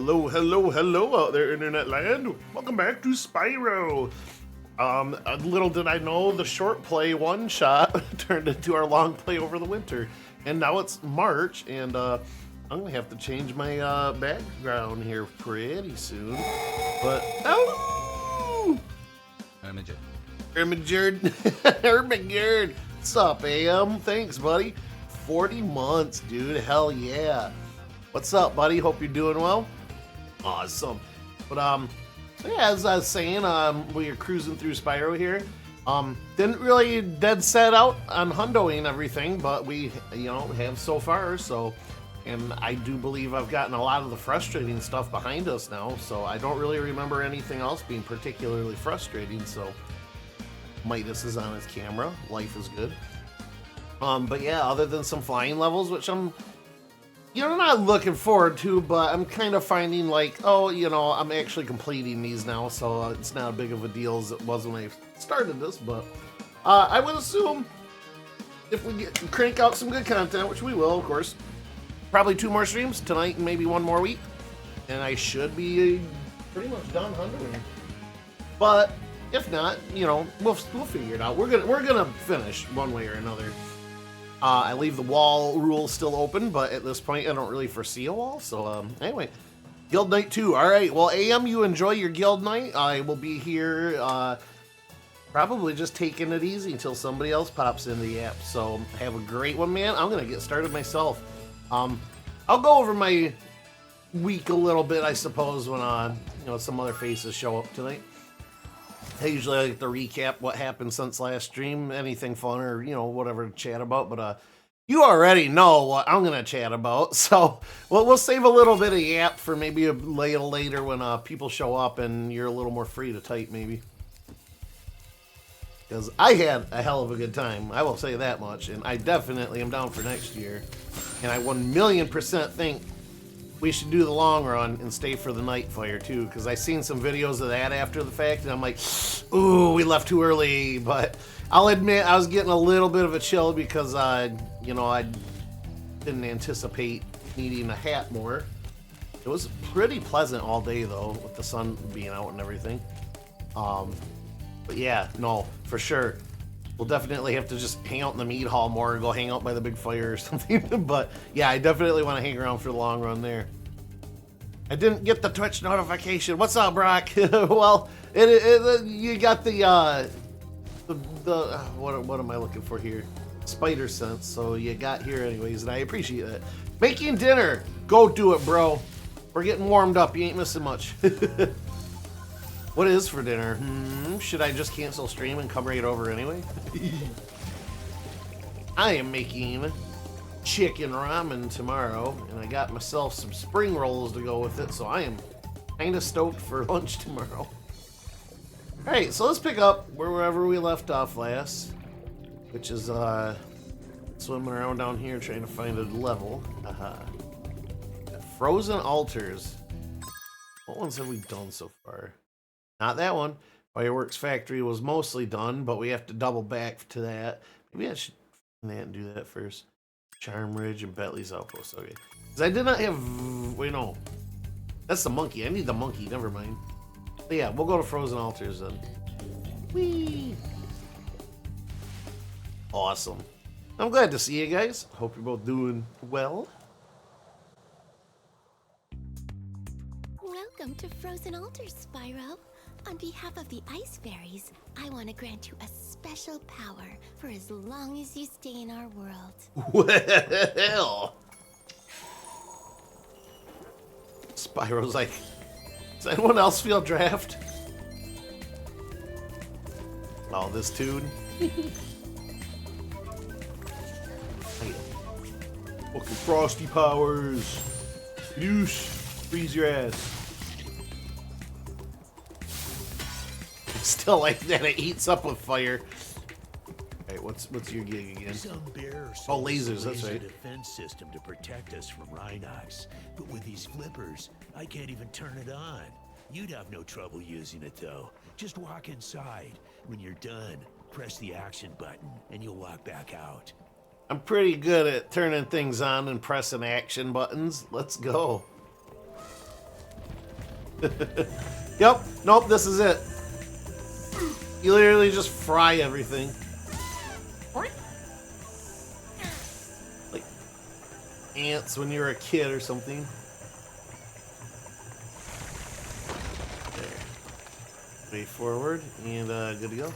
Hello out there, internet land. Welcome back to Spyro. Little did I know, the short play one shot turned into our long play over the winter, and now it's March, and I'm gonna have to change my background here pretty soon. But oh, Ermagerd, what's up, AM? Thanks, buddy. 40 months, dude. Hell yeah. What's up, buddy? Hope you're doing well. Awesome. But so yeah, as I was saying, we are cruising through Spyro here. Didn't really dead set out on hundoing everything, but we, have so far. So, and I do believe I've gotten a lot of the frustrating stuff behind us now. So I don't really remember anything else being particularly frustrating. So Midas is on his camera. Life is good. But yeah, other than some flying levels, which I'm not looking forward to, but I'm kind of finding like, I'm actually completing these now, so it's not as big of a deal as it was when I started this. But I would assume if we crank out some good content, which we will, of course, probably 2 more streams tonight and maybe 1 more week, and I should be pretty much done hunting. But if not, we'll figure it out. We're gonna finish one way or another. I leave the wall rule still open, but at this point I don't really foresee a wall. So anyway, Guild Night 2. All right, well, AM, you enjoy your Guild Night. I will be here probably just taking it easy until somebody else pops in the app. So have a great one, man. I'm going to get started myself. I'll go over my week a little bit, I suppose, when some other faces show up tonight. I usually like to recap what happened since last stream, anything fun or, whatever to chat about. But you already know what I'm going to chat about. So we'll save a little bit of yap for maybe a little later when people show up and you're a little more free to type maybe. Because I had a hell of a good time, I will say that much. And I definitely am down for next year. And I 1,000,000% think we should do the long run and stay for the night fire too, because I seen some videos of that after the fact, and I'm like, ooh, we left too early. But I'll admit I was getting a little bit of a chill because I didn't anticipate needing a hat more. It was pretty pleasant all day though, with the sun being out and everything. But yeah, no, for sure. We'll definitely have to just hang out in the meat hall more and go hang out by the big fire or something. But yeah, I definitely want to hang around for the long run there. I didn't get the Twitch notification. What's up, Brock? Well, you got the what am I looking for here? Spider sense. So you got here anyways, and I appreciate that. Making dinner. Go do it, bro. We're getting warmed up. You ain't missing much. What is for dinner? Should I just cancel stream and come right over anyway? I am making chicken ramen tomorrow, and I got myself some spring rolls to go with it, so I am kind of stoked for lunch tomorrow. Alright, so let's pick up wherever we left off last, which is swimming around down here trying to find a level. Frozen altars. What ones have we done so far? Not that one. Fireworks Factory was mostly done, but we have to double back to that. Maybe I should find that and do that first. Charm Ridge and Bentley's Outpost. Okay. Because I did not have... Wait, no. That's the monkey. I need the monkey. Never mind. But yeah, we'll go to Frozen Altars then. Whee! Awesome. I'm glad to see you guys. Hope you're both doing well. Welcome to Frozen Altars, Spyro. On behalf of the Ice Fairies, I want to grant you a special power for as long as you stay in our world. Well, Spyro's like, does anyone else feel draft? Oh, this tune. Fucking frosty powers. Douche. Freeze your ass. Still like that, it eats up with fire. Hey, what's your gig again? Some bear oh, lasers, that's right. Defense system to protect us from Rhinox, but with these flippers, I can't even turn it on. You'd have no trouble using it though. Just walk inside. When you're done, press the action button, and you'll walk back out. I'm pretty good at turning things on and pressing action buttons. Let's go. Yep. Nope, this is it. You literally just fry everything. Like ants when you were a kid or something. There. Way forward and good to go.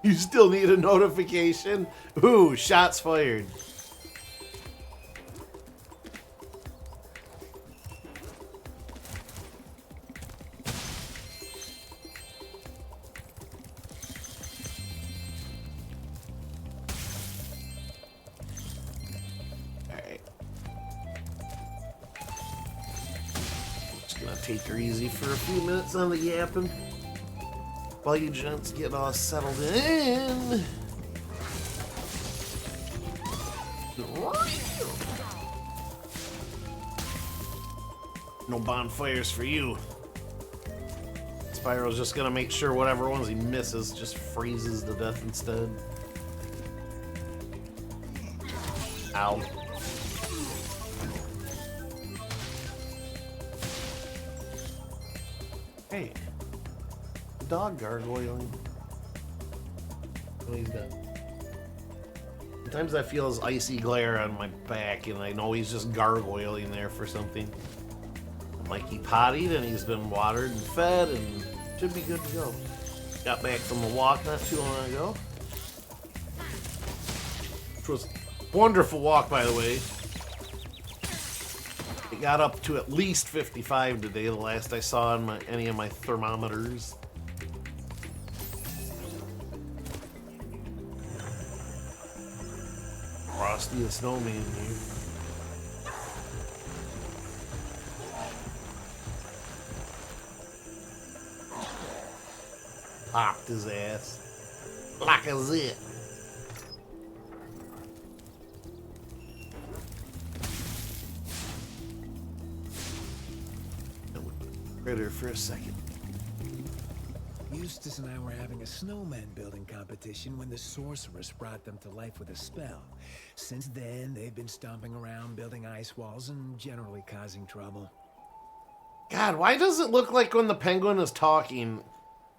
You still need a notification? Ooh, shots fired. Take her easy for a few minutes on the yapping while you gents get all settled in. No bonfires for you. Spyro's just gonna make sure whatever ones he misses just freezes to death instead. Ow. Hey, dog gargoyling. Oh, he's dead. Sometimes I feel his icy glare on my back, and I know he's just gargoyling there for something. I'm like, he pottied, and he's been watered and fed, and should be good to go. Got back from the walk not too long ago. Which was a wonderful walk, by the way. It got up to at least 55 today, the last I saw on any of my thermometers. Frosty the Snowman here. Popped his ass. Like a zit. Critter for a second. Eustace and I were having a snowman building competition when the sorceress brought them to life with a spell. Since then, they've been stomping around, building ice walls, and generally causing trouble. God, why does it look like when the penguin is talking?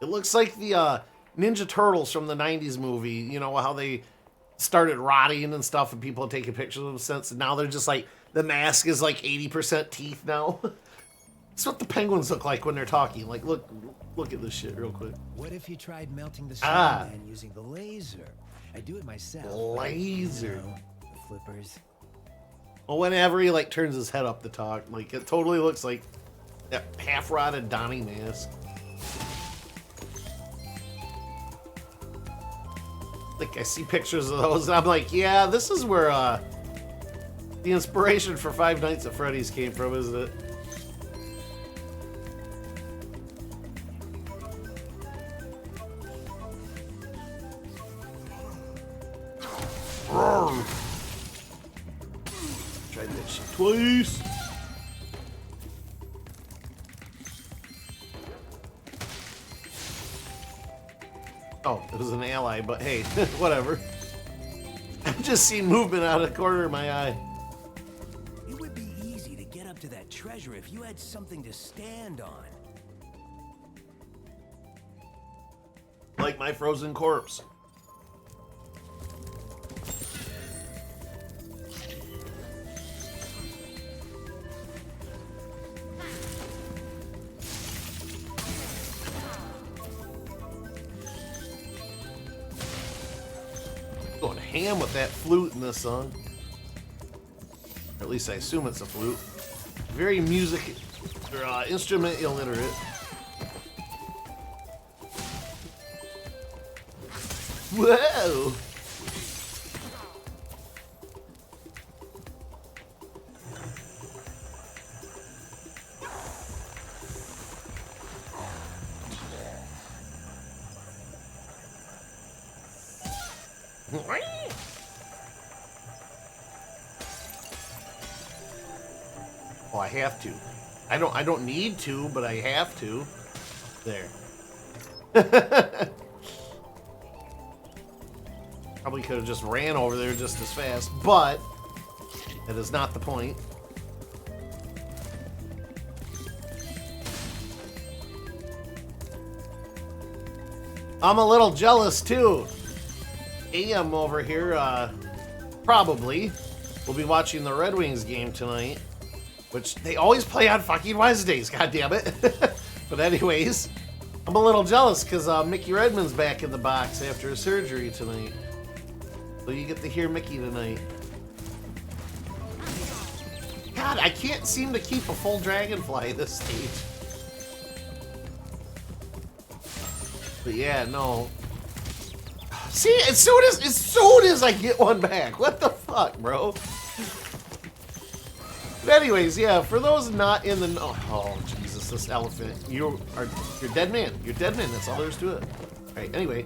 It looks like the Ninja Turtles from the 90s movie. You know, how they started rotting and stuff and people taking pictures of them since. And now they're just like, the mask is like 80% teeth now. That's what the penguins look like when they're talking. Like, look at this shit real quick. What if you tried melting the snowman using the laser? I do it myself. Laser. You know, the flippers. Well, whenever he like turns his head up to talk, like it totally looks like that half-rotted Donnie mask. Like I see pictures of those, and I'm like, yeah, this is where the inspiration for Five Nights at Freddy's came from, isn't it? Tried that shit twice. Oh, it was an ally, but hey, whatever. I've just seen movement out of the corner of my eye. It would be easy to get up to that treasure if you had something to stand on. Like my frozen corpse. Going ham with that flute in this song. Or at least I assume it's a flute. Very music or instrument illiterate. Whoa! Oh, I have to. I don't need to, but I have to. There. Probably could have just ran over there just as fast, but that is not the point. I'm a little jealous too. AM over here, probably will be watching the Red Wings game tonight, which they always play on fucking Wednesdays, god damn it. But anyways, I'm a little jealous because Mickey Redmond's back in the box after his surgery tonight. So you get to hear Mickey tonight. God, I can't seem to keep a full dragonfly at this stage. But yeah, no. See, as soon as I get one back, what the fuck, bro? But anyways, yeah, for those not in the know, oh Jesus, this elephant, you're dead man. You're dead man. That's all there is to it. All right. Anyway,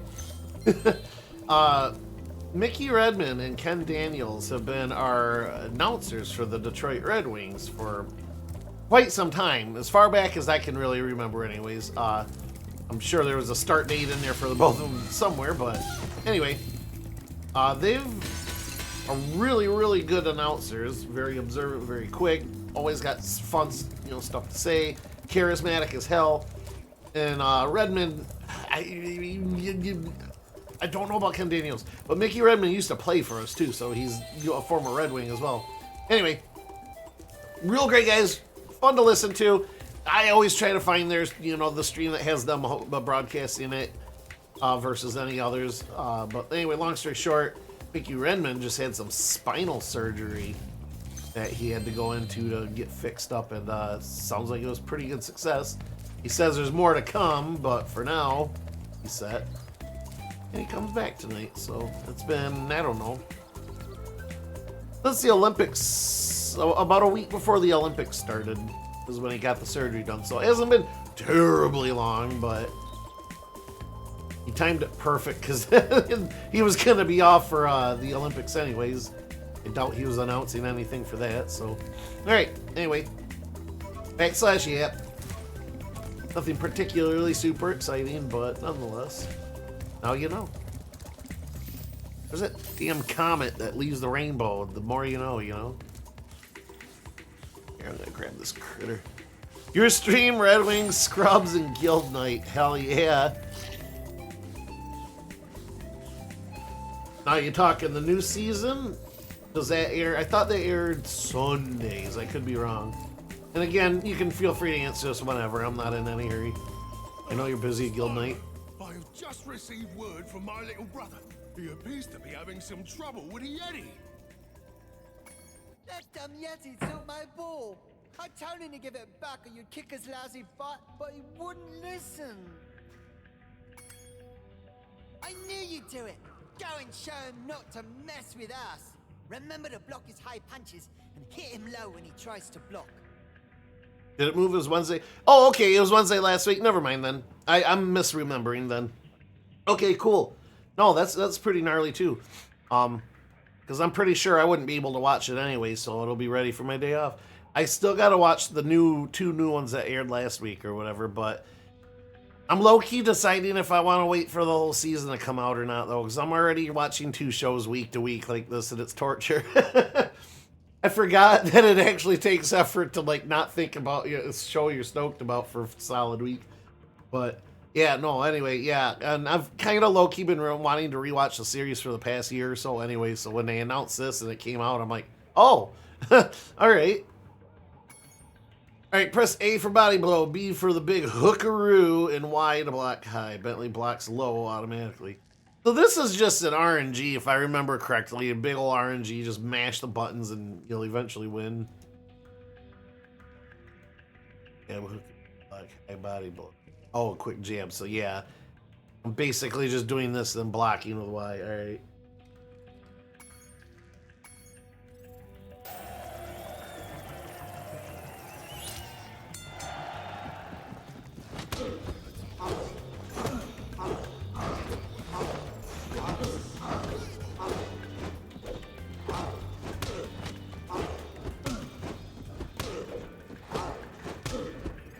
Mickey Redmond and Ken Daniels have been our announcers for the Detroit Red Wings for quite some time, as far back as I can really remember. Anyways, I'm sure there was a start date in there for the both of them somewhere, but anyway, they've are really, really good announcers. Very observant, very quick. Always got fun, stuff to say. Charismatic as hell. And Redmond, I don't know about Ken Daniels, but Mickey Redmond used to play for us too, so he's a former Red Wing as well. Anyway, real great guys, fun to listen to. I always try to find their, the stream that has them broadcasting it versus any others. But anyway, long story short, Mickey Redmond just had some spinal surgery that he had to go into to get fixed up, and sounds like it was pretty good success. He says there's more to come, but for now, he's set. And he comes back tonight, so it's been, I don't know. That's the Olympics, so about a week before the Olympics started is when he got the surgery done. So it hasn't been terribly long, but he timed it perfect because he was going to be off for the Olympics anyways. I doubt he was announcing anything for that, so. All right, anyway. /yep. Nothing particularly super exciting, but nonetheless. Now you know. There's that damn comet that leaves the rainbow. The more you know, Here, I'm gonna grab this critter. Your stream, Red Wings, Scrubs, and Guild Night. Hell yeah. Now you talking the new season? Does that air? I thought they aired Sundays. I could be wrong. And again, you can feel free to answer this whenever. I'm not in any hurry. I know you're busy at Guild Night. I've just received word from my little brother. He appears to be having some trouble with a Yeti. That damn Yeti took my ball. I told him to give it back or you'd kick his lousy butt, but he wouldn't listen. I knew you'd do it. Go and show him not to mess with us. Remember to block his high punches and hit him low when he tries to block. Did it move? It was Wednesday. Oh, okay. It was Wednesday last week. Never mind then. I'm misremembering then. Okay, cool. No, that's pretty gnarly too. Because I'm pretty sure I wouldn't be able to watch it anyway, so it'll be ready for my day off. I still got to watch the two new ones that aired last week or whatever, but I'm low-key deciding if I want to wait for the whole season to come out or not, though, because I'm already watching 2 shows week to week like this, and it's torture. I forgot that it actually takes effort to, not think about a show you're stoked about for a solid week. But, yeah, no, anyway, yeah. And I've kind of low-key been wanting to rewatch the series for the past year or so anyway, so when they announced this and it came out, I'm like, oh, all right. All right, press A for body blow, B for the big hookaroo, and Y to block high. Bentley blocks low automatically. So this is just an RNG, if I remember correctly. A big ol' RNG, just mash the buttons and you'll eventually win. Yeah, block high body blow. Oh, a quick jab. So yeah, I'm basically just doing this and blocking with Y. All right.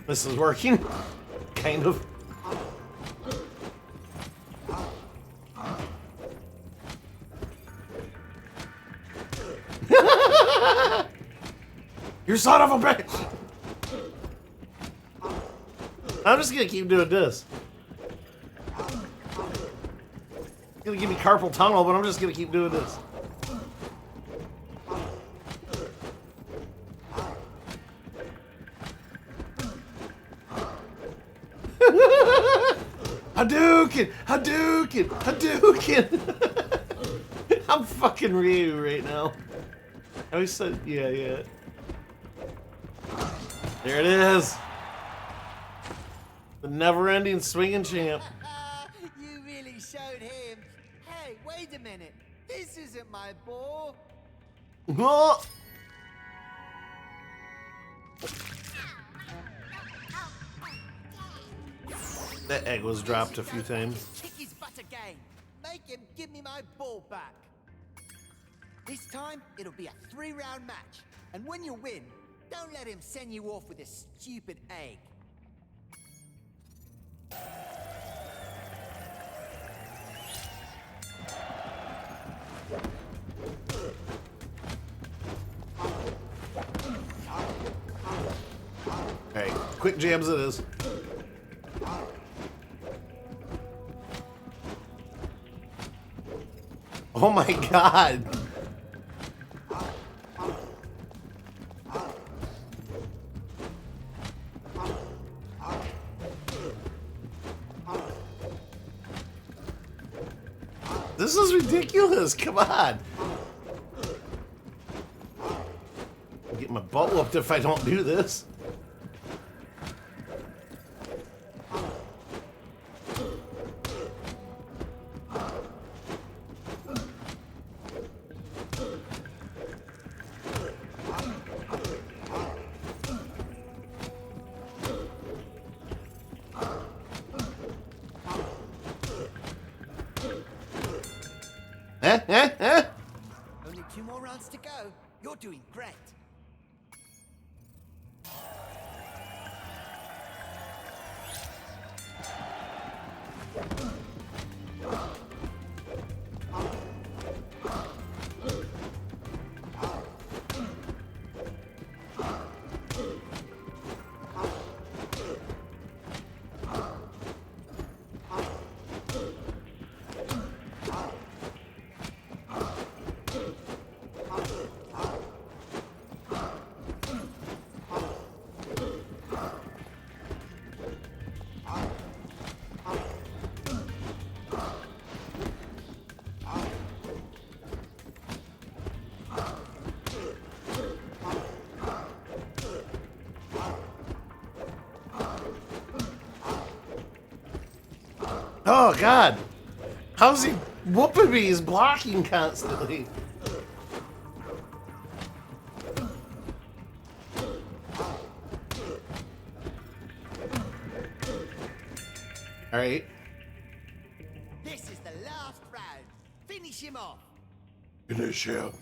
This is working, kind of. You son of a bitch! I'm just gonna keep doing this. gonna give me carpal tunnel, but I'm just gonna keep doing this. Hadouken! Hadouken! Hadouken! I'm fucking Ryu right now. I always said, yeah. There it is. The never-ending swinging champ. You really showed him. Hey, wait a minute. This isn't my ball. Oh! That egg was dropped a few times. Kick his butt again. Make him give me my ball back. This time, it'll be a 3-round match. And when you win, don't let him send you off with a stupid egg. Alright, quick jams it is. Oh my god! This is ridiculous, come on! I'll get my butt whooped if I don't do this. Only 2 more rounds to go. You're doing great. Oh god! How's he whooping me? He's blocking constantly. Alright. This is the last round. Finish him off. Finish him.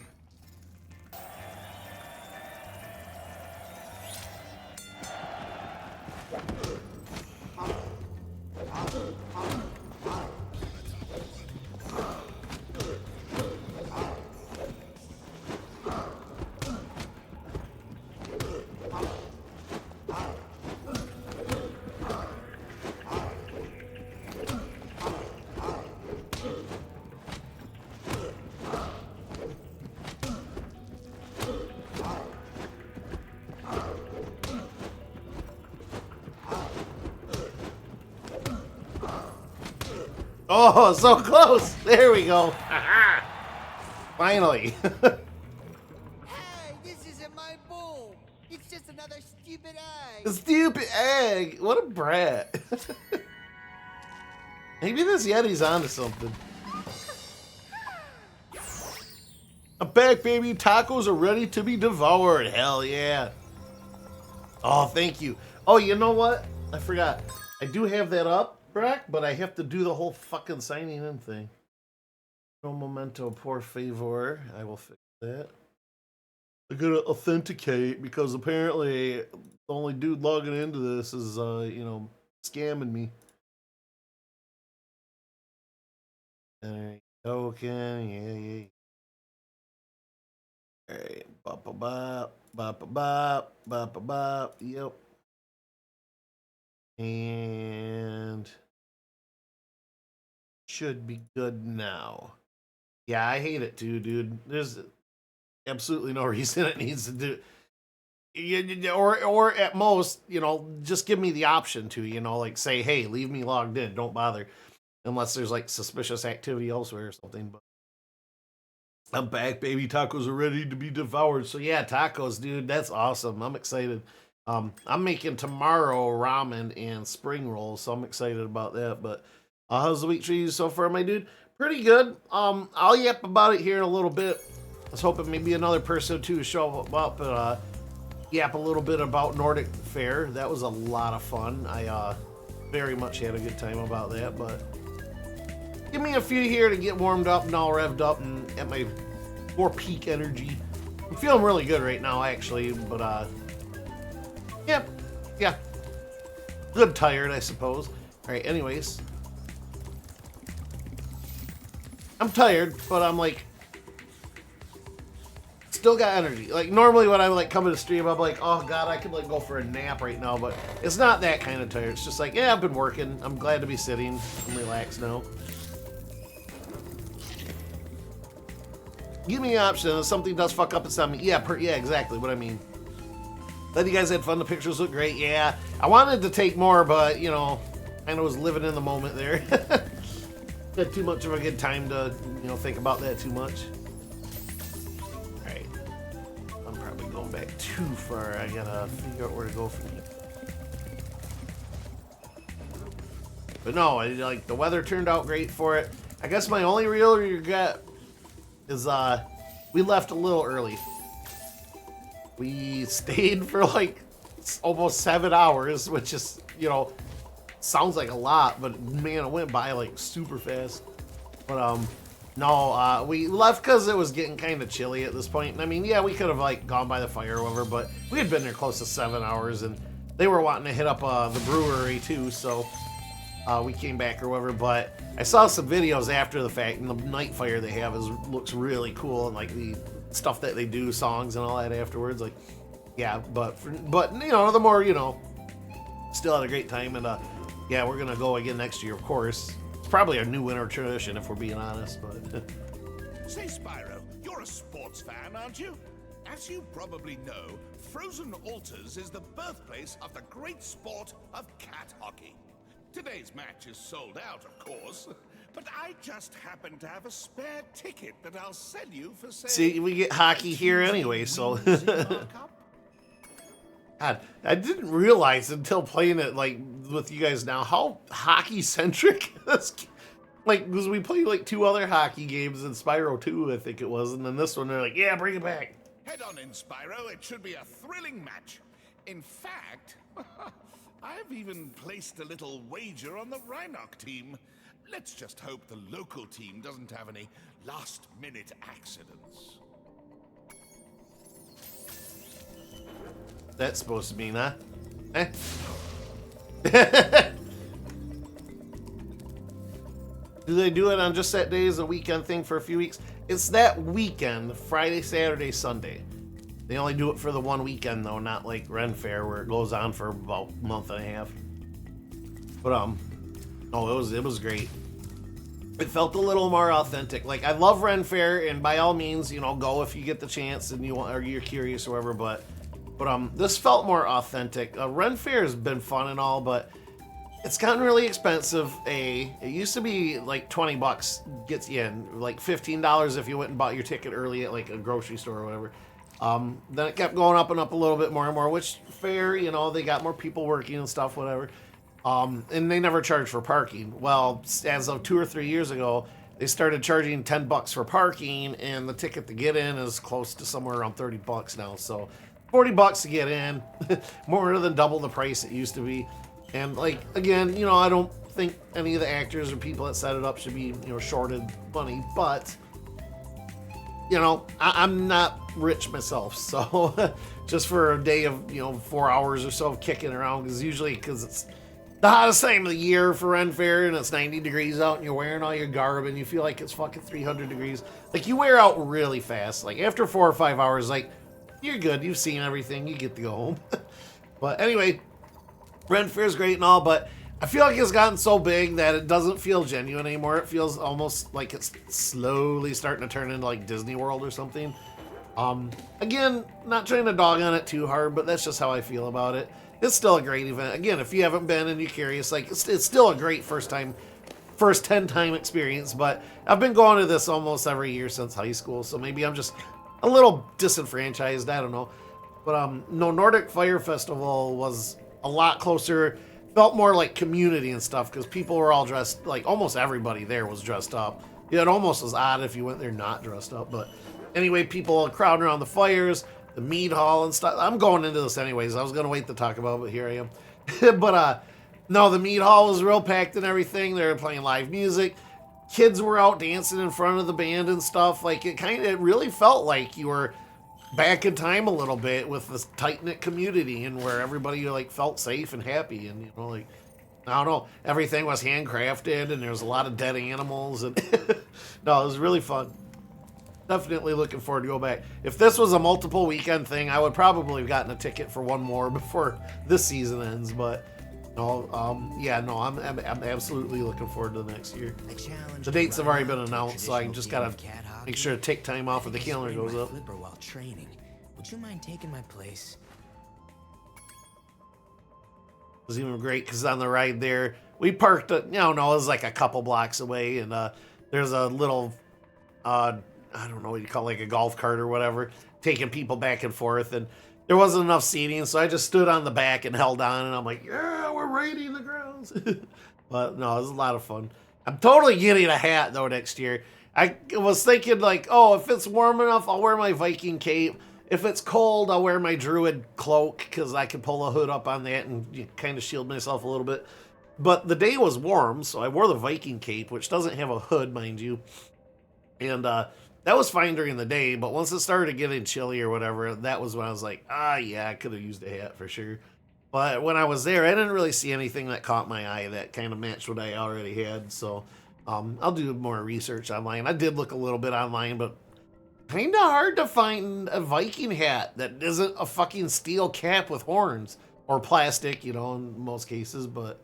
Oh, so close! There we go. Finally. Hey, this isn't my ball. It's just another stupid egg. A stupid egg. What a brat. Maybe this Yeti's onto something. I'm back, baby. Tacos are ready to be devoured. Hell yeah. Oh, thank you. Oh, you know what? I forgot. I do have that up, Brack, but I have to do the whole fucking signing in thing. No memento, por favor. I will fix that. I gotta authenticate because apparently the only dude logging into this is, scamming me. Alright, token, yeah. Alright, bop, yep. And should be good now. Yeah, I hate it too, dude. There's absolutely no reason it needs to do. Or at most, just give me the option to, like say, hey, leave me logged in. Don't bother, unless there's like suspicious activity elsewhere or something. But I'm back, baby. Tacos are ready to be devoured. So yeah, tacos, dude. That's awesome. I'm excited. I'm making tomorrow ramen and spring rolls, so I'm excited about that. But how's the week treating you so far, my dude? Pretty good. I'll yap about it here in a little bit. I was hoping maybe another person or two show up and yap a little bit about Nordic Fair. That was a lot of fun. I very much had a good time about that. But give me a few here to get warmed up and all revved up and at my more peak energy. I'm feeling really good right now, actually. But yeah, good tired, I suppose. All right, anyways. I'm tired, but I'm like still got energy. Like normally when I like come to the stream, I'm like, oh god, I could like go for a nap right now, but it's not that kind of tired. It's just like, yeah, I've been working. I'm glad to be sitting. I'm relaxed now. Give me an option. If something does fuck up, it's not me. Yeah, yeah, exactly what I mean. Glad you guys had fun. The pictures look great. Yeah, I wanted to take more, but kind of was living in the moment there. Had too much of a good time to, think about that too much. Alright. I'm probably going back too far. I gotta figure out where to go from here. But no, like the weather turned out great for it. I guess my only real regret is we left a little early. We stayed for like almost 7 hours, which is, sounds like a lot, but man, it went by like super fast. But no, we left because it was getting kind of chilly at this point. I mean, yeah, we could have like gone by the fire or whatever, but we had been there close to 7 hours, and they were wanting to hit up the brewery too, so we came back or whatever. But I saw some videos after the fact, and the night fire they have looks really cool, and like the stuff that they do, songs and all that afterwards, like yeah. But the more still had a great time, and yeah, we're gonna go again next year, of course. It's probably a new winter tradition if we're being honest, but Say, Spyro, you're a sports fan, aren't you? As you probably know, Frozen Altars is the birthplace of the great sport of cat hockey. Today's match is sold out, of course, but I just happen to have a spare ticket that I'll sell you for, say... See, we get hockey here anyway, so... God, I didn't realize until playing it like with you guys now how hockey centric this, like, because we played like 2 other hockey games in Spyro 2, I think it was, and then this one they're like, yeah, bring it back. Head on in, Spyro. It should be a thrilling match. In fact, I've even placed a little wager on the Rhinoc team. Let's just hope the local team doesn't have any last-minute accidents. That's supposed to mean, huh? Eh? Do they do it on just that day as a weekend thing for a few weeks? It's that weekend, Friday, Saturday, Sunday. They only do it for the one weekend though, not like Ren Fair where it goes on for about a month and a half. But oh, it was great. It felt a little more authentic. Like I love Ren Fair, and by all means, go if you get the chance and you want, or you're curious or whatever. But this felt more authentic. Ren Fair has been fun and all, but it's gotten really expensive. It used to be like $20 gets you in, like $15 if you went and bought your ticket early at like a grocery store or whatever. Then it kept going up and up a little bit more and more, which fair, they got more people working and stuff, whatever. And they never charge for parking. Well, as of 2 or 3 years ago, they started charging $10 for parking, and the ticket to get in is close to somewhere around $30 now. So $40 to get in, more than double the price it used to be. And like, again, I don't think any of the actors or people that set it up should be, shorted money, but I'm not rich myself, so just for a day of 4 hours or so of kicking around, because it's the hottest time of the year for Ren Fair, and it's 90 degrees out, and you're wearing all your garb, and you feel like it's fucking 300 degrees. Like, you wear out really fast. Like, after 4 or 5 hours, like, you're good. You've seen everything. You get to go home. But anyway, Ren Fair is great and all, but I feel like it's gotten so big that it doesn't feel genuine anymore. It feels almost like it's slowly starting to turn into like Disney World or something. Again, not trying to dog on it too hard, but that's just how I feel about it. It's still a great event. Again, if you haven't been and you're curious, like it's still a great first 10-time experience. But I've been going to this almost every year since high school, so maybe I'm just a little disenfranchised. I don't know. But no, Nordic Fire Festival was a lot closer. Felt more like community and stuff because people were all dressed, like almost everybody there was dressed up. Yeah, it almost was odd if you went there not dressed up, but anyway, people crowding around the fires, the mead hall and stuff. I'm going into this anyways. I was gonna wait to talk about it, but here I am. But no, the mead hall was real packed and everything. They were playing live music. Kids were out dancing in front of the band and stuff. Like it really felt like you were back in time a little bit with this tight-knit community and where everybody like felt safe and happy, and like I don't know, everything was handcrafted and there was a lot of dead animals and no, it was really fun. Definitely looking forward to go back. If this was a multiple weekend thing, I would probably have gotten a ticket for one more before this season ends, but no, yeah, no, I'm absolutely looking forward to the next year. The dates have already been announced, so I just gotta make sure to take time off if the calendar goes up. While training. Would you mind taking my place? It was even great because on the ride there, we parked, it was like a couple blocks away, and there's a little, I don't know what you call it, like a golf cart or whatever, taking people back and forth, and there wasn't enough seating, so I just stood on the back and held on, and I'm like, yeah, we're raiding the grounds. But no, it was a lot of fun. I'm totally getting a hat, though, next year. I was thinking, like, oh, if it's warm enough, I'll wear my Viking cape. If it's cold, I'll wear my Druid cloak, because I can pull a hood up on that and kind of shield myself a little bit. But the day was warm, so I wore the Viking cape, which doesn't have a hood, mind you. And that was fine during the day, but once it started getting chilly or whatever, that was when I was like, yeah, I could have used a hat for sure. But when I was there, I didn't really see anything that caught my eye that kind of matched what I already had, so I'll do more research online. I did look a little bit online, but kind of hard to find a Viking hat that isn't a fucking steel cap with horns, or plastic, in most cases, but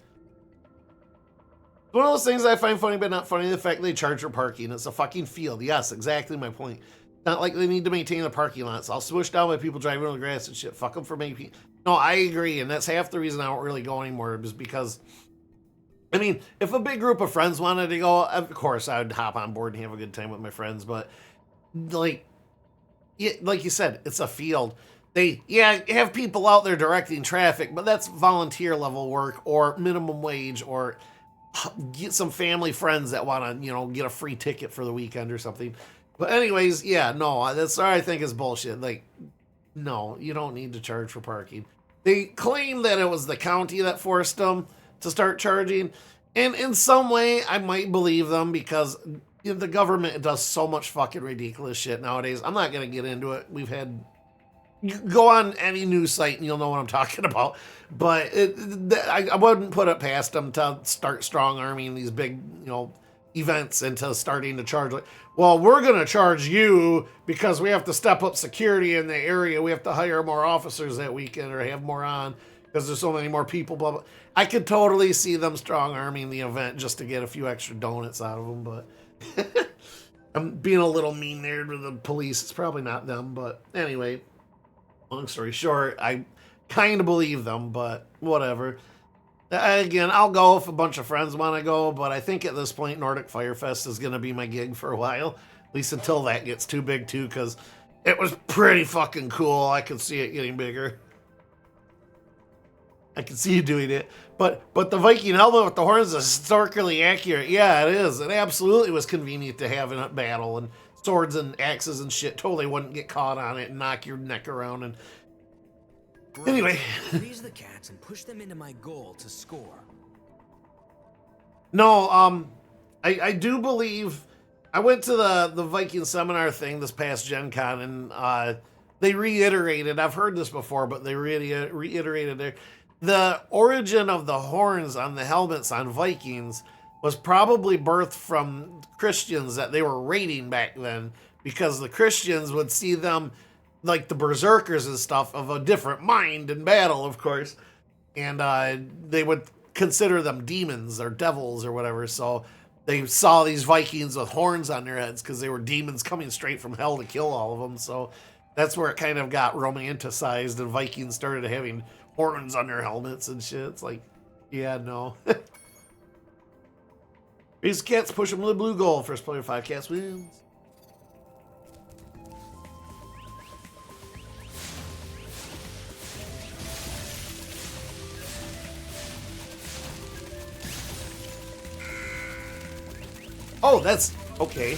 one of those things I find funny but not funny, the fact they charge for parking. It's a fucking field. Yes, exactly my point. Not like they need to maintain the parking lots. I'll swoosh down by people driving on the grass and shit. Fuck them for making... No, I agree, and that's half the reason I don't really go anymore, is because, I mean, if a big group of friends wanted to go, of course I would hop on board and have a good time with my friends, but, like you said, it's a field. They have people out there directing traffic, but that's volunteer level work or minimum wage or get some family friends that want to, get a free ticket for the weekend or something. But anyways, that's what I think is bullshit. Like, no, you don't need to charge for parking. They claim that it was the county that forced them to start charging. And in some way, I might believe them because the government does so much fucking ridiculous shit nowadays. I'm not going to get into it. You go on any news site and you'll know what I'm talking about. But I wouldn't put it past them to start strong-arming these big, events into starting to charge. Like, well, we're going to charge you because we have to step up security in the area. We have to hire more officers that weekend or have more on because there's so many more people, blah, blah. I could totally see them strong-arming the event just to get a few extra donuts out of them, but I'm being a little mean there to the police. It's probably not them, but anyway, long story short, I kind of believe them, but whatever. Again, I'll go if a bunch of friends want to go, but I think at this point, Nordic Fire Fest is going to be my gig for a while, at least until that gets too big too, because it was pretty fucking cool. I could see it getting bigger. I can see you doing it. But the Viking helmet with the horns is historically accurate. Yeah, it is. It absolutely was convenient to have in a battle, and swords and axes and shit totally wouldn't get caught on it and knock your neck around. And anyway. Freeze the cats and push them into my goal to score. No, I do believe I went to the Viking seminar thing this past Gen Con, and they reiterated, I've heard this before, but they really reiterated there. The origin of the horns on the helmets on Vikings was probably birthed from Christians that they were raiding back then, because the Christians would see them, like the berserkers and stuff, of a different mind in battle, of course. And they would consider them demons or devils or whatever. So they saw these Vikings with horns on their heads because they were demons coming straight from hell to kill all of them. So that's where it kind of got romanticized, and Vikings started having horns on their helmets and shit. It's like, yeah, no. These cats push them to the blue goal. First player 5 cats wins. Oh, that's okay.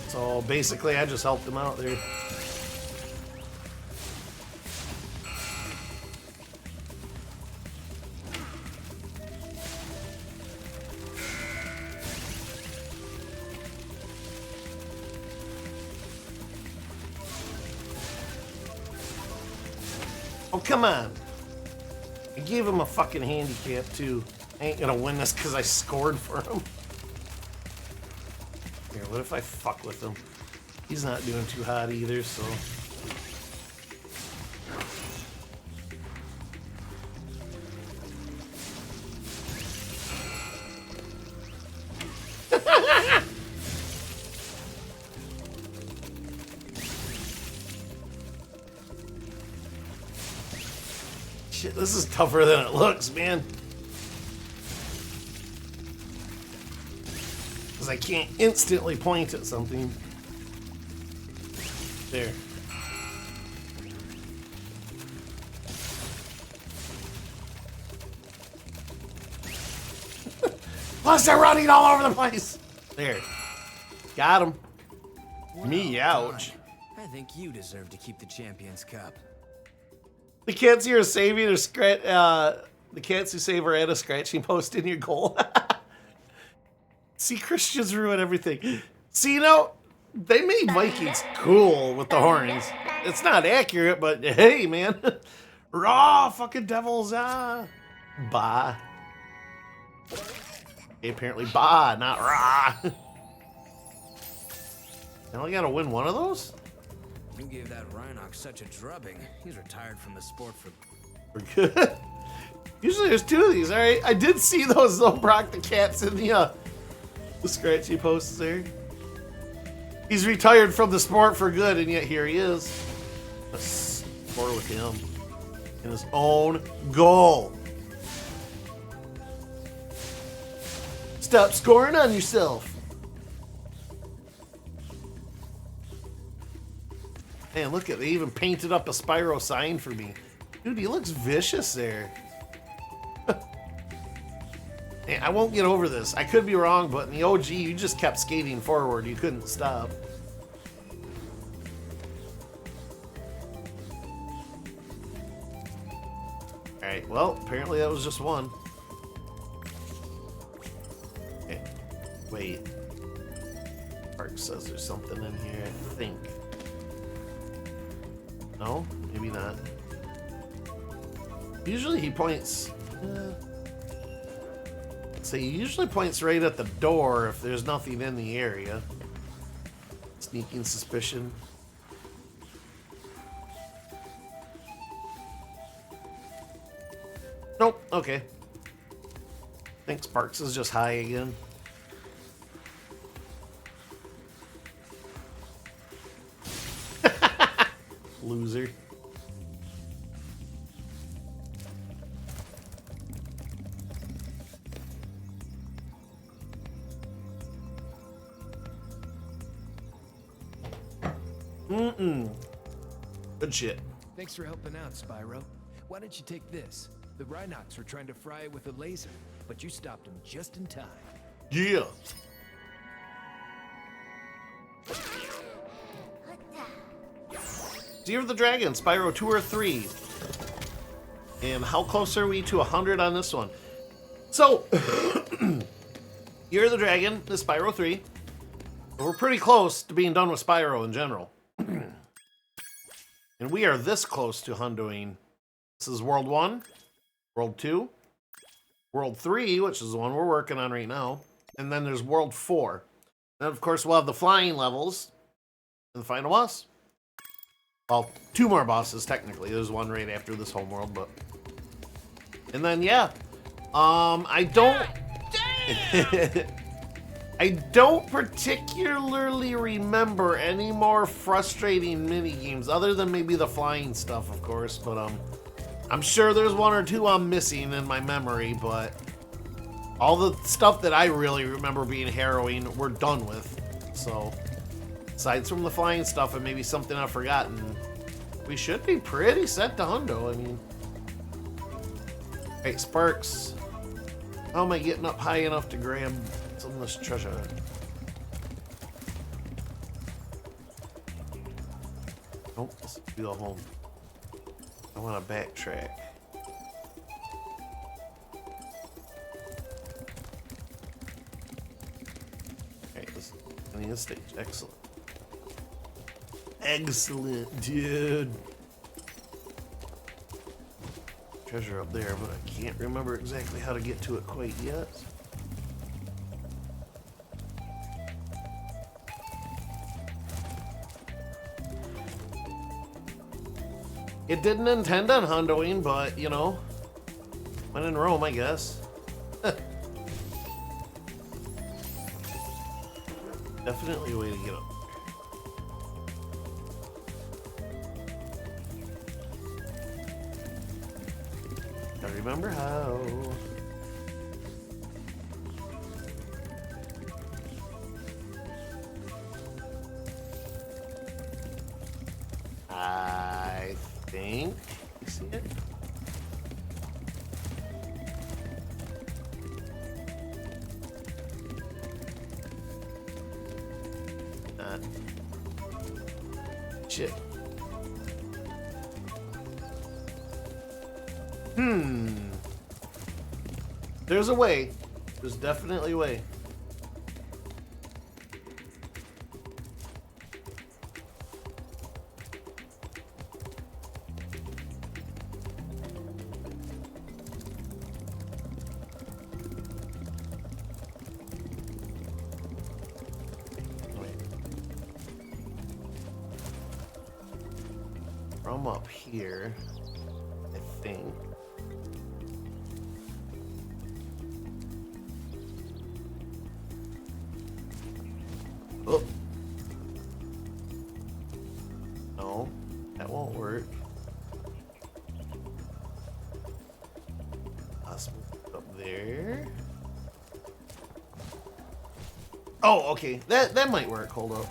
So basically, I just helped them out there. Oh, come on. I gave him a fucking handicap, too. I ain't gonna win this because I scored for him. Here, what if I fuck with him? He's not doing too hot either, so... Shit, this is tougher than it looks, man. Because I can't instantly point at something. There. Plus they're running all over the place. There. Got him. Me, ouch. I think you deserve to keep the Champions Cup. The cats here are saving or scratch. The cats who save are at a scratching post in your goal. See, Christians ruin everything. See, you know, they made Vikings cool with the horns. It's not accurate, but hey, man. Raw fucking devils, bah. Hey, apparently bah, not rah. I only gotta win one of those? You gave that Rhinox such a drubbing. He's retired from the sport for... We're good. Usually there's 2 of these, alright? I did see those, though, Brock the cats in the scratchy posts there. He's retired from the sport for good, and yet here he is. Let's score with him in his own goal. Stop scoring on yourself. Man, look at, they even painted up a Spyro sign for me. Dude, he looks vicious there. Man, I won't get over this. I could be wrong, but in the OG, you just kept skating forward. You couldn't stop. Alright, well, apparently that was just one. Okay, wait. Park says there's something in here, I think. No? Maybe not. Usually he points... So he usually points right at the door if there's nothing in the area. Sneaking suspicion. Nope, okay. I think Sparks is just high again. Loser. Good shit. Thanks for helping out, Spyro. Why don't you take this? The Rhinox were trying to fry it with a laser, but you stopped them just in time. Yeah. Year of the Dragon, Spyro 2 or 3. And how close are we to 100 on this one? So, Year of the Dragon is Spyro 3. We're pretty close to being done with Spyro in general. And we are this close to hundoing. This is World 1, World 2, World 3, which is the one we're working on right now. And then there's World 4. Then, of course, we'll have the flying levels and the final boss. Well, 2 more bosses, technically. There's one right after this homeworld, but... And then yeah, I don't. I don't particularly remember any more frustrating mini games other than maybe the flying stuff, of course. But I'm sure there's one or two I'm missing in my memory. But all the stuff that I really remember being harrowing, we're done with. So aside from the flying stuff and maybe something I've forgotten, we should be pretty set to hundo. I mean, hey Sparks, how am I getting up high enough to grab some of this treasure? Nope, let's go home. I want to backtrack. Okay, this is the stage. Excellent. Excellent, dude. Treasure up there, but I can't remember exactly how to get to it quite yet. It didn't intend on hondoing, but you know, when in Rome, I guess. Definitely a way to get up. Gotta remember how. I think you see it. Shit. There's a way. There's definitely a way. From up here, I think. Oh. No, that won't work. Let's move up there. Oh, okay. That might work. Hold up.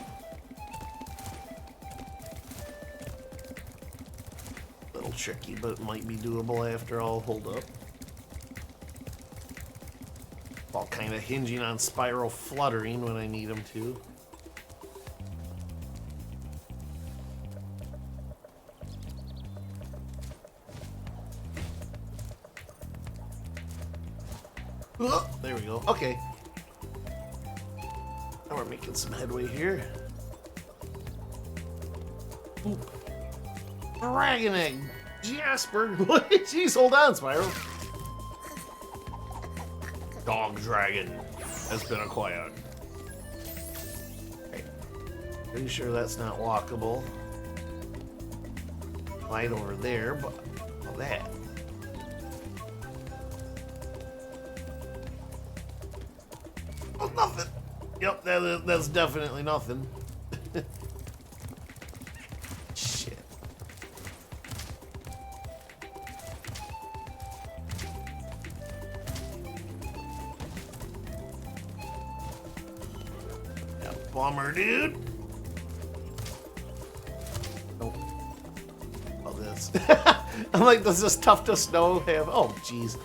Little tricky, but it might be doable after all. Hold up. All kind of hinging on Spyro fluttering when I need him to. Oh, there we go. Okay. Now we're making some headway here. Ooh. Dragon egg. Jasper. Jeez, hold on, Spyro. Dog dragon has been acquired. Okay. Pretty sure that's not walkable. Right over there, but all that. Oh, nothing. Yep, that's definitely nothing. Shit. Yeah, bummer, dude. Oh. Oh, this. I'm like, does this tough to snow have? Oh, jeez.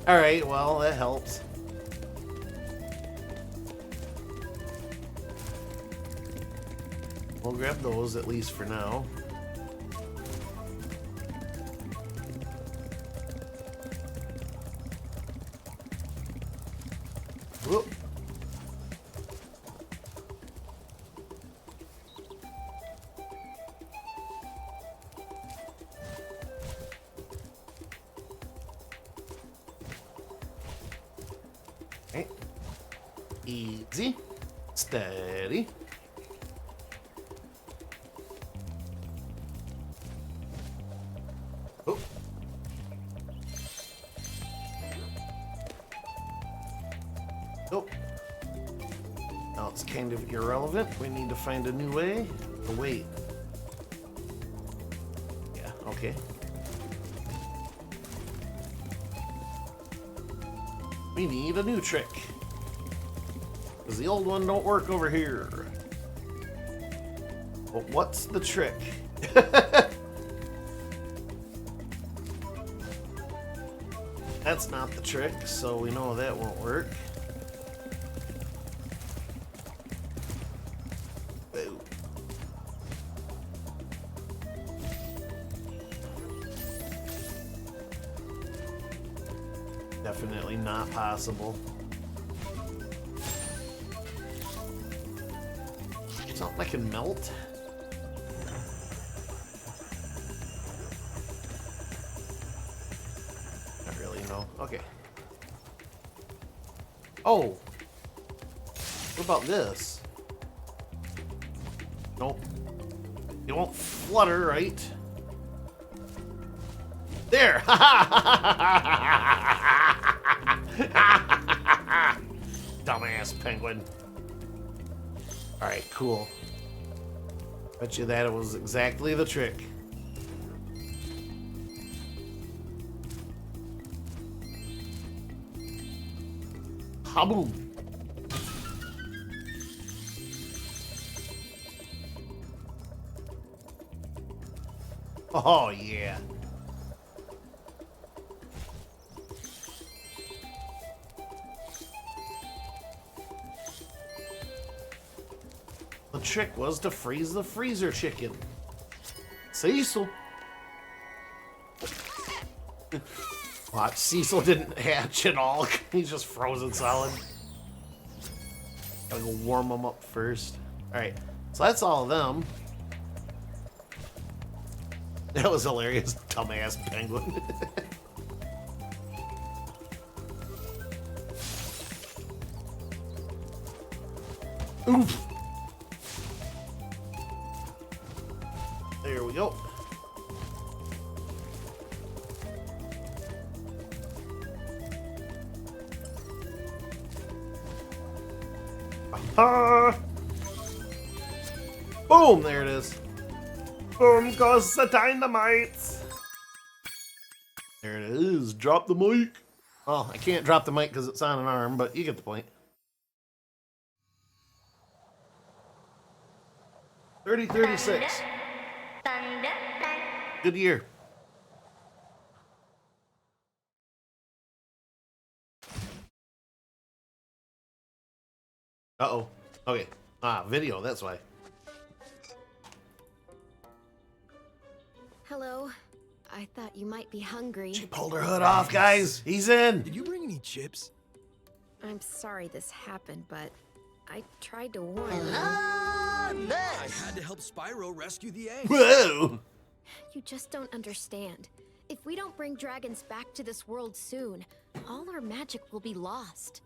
All right, well, that helps. We'll grab those at least for now. Whoop. Okay. Easy. Steady. Now it's kind of irrelevant. We need to find a new way. Oh, wait. Yeah, okay. We need a new trick. Because the old one don't work over here. But what's the trick? That's not the trick, so we know that won't work. Boo. Definitely not possible. Something I can melt? Not really, no. Okay. Oh! What about this? Nope. It won't flutter, right? There! Dumbass penguin. Alright, cool. Bet you that it was exactly the trick. Haboom! Oh, yeah. The trick was to freeze the freezer chicken. Cecil. Watch, Cecil didn't hatch at all. He's just frozen solid. Gotta go warm them up first. Alright, so that's all of them. That was hilarious, dumbass penguin. Oof. There we go. Boom! There it is. Boom goes the dynamite. There it is. Drop the mic. Oh, I can't drop the mic because it's on an arm, but you get the point. 3036. Good year. Uh-oh. Okay. Video, that's why. Hello. I thought you might be hungry. She pulled her hood off, guys. He's in. Did you bring any chips? I'm sorry this happened, but I tried to warn you. I had to help Spyro rescue the eggs. Whoa. You just don't understand. If we don't bring dragons back to this world soon, all our magic will be lost.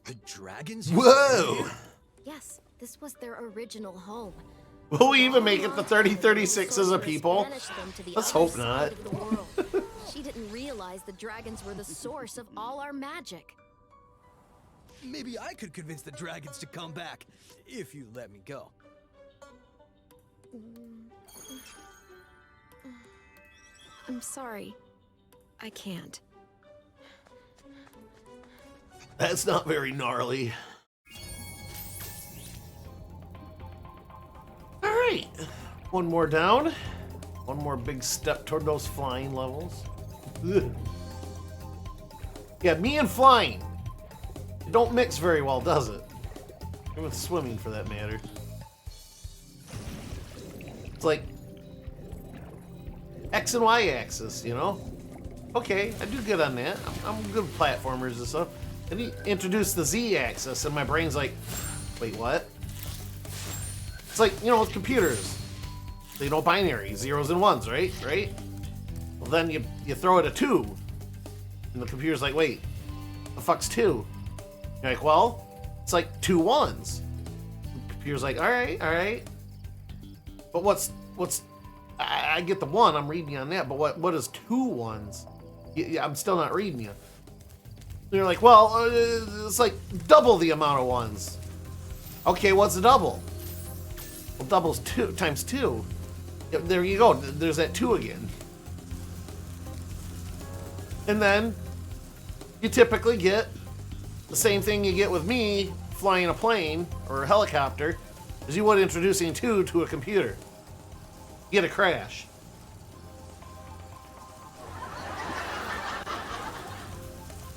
The dragons? Whoa. Yes, this was their original home. Will we even make it to 3036 as a people? Let's hope not. She didn't realize the dragons were the source of all our magic. Maybe I could convince the dragons to come back, if you let me go. I'm sorry. I can't. That's not very gnarly. Alright. One more down. One more big step toward those flying levels. Ugh. Yeah, me and flying. It don't mix very well, does it? Or with swimming, for that matter. It's like X and Y axis, you know? Okay, I do good on that. I'm good with platformers and stuff. Then he introduced the Z axis, and my brain's like, wait, what? It's like, you know, with computers. So, you know, binary, zeros and ones, right? Well, then you throw it a 2, and the computer's like, wait, the fuck's 2? You're like, well, it's like 2 ones. The computer's like, all right. But what's I get the 1, I'm reading you on that, but what is 2 ones? Yeah, I'm still not reading you. And you're like, well, it's like double the amount of ones. Okay, what's a double? Well, double's 2 times 2. Yep, there you go. There's that 2 again. And then you typically get the same thing you get with me flying a plane or a helicopter as you would introducing 2 to a computer. You get a crash.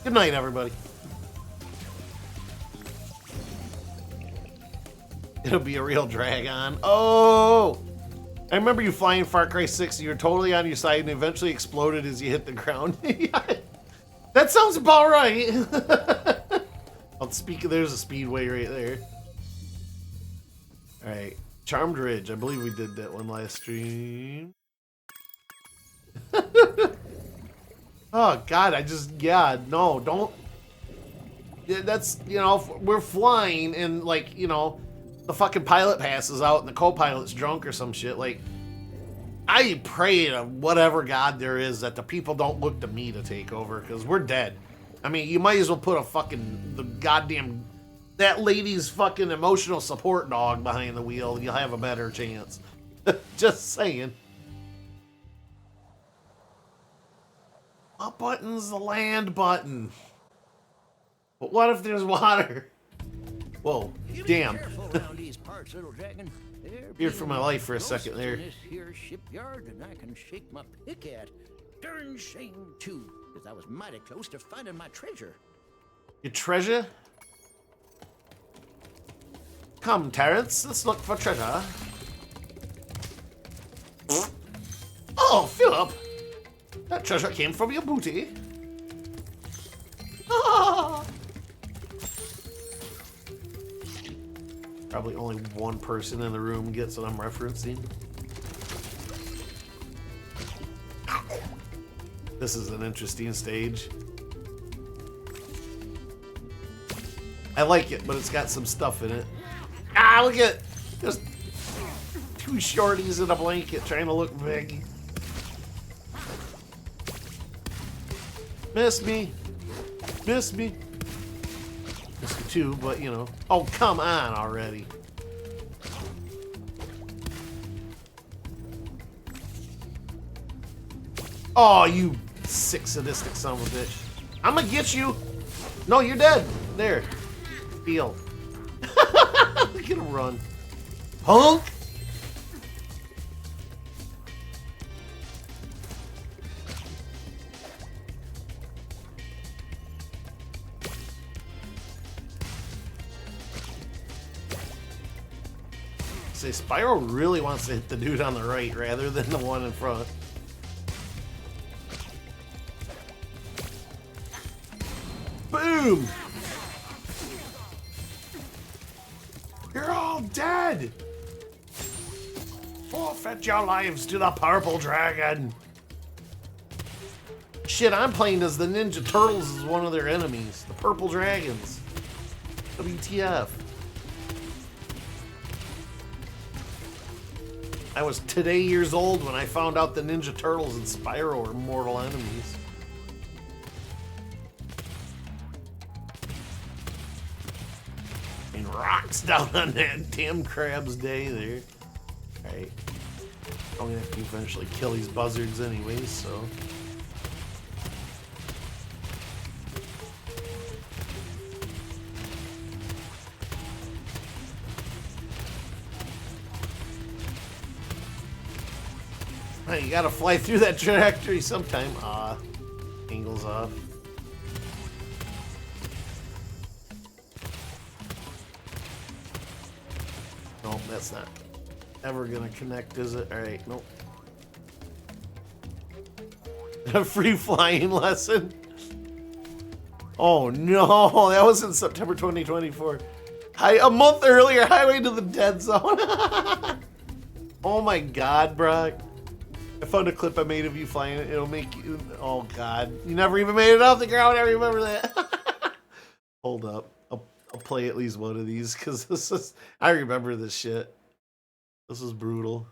Good night, everybody. It'll be a real drag on. Oh! I remember you flying Far Cry 6 and you were totally on your side and eventually exploded as you hit the ground. That sounds about right. I'll speak. There's a speedway right there. Alright. Charmed Ridge. I believe we did that one last stream. Oh, God. No, don't. That's, you know, we're flying and, like, you know, the fucking pilot passes out and the co-pilot's drunk or some shit. Like, I pray to whatever God there is that the people don't look to me to take over because we're dead. I mean, you might as well put that lady's fucking emotional support dog behind the wheel. You'll have a better chance. Just saying. What button's the land button? But what if there's water? Whoa, damn. Feared for my life for a second there. This here shipyard, and I can shake my pick at. Darn shame too, because I was mighty close to finding my treasure. Your treasure? Come, Terrence, let's look for treasure. Oh, Philip! That treasure came from your booty. Ah! Probably only one person in the room gets what I'm referencing. This is an interesting stage. I like it, but it's got some stuff in it. Ah, look at just 2 shorties in a blanket trying to look big. Miss me. Miss me. Missed 2, but you know. Oh, come on already. Oh, you sick, sadistic son of a bitch. I'm gonna get you. No, you're dead. There. Feel. Look at him run. Punk! Say, Spyro really wants to hit the dude on the right rather than the one in front. Boom! You're all dead! Forfeit your lives to the purple dragon! Shit, I'm playing as the Ninja Turtles as one of their enemies. The purple dragons. WTF. I was today years old when I found out the Ninja Turtles and Spyro are mortal enemies. And rocks down on that damn crab's day there. Alright. I'm gonna have to eventually kill these buzzards anyways, so. Hey, you gotta fly through that trajectory sometime. Angles off. Nope, that's not ever gonna connect, is it? Alright, nope. A free flying lesson. Oh no, that was in September 2024. A month earlier, Highway to the Dead Zone. Oh my god, Brock. I found a clip I made of you flying it. It'll make you. Oh god, you never even made it off the ground. I remember that. Hold up, I'll play at least one of these because this is. I remember this shit. This is brutal.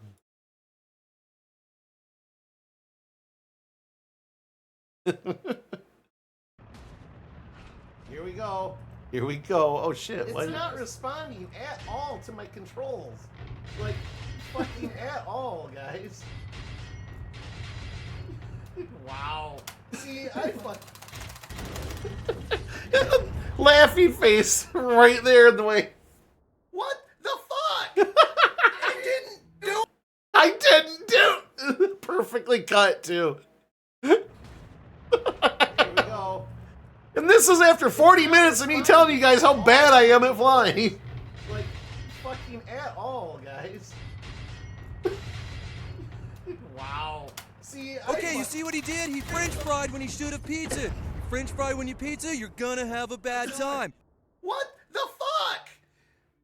Here we go. Here we go. Oh shit! It's not responding at all to my controls. Like fucking at all, guys. Wow. See, I fuck. Laughing face right there in the way. What the fuck? I didn't do. Perfectly cut too. Here we go. And this is after 40 minutes of me telling you guys how bad I am at flying. Like fucking at all, guys. Wow. See, okay, you see what he did? He French fried when he should have pizza. French fried when you pizza, you're gonna have a bad time. What the fuck?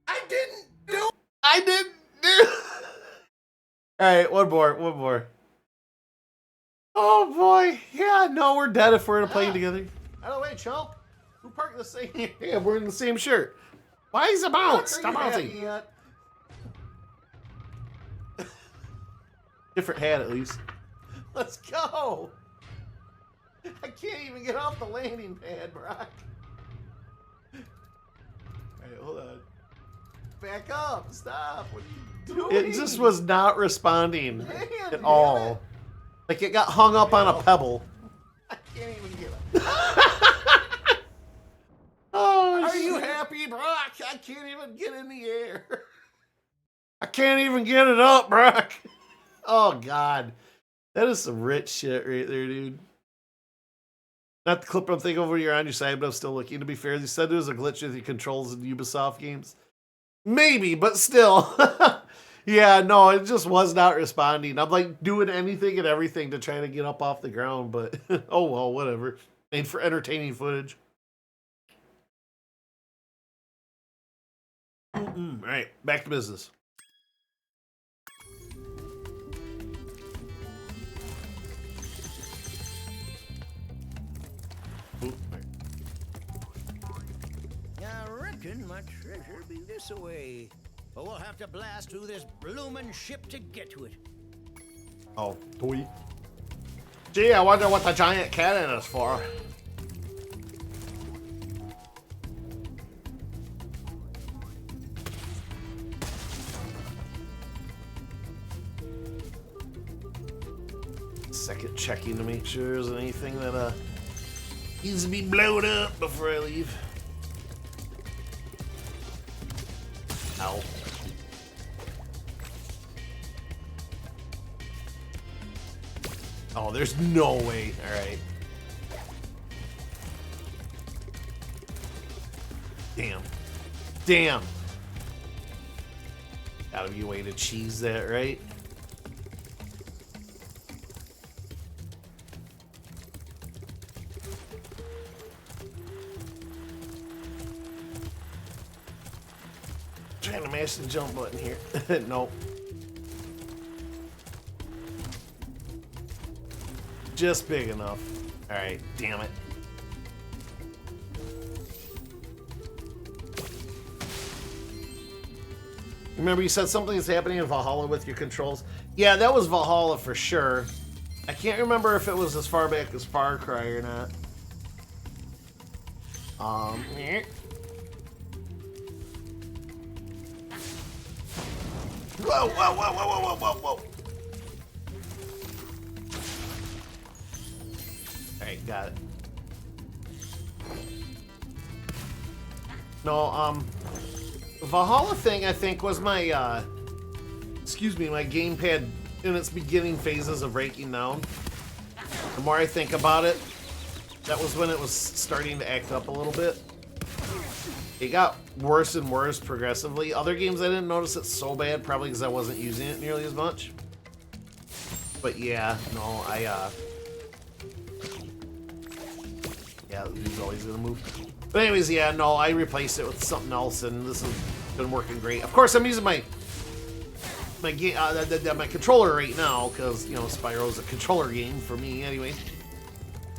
I didn't do. All right, one more. Oh boy, yeah, no, we're dead if we're in a plane together. By the way, chump, who parked the same? Yeah, we're in the same shirt. Why is it bounce? Stop bouncing. Different hat, at least. Let's go. I can't even get off the landing pad, Brock. Alright, hold on. Back up. Stop. What are you doing? It just was not responding at all. It. Like it got hung up on a pebble. I can't even get it. Oh, are you happy, Brock? I can't even get in the air. I can't even get it up, Brock. Oh, God. That is some rich shit right there, dude. Not the clip I'm thinking of where you're on your side, but I'm still looking. To be fair, they said there was a glitch with your controls in Ubisoft games. Maybe, but still. Yeah, no, it just was not responding. I'm like doing anything and everything to try to get up off the ground, but oh well, whatever. Made for entertaining footage. All right, back to business. I reckon my treasure be this away. But we'll have to blast through this bloomin' ship to get to it. Oh, boy. Gee, I wonder what the giant cannon is for. Second checking to make sure there's anything that needs to be blown up before I leave. Ow. Oh, there's no way. All right. Damn. Damn. Gotta be a way to cheese that, right? Trying to mash the jump button here. Nope. Just big enough. Alright, damn it. Remember you said something is happening in Valhalla with your controls? Yeah, that was Valhalla for sure. I can't remember if it was as far back as Far Cry or not. Whoa, whoa, whoa, whoa, whoa, whoa, whoa. Alright, got it. No, Valhalla thing, I think, was my, excuse me, my gamepad in its beginning phases of breaking down. The more I think about it, that was when it was starting to act up a little bit. It got worse and worse progressively. Other games I didn't notice it so bad, probably because I wasn't using it nearly as much. But yeah, no, yeah, he's always gonna move. But anyways, yeah, no, I replaced it with something else, and this has been working great. Of course, I'm using my game, my controller right now, because you know Spyro's a controller game for me, anyway.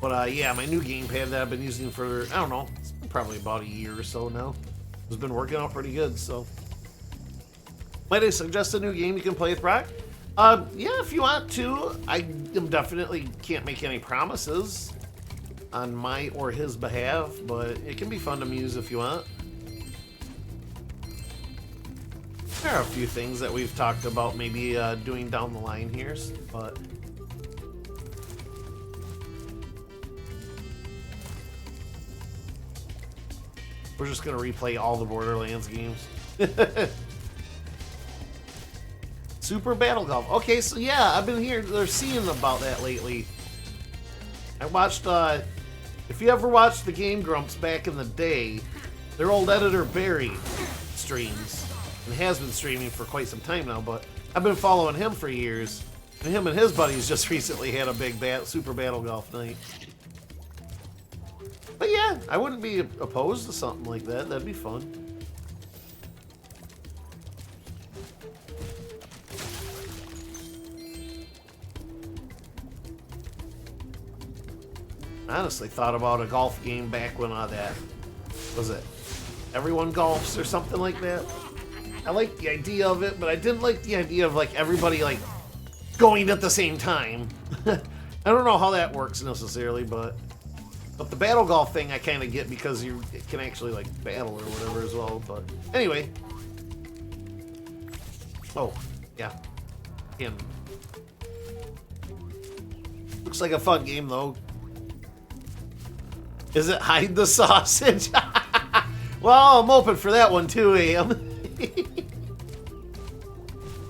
But yeah, my new gamepad that I've been using for I don't know, it's been probably about a year or so now. It's been working out pretty good. So, might I suggest a new game you can play with Brock? Yeah, if you want to. I am definitely can't make any promises. on my or his behalf, but it can be fun to muse if you want. There are a few things that we've talked about maybe doing down the line here, but we're just gonna replay all the Borderlands games. Super Battle Golf. Okay, so yeah, I've been here. They're seeing about that lately. I watched. If you ever watched the Game Grumps back in the day, their old editor Barry streams and has been streaming for quite some time now. But I've been following him for years, and him and his buddies just recently had a big Super Battle Golf night. But yeah, I wouldn't be opposed to something like that. That'd be fun. I honestly thought about a golf game back when that was it Everyone Golfs or something like that. I liked the idea of it, but I didn't like the idea of like everybody like going at the same time. I don't know how that works necessarily, but the battle golf thing I kind of get because you can actually like battle or whatever as well. But anyway, oh yeah, looks like a fun game though. Is it hide the sausage? Well, I'm open for that one too, Am.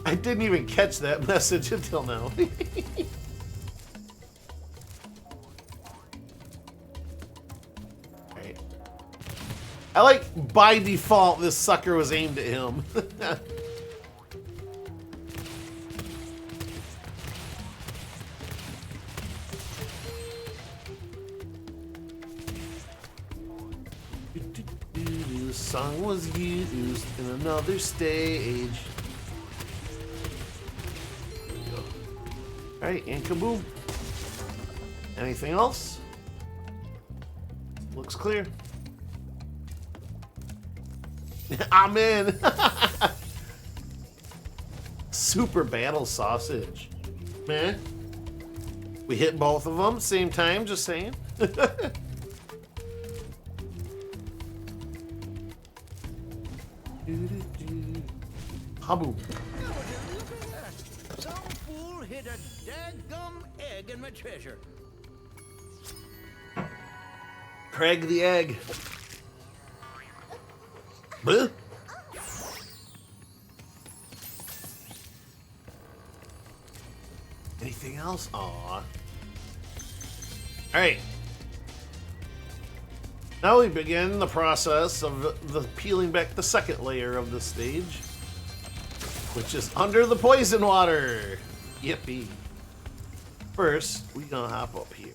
I didn't even catch that message until now. Alright. I like, by default, this sucker was aimed at him. The song was used in another stage. Alright, and kaboom. Anything else? Looks clear. I'm in. Super Battle Sausage. Man. We hit both of them same time, just saying. Haboom. Some fool hid a daggum egg in my treasure. Craig the egg. Bleh. Anything else? Aw. Alright. Now we begin the process of the peeling back the second layer of the stage, which is under the poison water. Yippee. First, we gonna hop up here.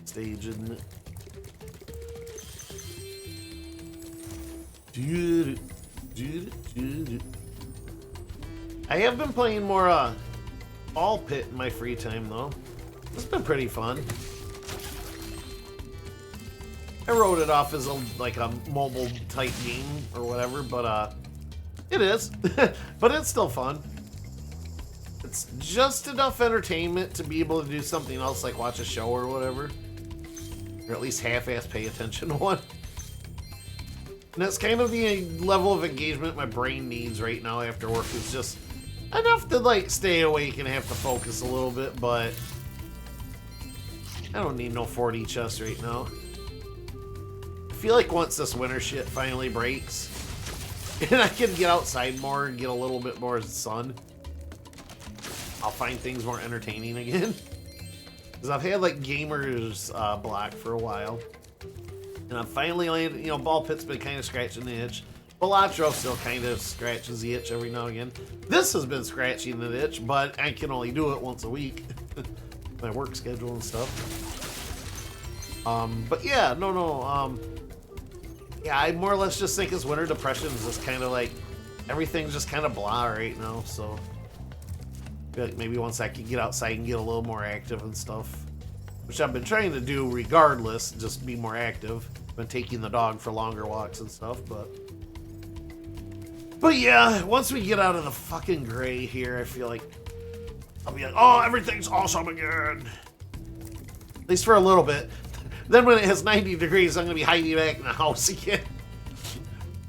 Stage in I have been playing more Ball Pit in my free time though. It's been pretty fun. I wrote it off as like a mobile type game or whatever, but it is. But it's still fun. It's just enough entertainment to be able to do something else like watch a show or whatever. Or at least half-ass pay attention to one. And that's kind of the level of engagement my brain needs right now after work. It's just enough to like stay awake and have to focus a little bit, but I don't need no 4D chest right now. I feel like once this winter shit finally breaks and I can get outside more and get a little bit more sun, I'll find things more entertaining again. Because I've had like gamers block for a while. And I'm finally landed, you know, Ball Pit's been kind of scratching the itch. Balatro still kind of scratches the itch every now and again. This has been scratching the itch, but I can only do it once a week. My work schedule and stuff. But yeah, yeah, I more or less just think it's winter depression is just kind of like, everything's just kind of blah right now, so. I feel like maybe once I can get outside and get a little more active and stuff. Which I've been trying to do regardless, just be more active. Been taking the dog for longer walks and stuff, but But yeah, once we get out of the fucking gray here, I feel like I'll be like, oh, everything's awesome again. At least for a little bit. Then when it has 90 degrees, I'm gonna be hiding back in the house again.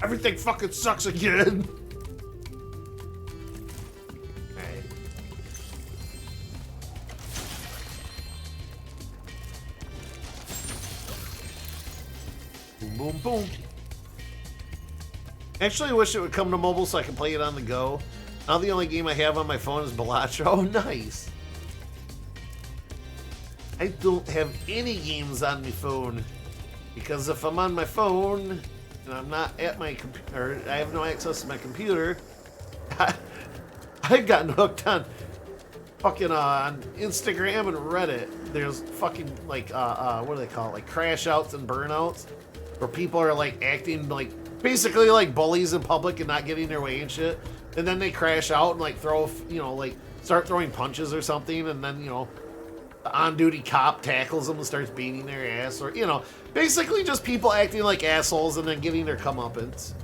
Everything fucking sucks again. Alright. Boom, boom, boom. Actually, I wish it would come to mobile so I can play it on the go. Now the only game I have on my phone is Balatro. Oh, nice. I don't have any games on my phone. Because if I'm on my phone and I'm not at my computer, I have no access to my computer, I've gotten hooked on fucking on Instagram and Reddit. There's fucking like, what do they call it? Like crash outs and burnouts. Where people are like acting like, basically like bullies in public and not getting their way and shit. And then they crash out and like throw, you know, like start throwing punches or something. And then, you know, the on-duty cop tackles them and starts beating their ass. Or, you know, basically just people acting like assholes and then getting their comeuppance.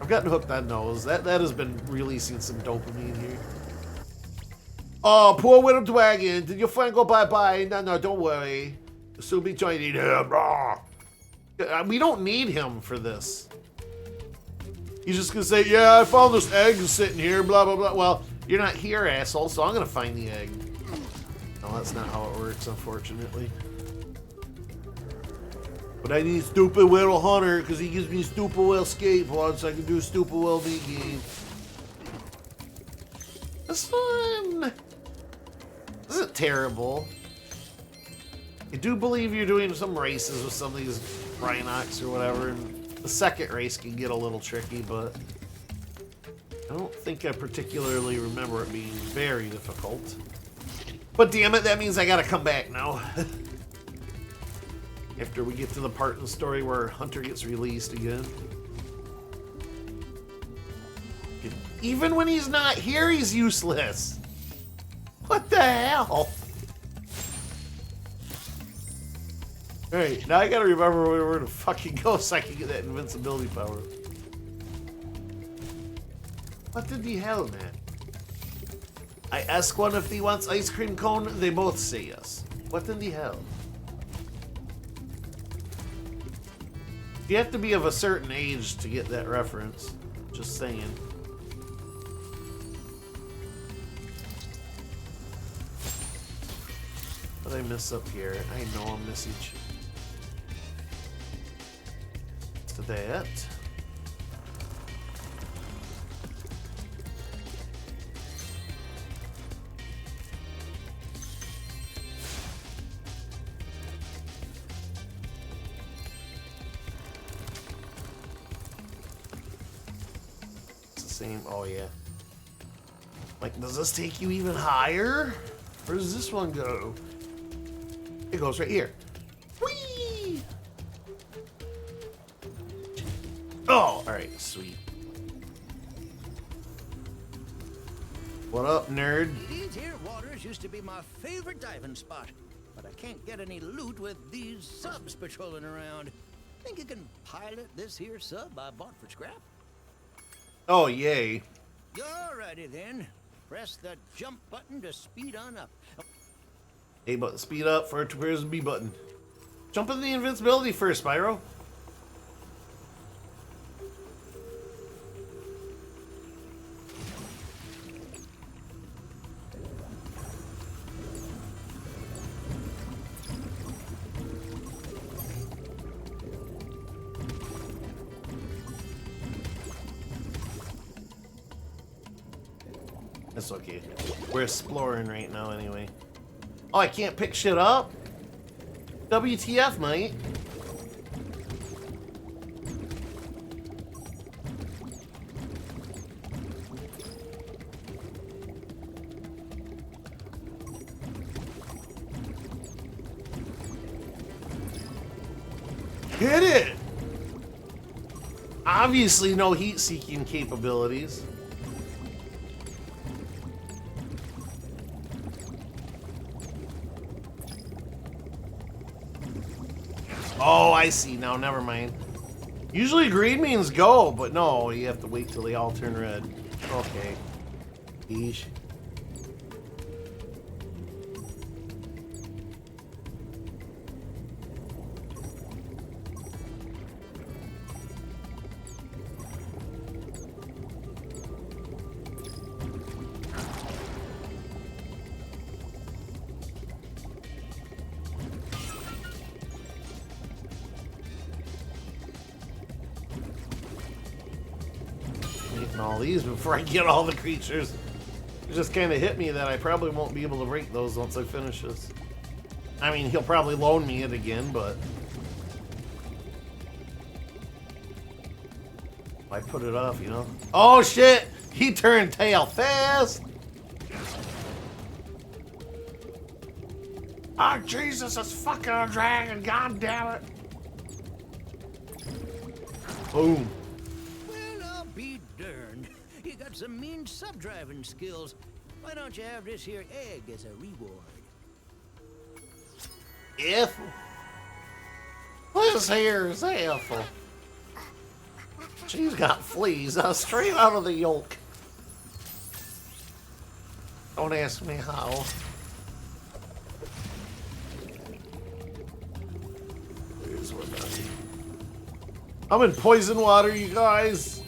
I've gotten hooked on those. That has been releasing some dopamine here. Oh, poor Widow Dragon. Did your friend go bye-bye? No, don't worry. You'll soon be joining him. We don't need him for this. He's just gonna say, yeah, I found this egg sitting here, blah, blah, blah. Well, you're not here, asshole, so I'm gonna find the egg. No, that's not how it works, unfortunately. But I need Stupid Will Hunter, because he gives me Stupid Will skateboards so I can do Stupid Will V-game. This one isn't terrible. I do believe you're doing some races with some of these Rhinox or whatever, and the second race can get a little tricky, but I don't think I particularly remember it being very difficult. But damn it, that means I gotta come back now. After we get to the part in the story where Hunter gets released again. Even when he's not here, he's useless. What the hell? Alright, now I gotta remember where to fucking go so I can get that invincibility power. What did he hell, man? I ask one if he wants ice cream cone, they both say yes. What in the hell? You have to be of a certain age to get that reference. Just saying. What did I miss up here? I know I'm missing shit. To that. It's the same. Oh yeah. Like, does this take you even higher? Where does this one go? It goes right here. Whee! Oh, alright, sweet. What up, nerd? These here waters used to be my favorite diving spot, but I can't get any loot with these subs patrolling around. Think you can pilot this here sub I bought for scrap? Oh, yay. Alrighty then. Press the jump button to speed on up. A button, speed up, for where's the B button? Jump in the invincibility first, Spyro. That's okay. We're exploring right now anyway. Oh, I can't pick shit up? WTF, mate? Hit it! Obviously no heat-seeking capabilities. Oh, I see now. Never mind. Usually green means go, but no, you have to wait till they all turn red. Okay. Yeesh. All these before I get all the creatures. It just kind of hit me that I probably won't be able to rate those once I finish this. I mean, he'll probably loan me it again, but I put it off, you know. Oh shit! He turned tail fast. Ah, oh, Jesus! It's fucking a dragon! God damn it! Boom. Be darned. You got some mean sub-driving skills. Why don't you have this here egg as a reward? If this here is awful. She's got fleas straight out of the yolk. Don't ask me how. Here's what I'm in poison water, you guys.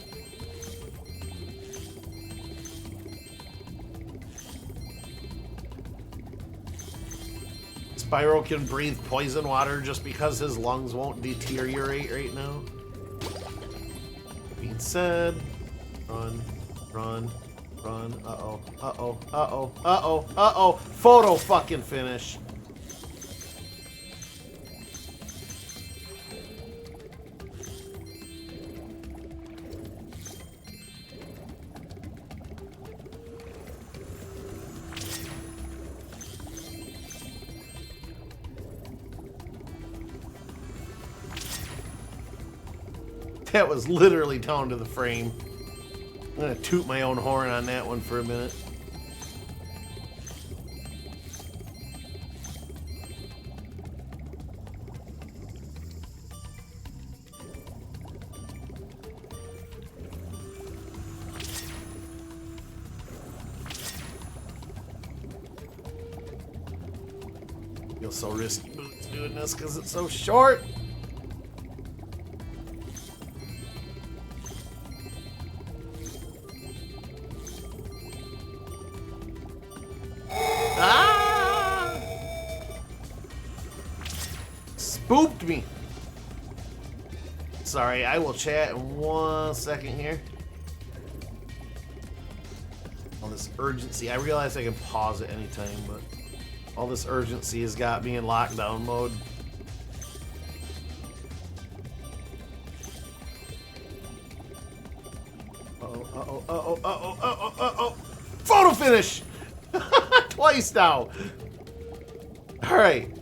Spyro can breathe poison water just because his lungs won't deteriorate right now. Being said, run, run, run. Uh-oh, uh-oh, uh-oh, uh-oh, uh-oh. Photo fucking finish. That was literally down to the frame. I'm gonna toot my own horn on that one for a minute. Feels so risky boots doing this because it's so short. Spooked me. Sorry, I will chat in 1 second here. All this urgency. I realize I can pause at any time, but all this urgency has got me in lockdown mode. Uh-oh, uh-oh, uh-oh, uh-oh, uh-oh, uh-oh. Photo finish! Twice now. Alright.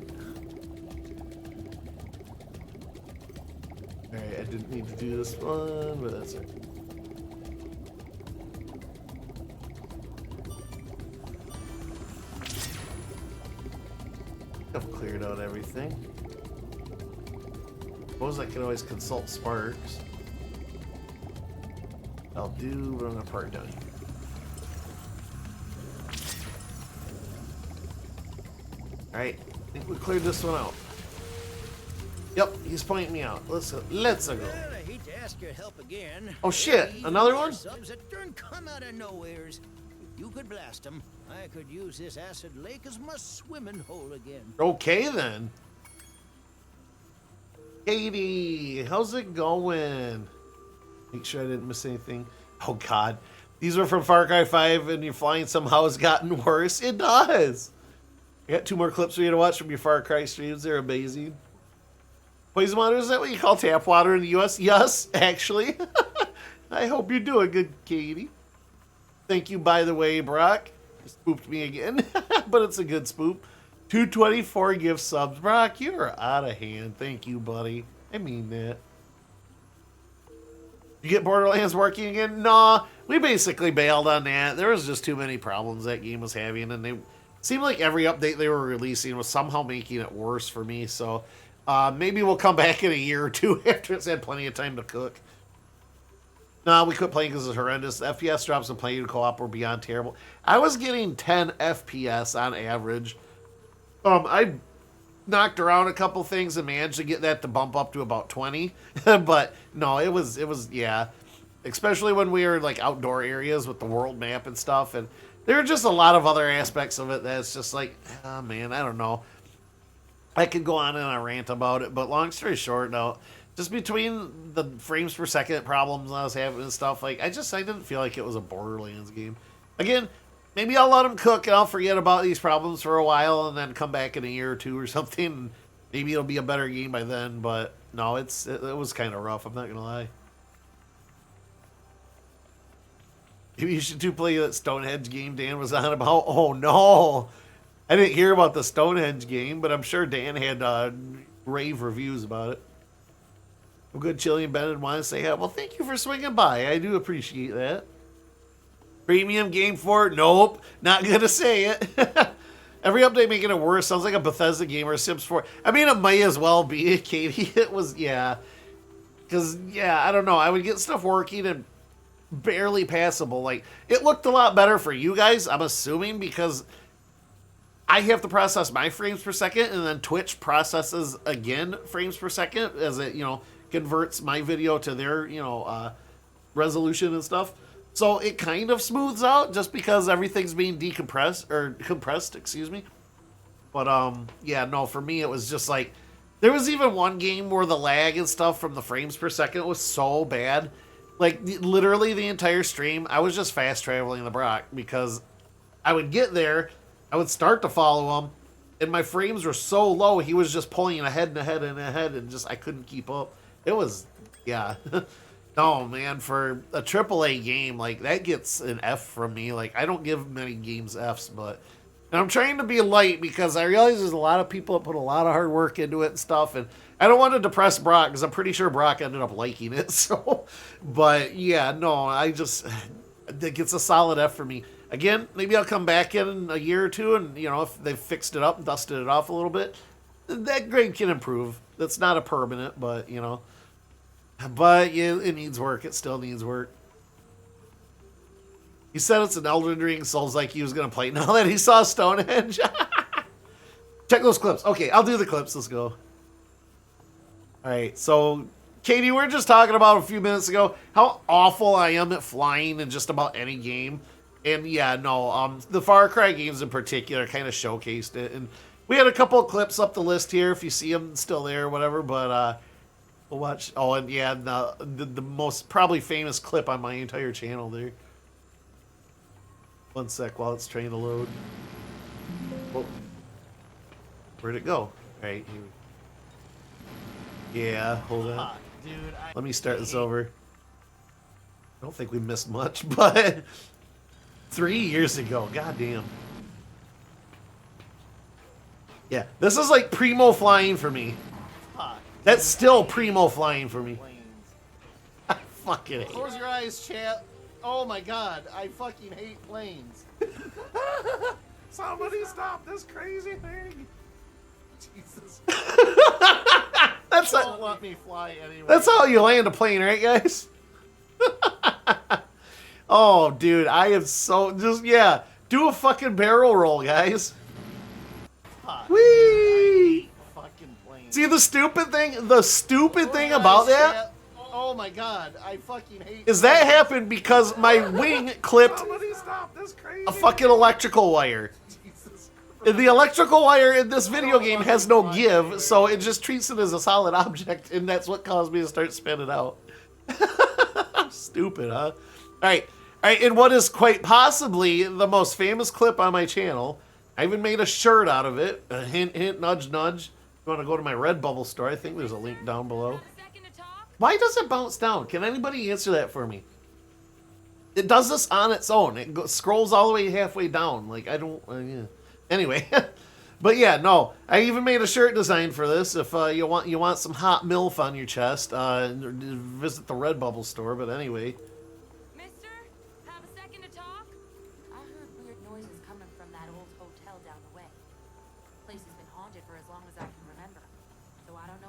Alright, I didn't need to do this one, but that's it. I've cleared out everything. Suppose I can always consult Sparks. I'll do, but I'm gonna park down here. Alright, I think we cleared this one out. Yep, he's pointing me out. Let's go. Well, I hate to ask your help again. Oh shit, another one? Subs that don't come out of nowheres. If you could blast them, I could use this acid lake as my swimming hole again. Okay then. Katie, how's it going? Make sure I didn't miss anything. Oh god. These were from Far Cry 5 and your flying somehow has gotten worse. It does. I got 2 more clips for you to watch from your Far Cry streams. They're amazing. Poison water, is that what you call tap water in the US? Yes, actually. I hope you're doing good, Katie. Thank you, by the way, Brock. You spooked me again, but it's a good spook. 224 gift subs. Brock, you are out of hand. Thank you, buddy. I mean that. You get Borderlands working again? Nah, we basically bailed on that. There was just too many problems that game was having, and they seemed like every update they were releasing was somehow making it worse for me, so Maybe we'll come back in a year or two after it's had plenty of time to cook. No, we quit playing because it's horrendous. The FPS drops in playing co-op were beyond terrible. I was getting 10 FPS on average. I knocked around a couple things and managed to get that to bump up to about 20. But no, it was yeah. Especially when we were in like outdoor areas with the world map and stuff. And there are just a lot of other aspects of it that's just like, oh man, I don't know. I could go on and on a rant about it, but long story short, no. Just between the frames per second problems I was having and stuff, like, I didn't feel like it was a Borderlands game. Again, maybe I'll let them cook and I'll forget about these problems for a while and then come back in a year or two or something. And maybe it'll be a better game by then, but no, it was kind of rough, I'm not going to lie. Maybe you should play that Stonehenge game Dan was on about. Oh, no. I didn't hear about the Stonehenge game, but I'm sure Dan had rave reviews about it. I'm good, Chilean Bennett want to say, well, thank you for swinging by. I do appreciate that. Premium game for it? Nope. Not going to say it. Every update making it worse. Sounds like a Bethesda game or a Sims 4. I mean, it might as well be, Katie. It was, yeah. Because, yeah, I don't know. I would get stuff working and barely passable. Like, it looked a lot better for you guys, I'm assuming, because I have to process my frames per second, and then Twitch processes again frames per second as it, converts my video to their, resolution and stuff. So it kind of smooths out just because everything's being compressed, excuse me. But, yeah, no, for me, it was just like, there was even one game where the lag and stuff from the frames per second was so bad. Like, literally the entire stream, I was just fast traveling the Brock because I would get there, I would start to follow him, and my frames were so low, he was just pulling ahead and ahead and ahead, and just, I couldn't keep up. It was, yeah. No, man, for a AAA game, like, that gets an F from me. Like, I don't give many games Fs, but and I'm trying to be light because I realize there's a lot of people that put a lot of hard work into it and stuff, and I don't want to depress Brock because I'm pretty sure Brock ended up liking it, so, but yeah, no, it gets a solid F for me. Again, maybe I'll come back in a year or two and, if they've fixed it up and dusted it off a little bit, that grade can improve. That's not a permanent, but, but yeah, it needs work. It still needs work. He said it's an Elden Ring, Souls like he was going to play now that he saw Stonehenge. Check those clips. Okay, I'll do the clips. Let's go. All right, so Katie, we were just talking about a few minutes ago how awful I am at flying in just about any game. And yeah, no, the Far Cry games in particular kind of showcased it. And we had a couple of clips up the list here if you see them still there or whatever, but we'll watch. Oh, and yeah, the most probably famous clip on my entire channel there. One sec while it's trying to load. Whoa. Where'd it go? All right, here. Yeah, hold on. Dude, Let me start this over. I don't think we missed much, but 3 years ago, goddamn. Yeah, this is like primo flying for me. That's still primo flying for me. I fucking hate. Close your eyes, chat. Oh my god, I fucking hate planes. Somebody stop this crazy thing. Jesus. That's Don't let me fly anyway. That's how you land a plane, right, guys? Oh, dude, I am so yeah. Do a fucking barrel roll, guys. Whee! Fucking planes. See the stupid thing? The stupid thing about that Oh my god, I fucking hate is that happened because my wing clipped a fucking electrical wire. The electrical wire in this video game has no give, so it just treats it as a solid object, and that's what caused me to start spinning out. Stupid, huh? Alright, and what is quite possibly the most famous clip on my channel, I even made a shirt out of it. A hint, hint, nudge, nudge. If you want to go to my Redbubble store, I think there's a link down below. Why does it bounce down? Can anybody answer that for me? It does this on its own. It scrolls all the way halfway down. Like, I don't... yeah. Anyway. But yeah, no. I even made a shirt design for this. If you want some hot MILF on your chest, visit the Redbubble store. But anyway. Mister, have a second to talk? I heard weird noises coming from that old hotel down the way. The place has been haunted for as long as I can remember. So I don't know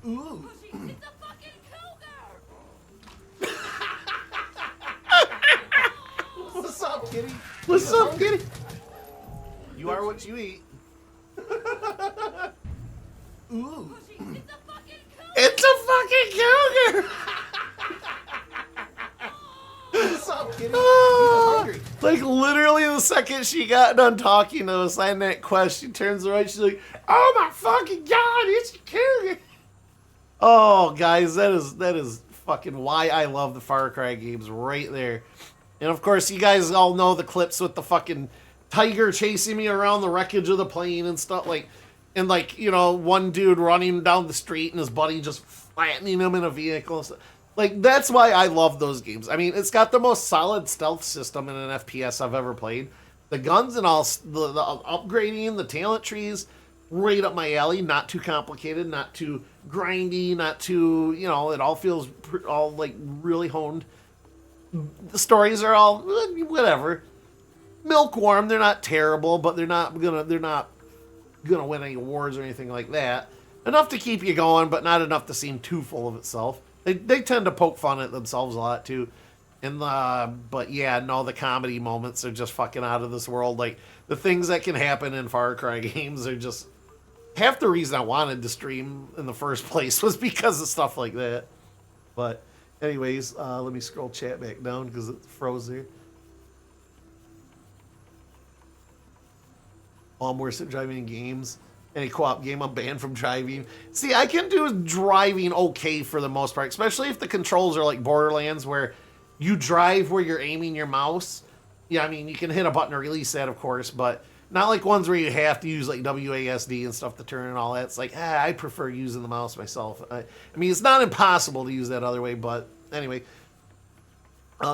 Ooh. It's a fucking cougar! What's up, kitty? What's up, kitty? You are what you eat. Ooh. It's a fucking cougar! What's up, kitty? He was hungry. Like literally the second she got done talking to us and that quest, she turns around, she's like, "Oh my fucking god, it's a cougar!" Oh, guys, that is fucking why I love the Far Cry games right there. And of course, you guys all know the clips with the fucking tiger chasing me around the wreckage of the plane and stuff like, and like, you know, one dude running down the street and his buddy just flattening him in a vehicle. Like, that's why I love those games. I mean, it's got the most solid stealth system in an FPS I've ever played. The guns and all, the upgrading, the talent trees, right up my alley. Not too complicated, not too grindy, not too, you know, it all feels all like really honed. The stories are all whatever, milk warm. They're not terrible, but they're not gonna win any awards or anything like that. Enough to keep you going, but not enough to seem too full of itself. They tend to poke fun at themselves a lot too, and but yeah, no, the comedy moments are just fucking out of this world. Like the things that can happen in Far Cry games are just half the reason I wanted to stream in the first place was because of stuff like that. But anyways, let me scroll chat back down because it froze there. I'm worse at driving in games. Any co-op game, I'm banned from driving. See, I can do driving okay for the most part, especially if the controls are like Borderlands, where you drive where you're aiming your mouse. Yeah, I mean, you can hit a button to release that, of course, but not like ones where you have to use like WASD and stuff to turn and all that. It's like, I prefer using the mouse myself. I mean, it's not impossible to use that other way, but anyway.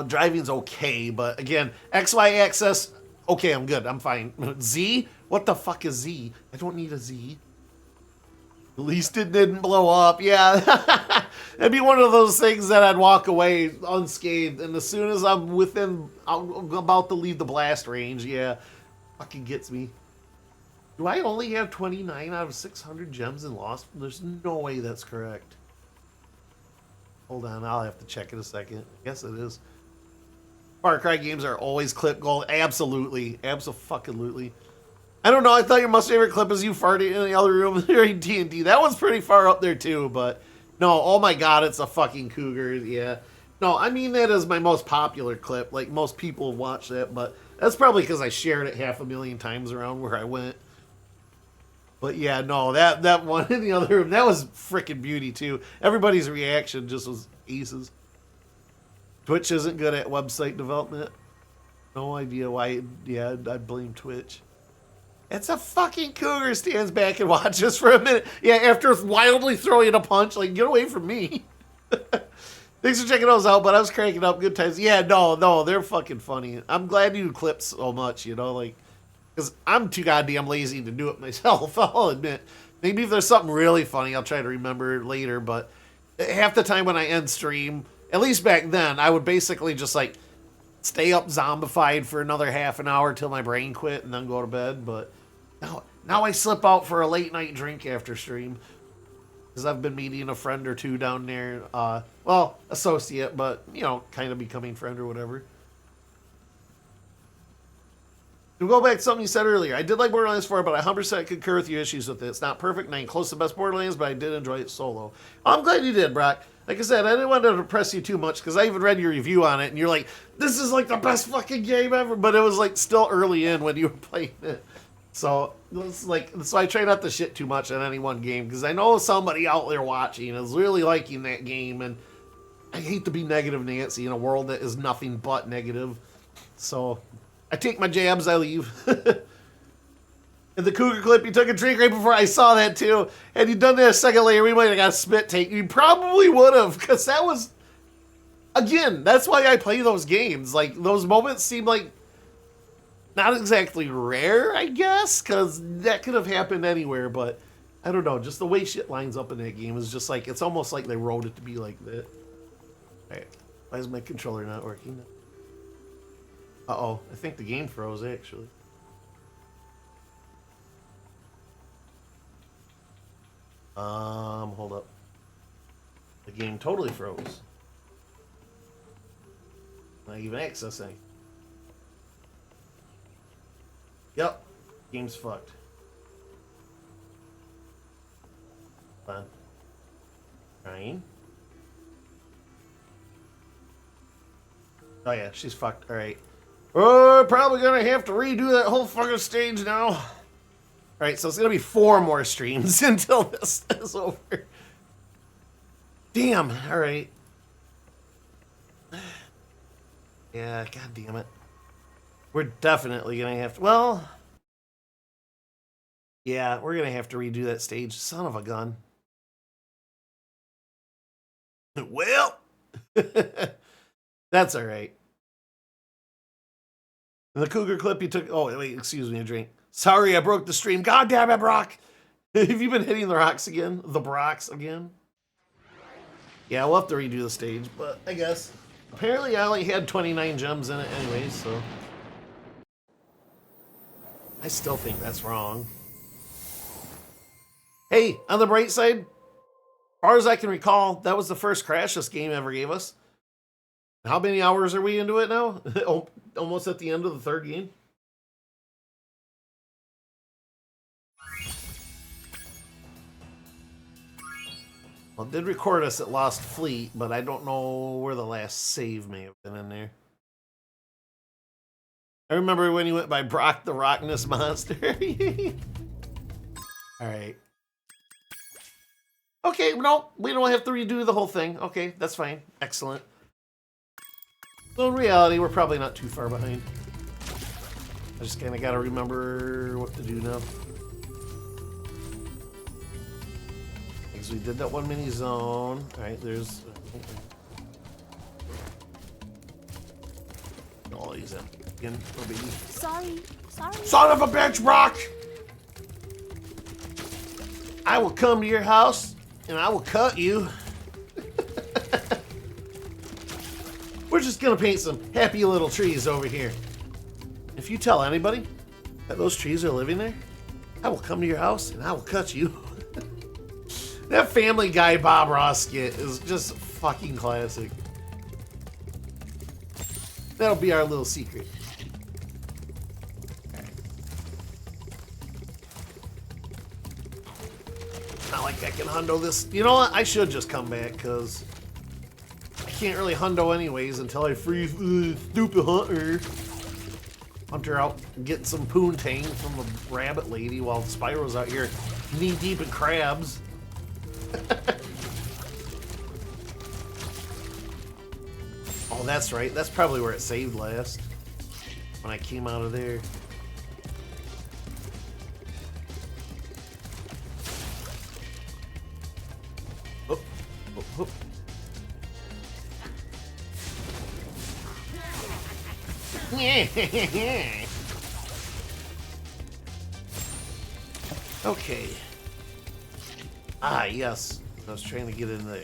Driving's okay, but again, XY axis, okay, I'm good. I'm fine. Z? What the fuck is Z? I don't need a Z. At least it didn't blow up. Yeah. That'd be one of those things that I'd walk away unscathed. And as soon as I'm about to leave the blast range, yeah, fucking gets me. Do I only have 29 out of 600 gems in Lost? There's no way that's correct. Hold on, I'll have to check in a second. I guess it is. Far Cry games are always clip gold. Absolutely. Abso-fucking-lutely. I don't know, I thought your most favorite clip is you farting in the other room during D&D. That one's pretty far up there too, but no, oh my god, it's a fucking cougar, yeah. No, I mean that is my most popular clip. Like, most people watch that, but that's probably because I shared it 500,000 times around where I went. But yeah, no, that one in the other room, that was freaking beauty too. Everybody's reaction just was aces. Twitch isn't good at website development. No idea why, yeah, I blame Twitch. It's a fucking cougar stands back and watches for a minute. Yeah, after wildly throwing a punch, like, get away from me. Thanks for checking those out, but I was cranking up good times. Yeah, no, they're fucking funny. I'm glad you clip so much, you know, like, because I'm too goddamn lazy to do it myself, I'll admit. Maybe if there's something really funny, I'll try to remember later, but half the time when I end stream, at least back then, I would basically just, like, stay up zombified for another half an hour till my brain quit and then go to bed, but now I slip out for a late night drink after stream because I've been meeting a friend or two down there. Well, associate, but, you know, kind of becoming friend or whatever. To go back to something you said earlier, I did like Borderlands 4, but I 100% concur with your issues with it. It's not perfect and I ain't close to the best Borderlands, but I did enjoy it solo. I'm glad you did, Brock. Like I said, I didn't want to depress you too much because I even read your review on it and you're like, this is like the best fucking game ever, but it was like still early in when you were playing it. So it's like, so I try not to shit too much on any one game because I know somebody out there watching is really liking that game, and I hate to be negative Nancy in a world that is nothing but negative. So I take my jabs, I leave. In the cougar clip, you took a drink right before I saw that too. Had you done that a second later, we might have got a spit take. You probably would have, because that was, again, that's why I play those games. Like, those moments seem like not exactly rare, I guess, because that could have happened anywhere, but I don't know. Just the way shit lines up in that game is just like, it's almost like they wrote it to be like that. Alright, why is my controller not working? Uh-oh, I think the game froze, actually. Hold up. game totally froze. Not even accessing. Yep. Game's fucked. Fine. Trying. Oh yeah, she's fucked. Alright. Oh, probably gonna have to redo that whole fucking stage now. Alright, so it's gonna be 4 more streams until this is over. Damn, alright. Yeah, god damn it. We're definitely gonna have to, well... Yeah, we're gonna have to redo that stage. Son of a gun. Well... That's alright. The cougar clip you took... Oh, wait, excuse me, a drink. Sorry, I broke the stream. God damn it, Brock! Have you been hitting the rocks again? The Brocks again? Yeah, we'll have to redo the stage, but I guess. Apparently I only had 29 gems in it anyway, so... I still think that's wrong. Hey, on the bright side, as far as I can recall, that was the first crash this game ever gave us. How many hours are we into it now? Almost at the end of the 3rd game. Well, it did record us at Lost Fleet, but I don't know where the last save may have been in there. I remember when you went by Brock the Rockness Monster. Alright. Okay, no, we don't have to redo the whole thing. Okay, that's fine. Excellent. So in reality, we're probably not too far behind. I just kind of got to remember what to do now. Because we did that one mini zone. Alright, there's... all these in. Again, oh baby. Sorry. Son of a bitch, Brock! I will come to your house and I will cut you. We're just gonna paint some happy little trees over here. If you tell anybody that those trees are living there, I will come to your house and I will cut you. That Family Guy Bob Ross skit is just fucking classic. That'll be our little secret. Not like I can hundo this. You know what? I should just come back because I can't really hundo anyways until I free stupid Hunter out getting some poontang from the rabbit lady while Spyro's out here knee deep in crabs. Oh, that's right. That's probably where it saved last. When I came out of there. Oh, oh, oh. Okay. Ah, yes. I was trying to get in there.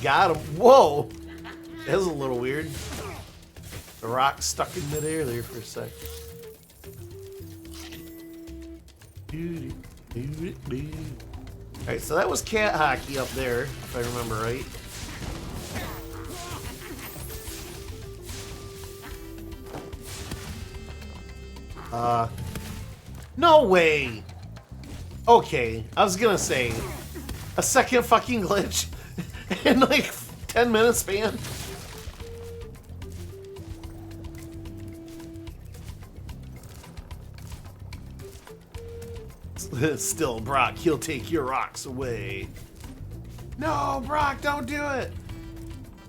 Got him. Whoa! That was a little weird. The rock stuck in midair there for a sec. Alright, so that was cat hockey up there, if I remember right. No way! Okay, I was gonna say, a second fucking glitch in like 10 minutes span. Still, Brock, he'll take your rocks away. No, Brock, don't do it!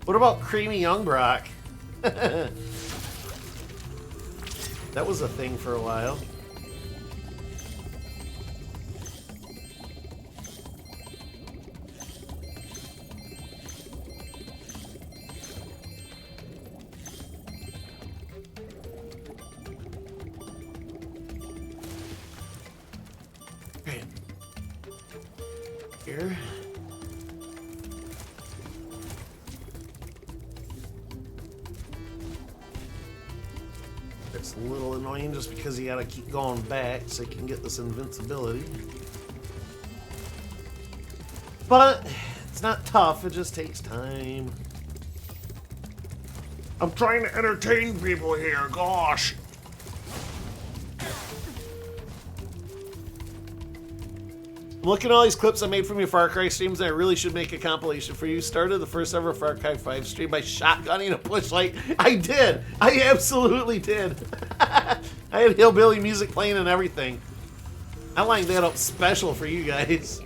What about Creamy Young Brock? That was a thing for a while. Here. It's a little annoying just because you gotta keep going back so you can get this invincibility. But it's not tough, it just takes time. I'm trying to entertain people here, gosh. I'm looking at all these clips I made from your Far Cry streams, and I really should make a compilation for you. Started the first ever Far Cry 5 stream by shotgunning a push light. I did! I absolutely did! I had hillbilly music playing and everything. I lined that up special for you guys.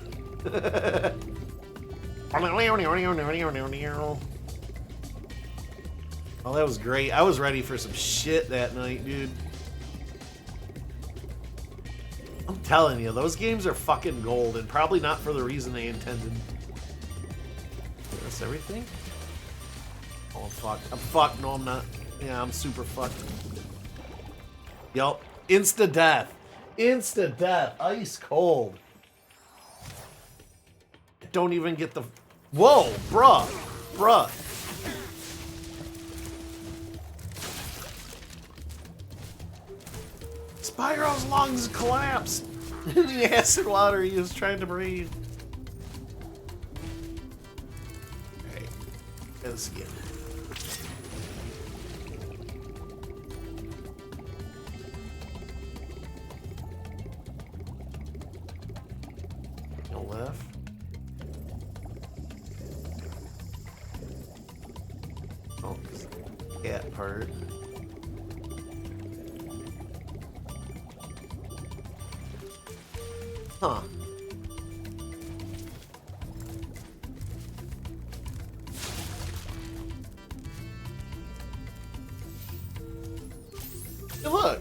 Oh, that was great. I was ready for some shit that night, dude. I'm telling you, those games are fucking gold, and probably not for the reason they intended. That's everything? Oh, fuck. I'm fucked. No, I'm not. Yeah, I'm super fucked. Yup. Insta-death. Insta-death. Ice cold. Don't even get the... Whoa, bruh. Bruh. Spyro's lungs collapsed in the acid water he was trying to breathe. Alright, let's get it. No left. Oh, cat part. Huh. Hey, look.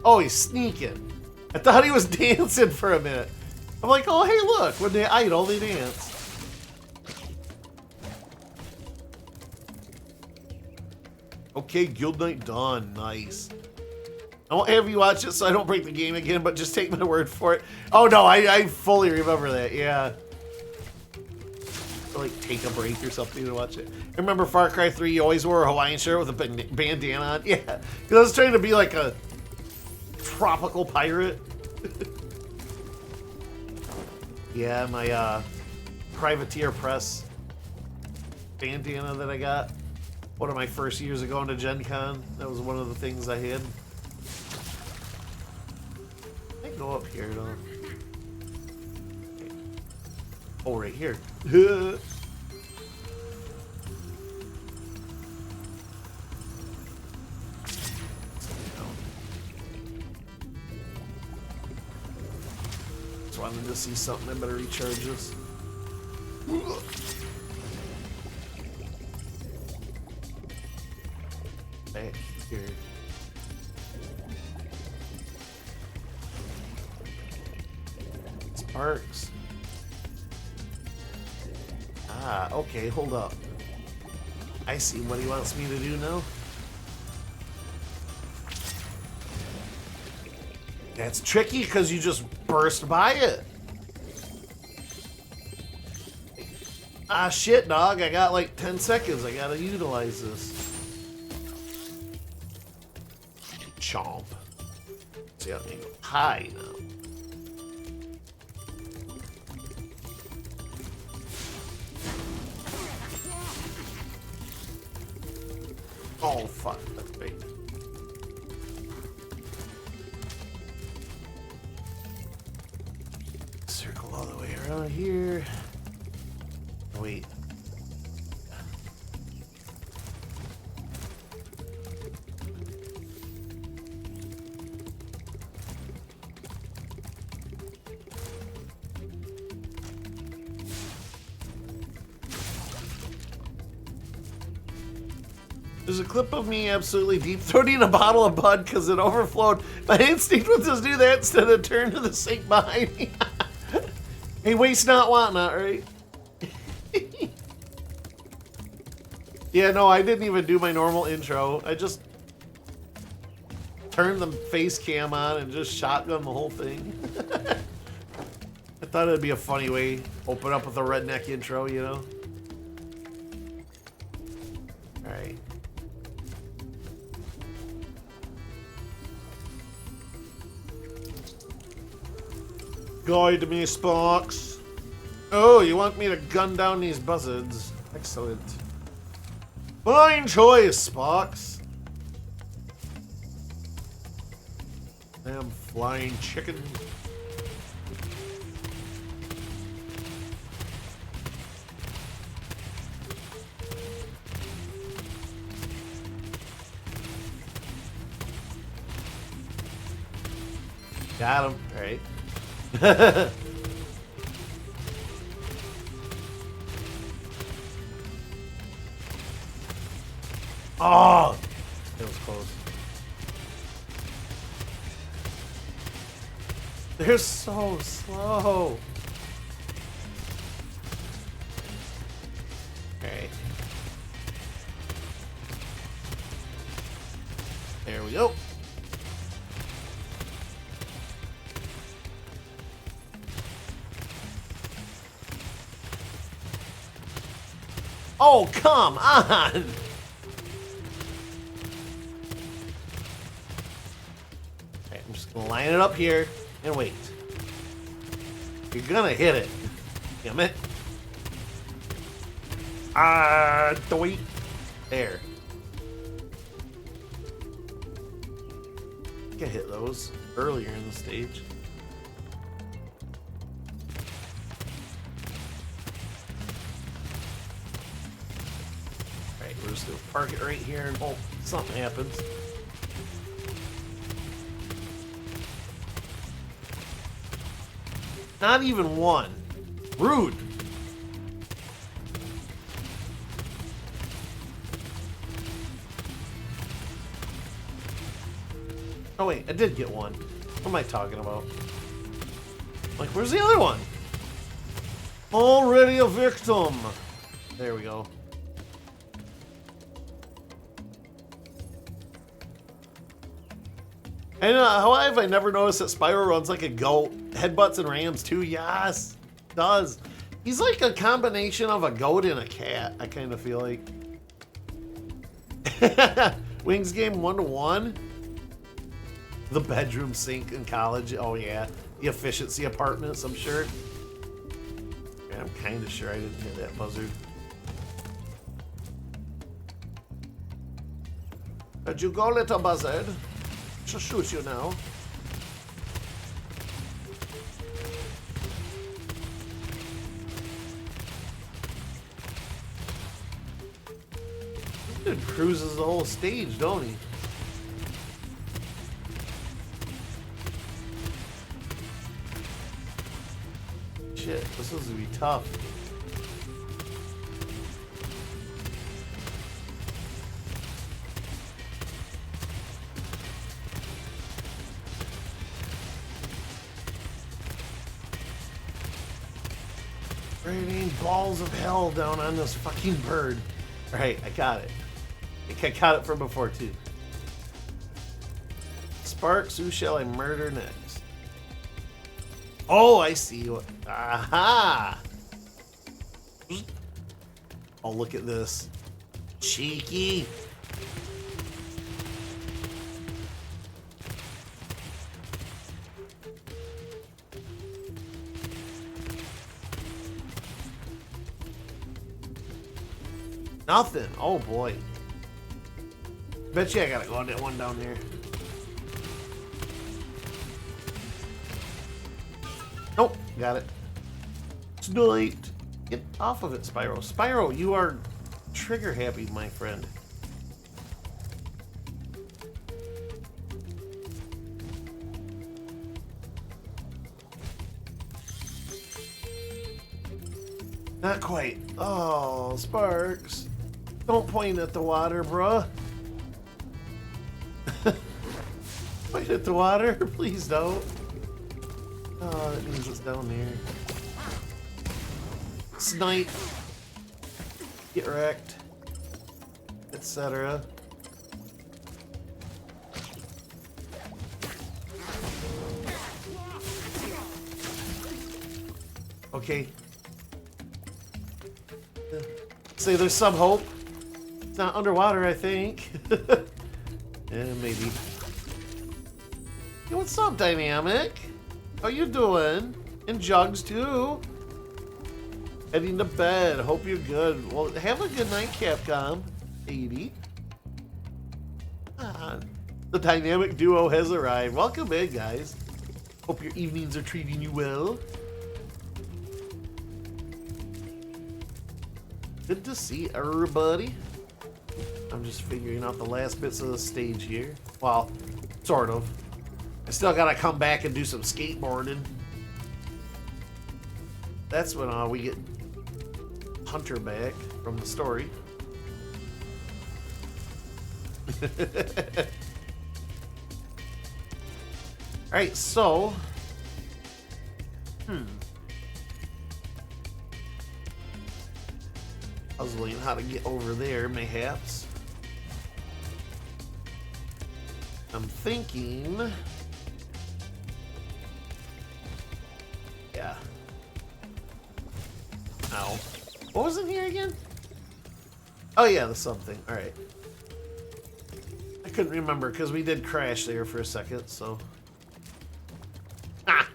Oh, he's sneaking. I thought he was dancing for a minute. I'm like, oh, hey, look. When they idle, they dance. Okay, Guild Night done. Nice. I won't have you watch it so I don't break the game again, but just take my word for it. Oh no, I fully remember that, yeah. Or like take a break or something to watch it. I remember Far Cry 3, you always wore a Hawaiian shirt with a bandana on. Yeah, because I was trying to be like a tropical pirate. Yeah, my Privateer Press bandana that I got. One of my first years of going to Gen Con. That was one of the things I had. Go up here, don't. Oh, right here. Just wanted to see something. I better recharge this. Back here. Sparks. Ah, okay, hold up. I see what he wants me to do now. That's tricky because you just burst by it. Ah, shit, dog. I got like 10 seconds. I gotta utilize this. Chomp. See, I can go high now. Oh, fuck. That's big. Circle all the way around here. Wait. There's a clip of me absolutely deep-throating a bottle of Bud because it overflowed. My instinct was to do that instead of turn to the sink behind me. Hey, waste not, want not, right? Yeah, no, I didn't even do my normal intro. I just turned the face cam on and just shotgun the whole thing. I thought it'd be a funny way. Open up with a redneck intro, you know? Alright. Guide me, Sparks. Oh, you want me to gun down these buzzards? Excellent. Fine choice, Spox. Damn flying chicken. Got him. All right. Oh, it was close. They're so slow. Okay. There we go. Oh, come on. I'm just gonna line it up here and wait. You're gonna hit it. Damn it. Wait. There. I think I hit those earlier in the stage. Alright, we're just gonna park it right here and hope something happens. Not even one. Rude. Oh wait, I did get one. What am I talking about? Like, where's the other one? Already a victim. There we go. And how have I never noticed that Spyro runs like a goat? Headbutts and rams too? Yes, does. He's like a combination of a goat and a cat, I kind of feel like. Wings game 1-to-1. The bedroom sink in college. Oh yeah. The efficiency apartments, I'm sure. Yeah, I'm kind of sure I didn't hear that buzzard. Where'd you go, little buzzard? She'll shoot you now. Dude cruises the whole stage, don't he? Shit, this is gonna be tough. Raining balls of hell down on this fucking bird. Alright, I got it. I think I caught it from before too. Sparks, who shall I murder next? Oh, I see what. Aha! Oh, look at this. Cheeky. Nothing. Oh boy. Bet you I gotta go on that one down there. Nope. Got it. Snipe. Get off of it, Spyro. Spyro, you are trigger happy, my friend. Not quite. Oh, Sparks. Don't point at the water, bruh. Point at the water? Please don't. Oh, that means it's down there. Snipe. Get wrecked. Etc. Okay. Say there's some hope. It's not underwater, I think. Yeah, maybe. Hey, what's up, Dynamic? How you doing? And Jugs, too. Heading to bed. Hope you're good. Well, have a good night, Capcom 80. The dynamic duo has arrived. Welcome in, guys. Hope your evenings are treating you well. Good to see everybody. I'm just figuring out the last bits of the stage here. Well, sort of. I still gotta come back and do some skateboarding. That's when we get Hunter back from the story. Alright, so... puzzling how to get over there, mayhaps. I'm thinking... yeah. Ow. What was in here again? Oh yeah, the something. Alright. I couldn't remember because we did crash there for a second, so... ah!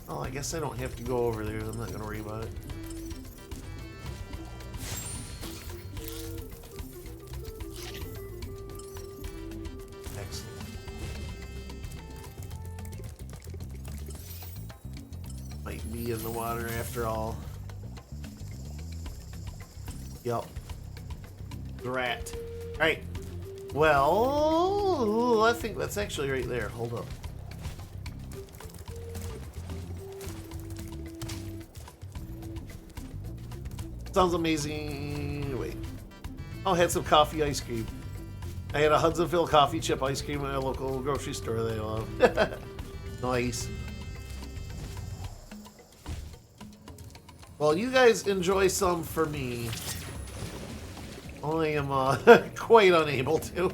Oh, I guess I don't have to go over there. I'm not gonna worry about it. Excellent. Might be in the water after all. Yup. The rat. Alright. Well, I think that's actually right there. Hold up. Sounds amazing. Wait. Oh, I had some coffee ice cream. I had a Hudsonville coffee chip ice cream at a local grocery store that I love. Nice. Well, you guys enjoy some for me. I am quite unable to.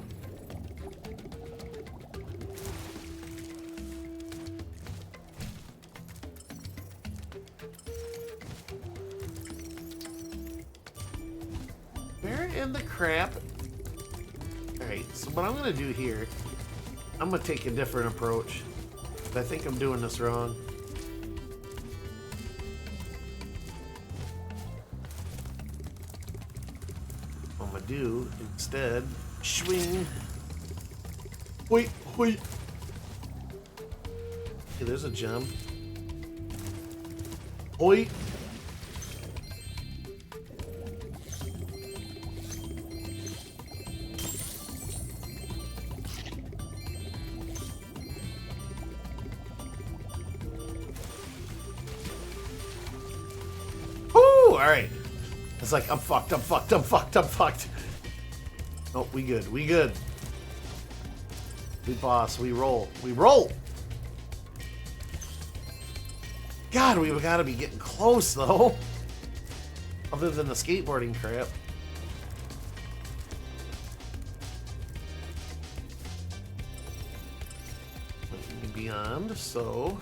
Where in the crap? Alright, so what I'm going to do here, I'm going to take a different approach. I think I'm doing this wrong. What I'm going to do instead, swing. Wait, wait. Okay, there's a gem. Wait. Alright. It's like, I'm fucked, I'm fucked, I'm fucked, I'm fucked. Oh, we good, we good. We boss, we roll, we roll! God, we've got to be getting close, though. Other than the skateboarding crap. Beyond, so...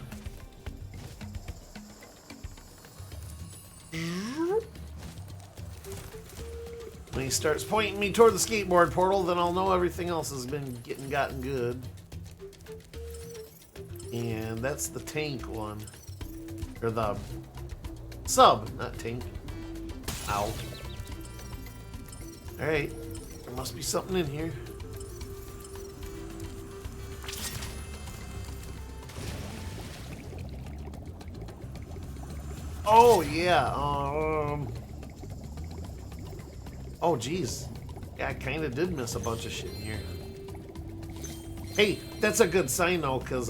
when he starts pointing me toward the skateboard portal, then I'll know everything else has been gotten good. And that's the tank one. Or the sub, not tank. Ow. Alright. There must be something in here. Oh, yeah. Oh, geez. Yeah, I kind of did miss a bunch of shit in here. Hey, that's a good sign, though, because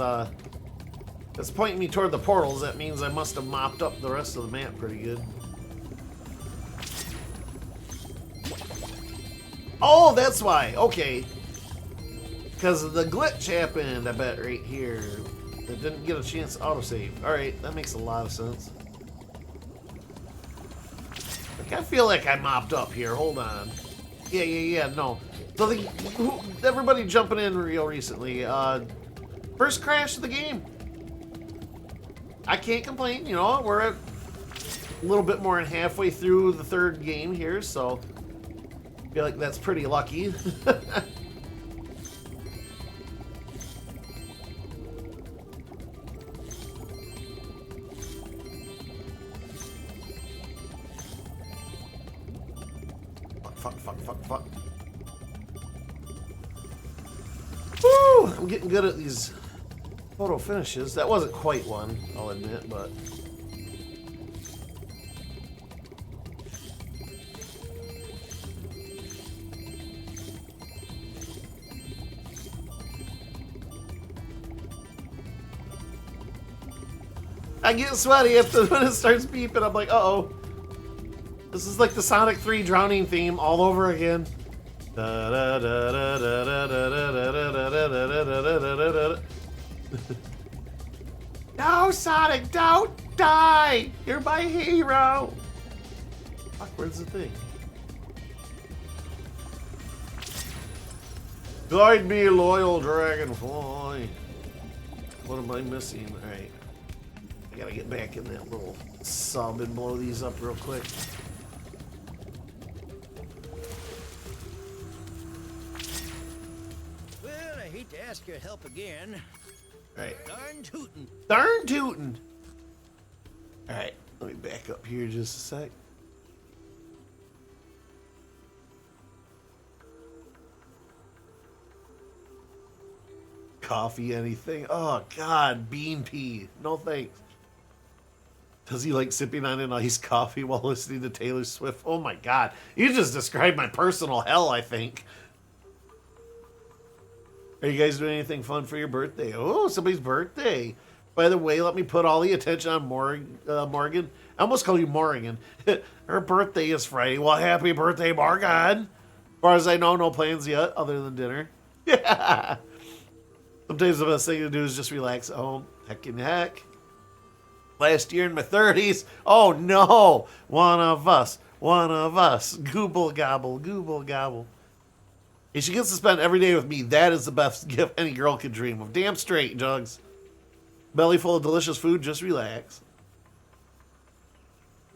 it's pointing me toward the portals. That means I must have mopped up the rest of the map pretty good. Oh, that's why. Okay. Because the glitch happened, I bet, right here. It didn't get a chance to autosave. Alright, that makes a lot of sense. I feel like I mopped up here. Hold on. Yeah, no. So everybody jumping in real recently. First crash of the game. I can't complain. You know, we're at a little bit more than halfway through the third game here, so I feel like that's pretty lucky. fuck. Woo! I'm getting good at these photo finishes. That wasn't quite one, I'll admit, but... I get sweaty when it starts beeping. I'm like, uh-oh. This is like the Sonic 3 drowning theme all over again. No, Sonic, don't die! You're my hero! Fuck, where's the thing? Guide me, loyal dragonfly. What am I missing? Alright. I gotta get back in that little sub and blow these up real quick. Well, I hate to ask your help again. Right. Darn tootin'. Darn tootin'. Alright, let me back up here just a sec. Coffee, anything? Oh, God, bean pea. No thanks. Does he like sipping on an iced coffee while listening to Taylor Swift? Oh, my God. You just described my personal hell, I think. Are you guys doing anything fun for your birthday? Oh, somebody's birthday. By the way, let me put all the attention on Morgan. I almost call you Morgan. Her birthday is Friday. Well, happy birthday, Morgan. As far as I know, no plans yet other than dinner. Yeah. Sometimes the best thing to do is just relax at home. Heck and heck. Last year in my 30s. Oh, no. One of us. Gooble gobble, gooble gobble. If she gets to spend every day with me, that is the best gift any girl could dream of. Damn straight, Jugs. Belly full of delicious food, just relax.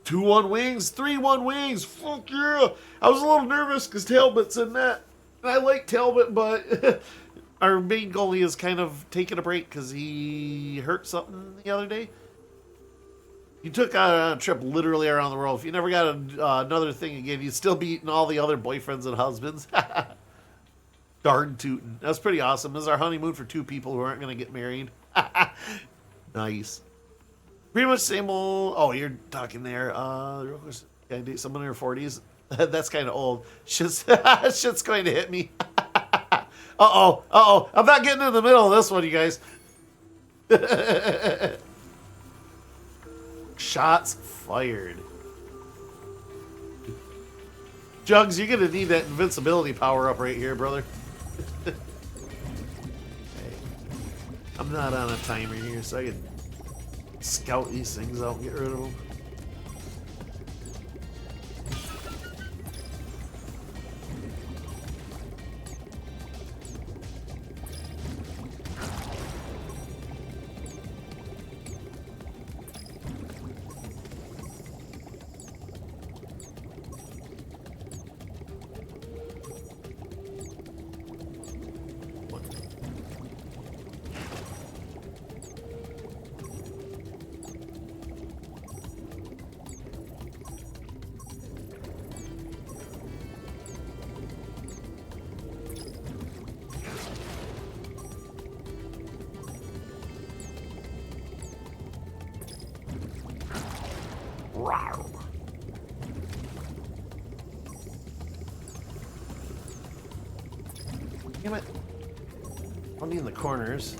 2-1 wings, 3-1 wings. Fuck yeah. I was a little nervous because Talbot's in that. And I like Talbot, but our main goalie is kind of taking a break because he hurt something the other day. You took a trip literally around the world. If you never got another thing again, you'd still be eating all the other boyfriends and husbands. Darn tootin'. That's pretty awesome. This is our honeymoon for 2 people who aren't going to get married. Nice. Pretty much same old... Oh, you're talking there. Can I date someone in her 40s? That's kind of old. Shit's going to hit me. Uh-oh. I'm not getting in the middle of this one, you guys. Shots fired. Jugs, you're going to need that invincibility power up right here, brother. Okay. I'm not on a timer here, so I can scout these things out and get rid of them. Damn it. Only in the corners.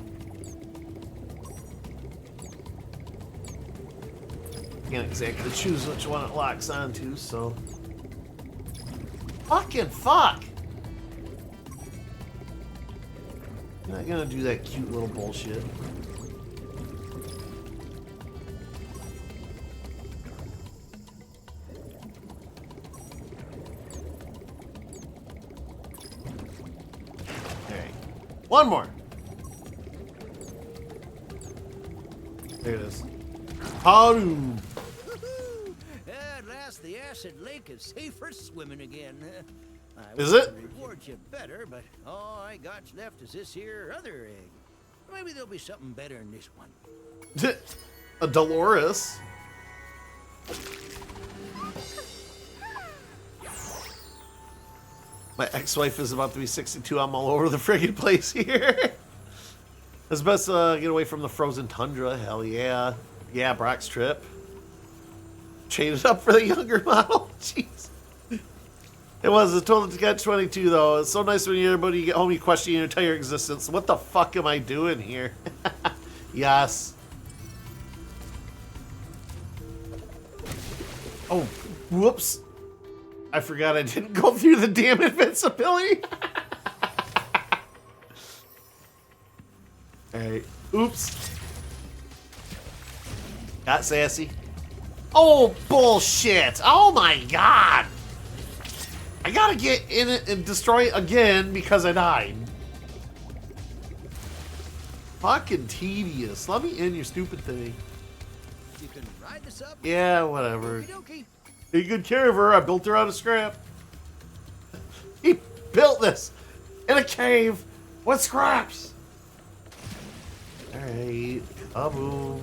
Can't exactly choose which one it locks onto, so... Fucking fuck! I'm not gonna do that cute little bullshit. One more. There it is. Haru. At last, the acid lake is safe for swimming again. Is it? Reward you better, but all I got's left is this here other egg. Maybe there'll be something better in this one. A Dolores. My ex-wife is about to be 62. I'm all over the friggin' place here. It's best to get away from the frozen tundra. Hell yeah. Yeah, Brock's trip. Chain it up for the younger model. Jeez. It was a total catch-22 though. It's so nice when you get home, you question your entire existence. What the fuck am I doing here? Yes. Oh, whoops. I forgot I didn't go through the damn invincibility. Alright. Oops. Got sassy. Oh, bullshit. Oh my god. I gotta get in it and destroy it again because I died. Fucking tedious. Let me in your stupid thing. You can ride this up. Yeah, whatever. Okey-dokey. Take good care of her. I built her out of scrap. He built this in a cave with scraps. Alright. Kaboom.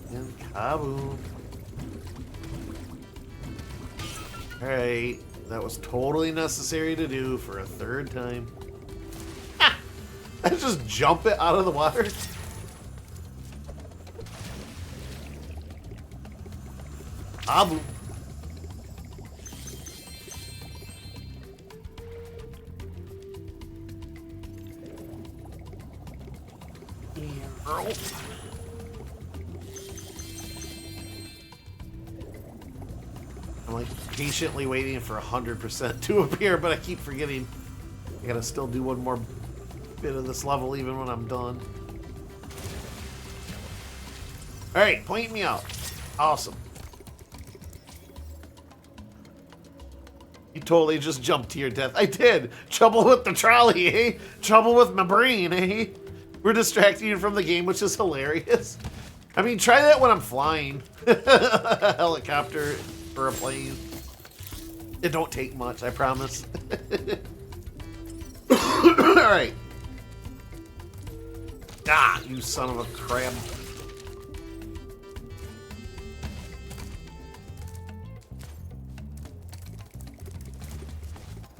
And kaboom. Alright. That was totally necessary to do for a third time. I just jump it out of the water. Abu. I'm like patiently waiting for 100% to appear, but I keep forgetting. I gotta still do one more bit of this level even when I'm done. Alright, point me out. Awesome. You totally just jumped to your death. I did. Trouble with the trolley, eh? Trouble with my brain, eh? We're distracting you from the game, which is hilarious. I mean, try that when I'm flying. A helicopter or a plane. It don't take much, I promise. Alright. Ah, you son of a crab.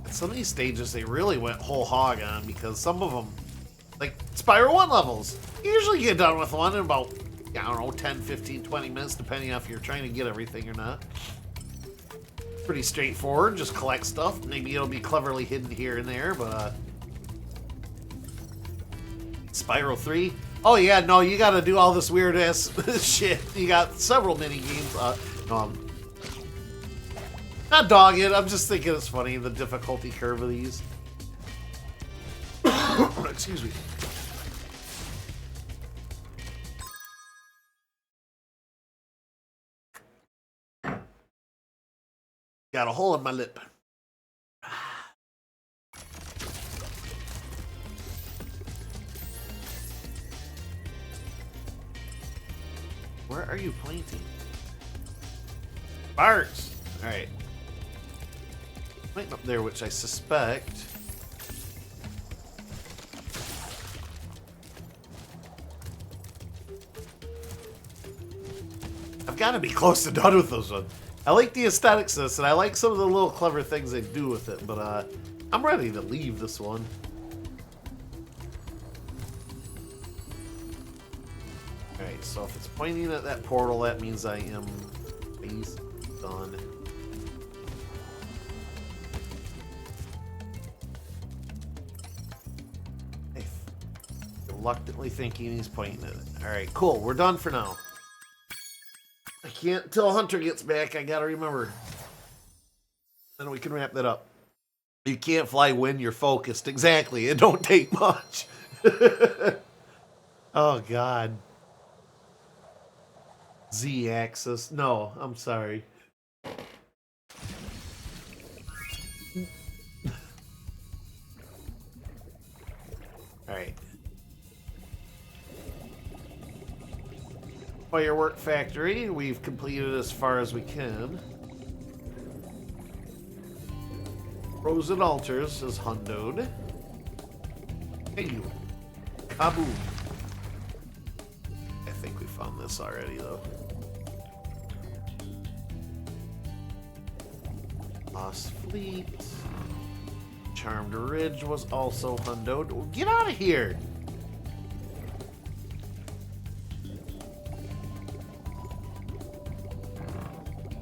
Some of these stages they really went whole hog on because some of them, like Spyro 1 levels, you usually get done with one in about, I don't know, 10, 15, 20 minutes, depending on if you're trying to get everything or not. Pretty straightforward, just collect stuff. Maybe it'll be cleverly hidden here and there, but Spyro 3? Oh yeah, no, you gotta do all this weird ass shit. You got several mini games. No, not dogging it, I'm just thinking it's funny, the difficulty curve of these. Excuse me. Got a hole in my lip. Where are you pointing? Barks! Alright. Pointing up there, which I suspect. I've got to be close to done with those ones. I like the aesthetics of this, and I like some of the little clever things they do with it, but I'm ready to leave this one. Alright, so if it's pointing at that portal, that means I am base done. Reluctantly thinking he's pointing at it. Alright, cool. We're done for now. I can't till Hunter gets back. I gotta remember. Then we can wrap that up. You can't fly when you're focused. Exactly. It don't take much. Oh, God. Z-axis. No, I'm sorry. Alright. Firework Factory. We've completed as far as we can. Frozen Altars is hundoed. Hey, you. Kaboom. I think we found this already, though. Lost Fleet. Charmed Ridge was also hundoed. Get out of here!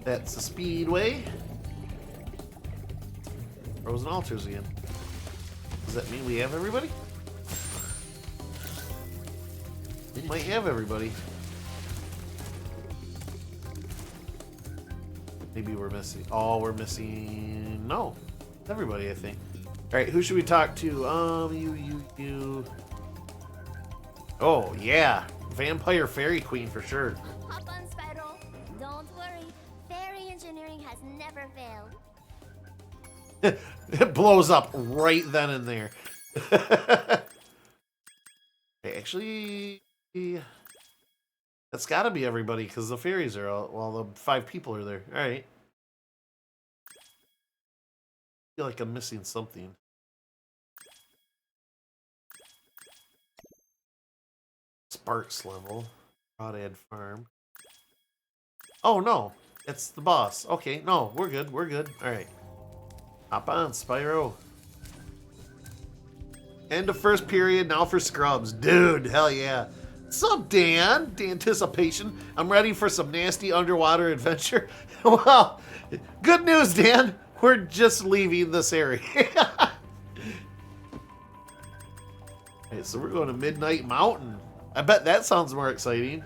That's the Speedway. Frozen Altars again. Does that mean we have everybody? We might have everybody. Maybe we're missing. Oh, we're missing. No, everybody. I think. All right, who should we talk to? You. Oh yeah, Vampire Fairy Queen for sure. Hop on, Spyro. Don't worry. Fairy engineering has never failed. It blows up right then and there. Actually, that's got to be everybody because the fairies are all. Well, the 5 people are there. All right. I feel like I'm missing something. Sparks level. Crawdad Farm. Oh no, it's the boss. Okay, no, we're good. We're good. All right. Hop on, Spyro. End of first period, now for scrubs. Dude, hell yeah. What's up, Dan? The anticipation. I'm ready for some nasty underwater adventure. Well, good news, Dan. We're just leaving this area. Okay, so we're going to Midnight Mountain. I bet that sounds more exciting.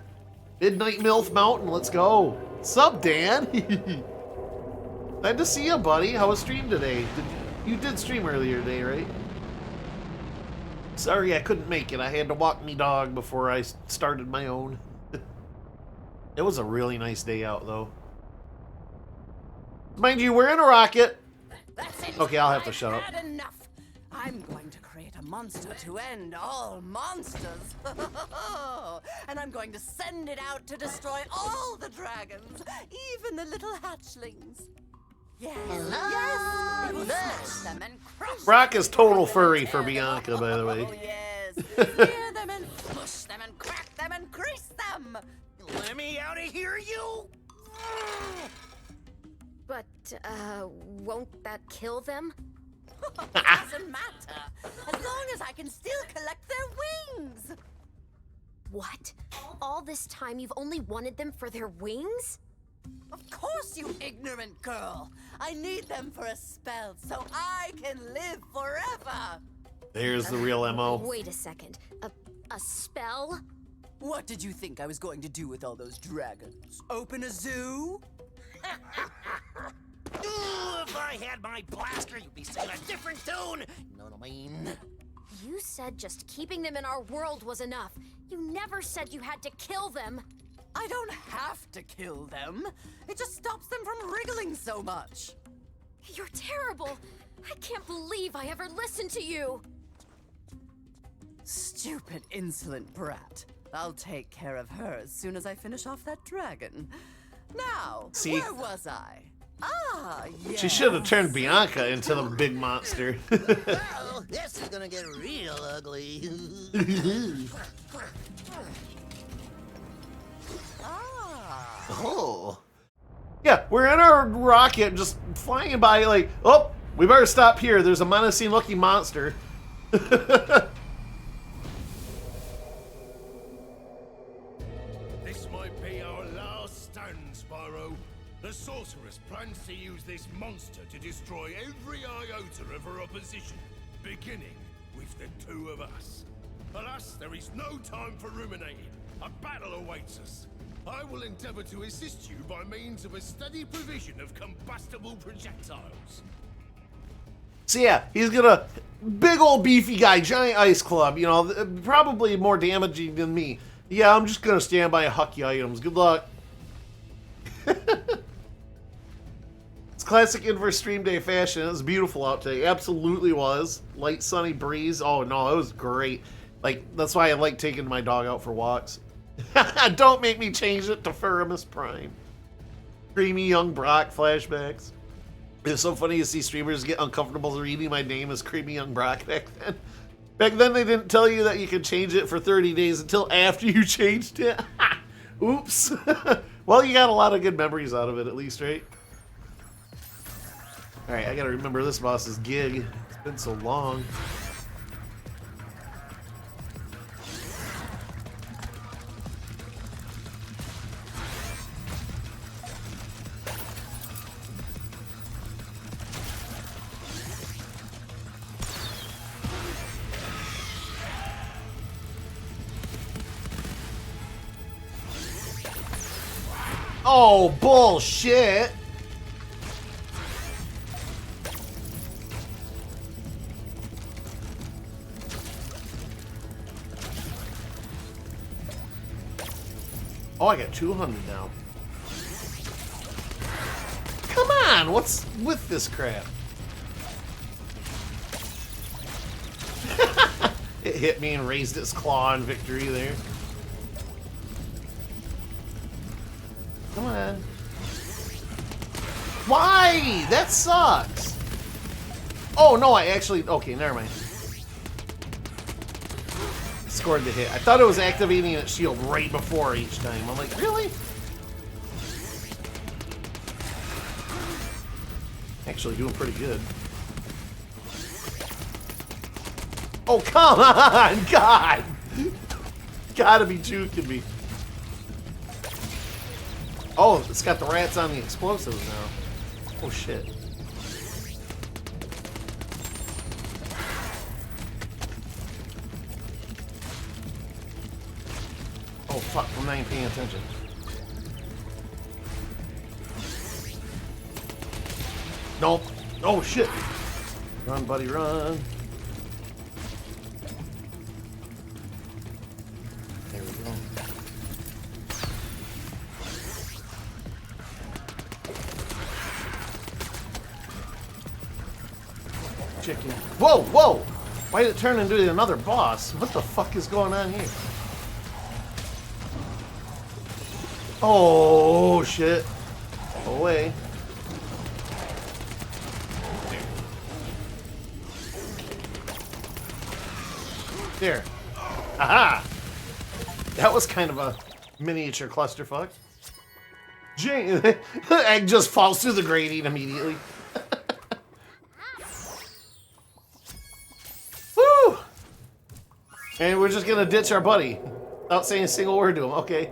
Midnight MILF Mountain, let's go. What's up, Dan? Glad to see you, buddy. How was stream today? You did stream earlier today, right? Sorry I couldn't make it. I had to walk me dog before I started my own. It was a really nice day out, though. Mind you, we're in a rocket. That's it. Okay, I'll have to shut up. I've had enough. I'm going to create a monster to end all monsters. And I'm going to send it out to destroy all the dragons, even the little hatchlings. Yes, yes, it will smash them and crush Brock is total furry for Bianca, by the way. Oh, yes. Spear them and push them and crack them and crease them. Let me out of here, you! But, won't that kill them? It doesn't matter, as long as I can still collect their wings. What? All this time you've only wanted them for their wings? Of course, you ignorant girl. I need them for a spell so I can live forever. There's the real MO. Wait a second. A spell? What did you think I was going to do with all those dragons? Open a zoo? Ooh, if I had my blaster, you'd be singing a different tune. You know what I mean? You said just keeping them in our world was enough. You never said you had to kill them. I don't have to kill them. It just stops them from wriggling so much. You're terrible. I can't believe I ever listened to you. Stupid, insolent brat. I'll take care of her as soon as I finish off that dragon. Now, See? where was I? Ah, yes. She should have turned Bianca into the big monster. Well, this is gonna get real ugly. Oh. Yeah, we're in our rocket just flying by like, oh, we better stop here. There's a menacing looking monster. This might be our last stand, Spyro. The sorceress plans to use this monster to destroy every iota of her opposition, beginning with the 2 of us. Alas, there is no time for ruminating. A battle awaits us. I will endeavor to assist you by means of a steady provision of combustible projectiles. So yeah, he's gonna, big old beefy guy, giant ice club, you know, probably more damaging than me. Yeah, I'm just gonna stand by and huck you items. Good luck. It's classic Inverse Stream Day fashion. It was beautiful out today. Absolutely was. Light sunny breeze. Oh no, it was great. Like, that's why I like taking my dog out for walks. Don't make me change it to Furamus Prime. Creamy young Brock flashbacks. It's so funny to see streamers get uncomfortable reading my name as Creamy Young Brock back then. Back then they didn't tell you that you could change it for 30 days until after you changed it. Oops. Well, you got a lot of good memories out of it at least, right? Alright, I gotta remember this boss's gig. It's been so long. Oh, bullshit! Oh, I got 200 now. Come on, what's with this crap? It hit me and raised its claw in victory there. Come on. Why? That sucks. Oh, no, I actually... Okay, never mind. Scored the hit. I thought it was activating its shield right before each time. I'm like, really? Actually doing pretty good. Oh, come on! God! Gotta be juking me. Oh, it's got the rats on the explosives now. Oh, shit. Oh, fuck. I'm not even paying attention. Nope. Oh, shit. Run, buddy, run. There we go. Chicken. Whoa, whoa! Why did it turn into another boss? What the fuck is going on here? Oh, shit. Go away. There. Aha! That was kind of a miniature clusterfuck. Egg just falls through the grating immediately. Woo! And we're just gonna ditch our buddy without saying a single word to him. Okay.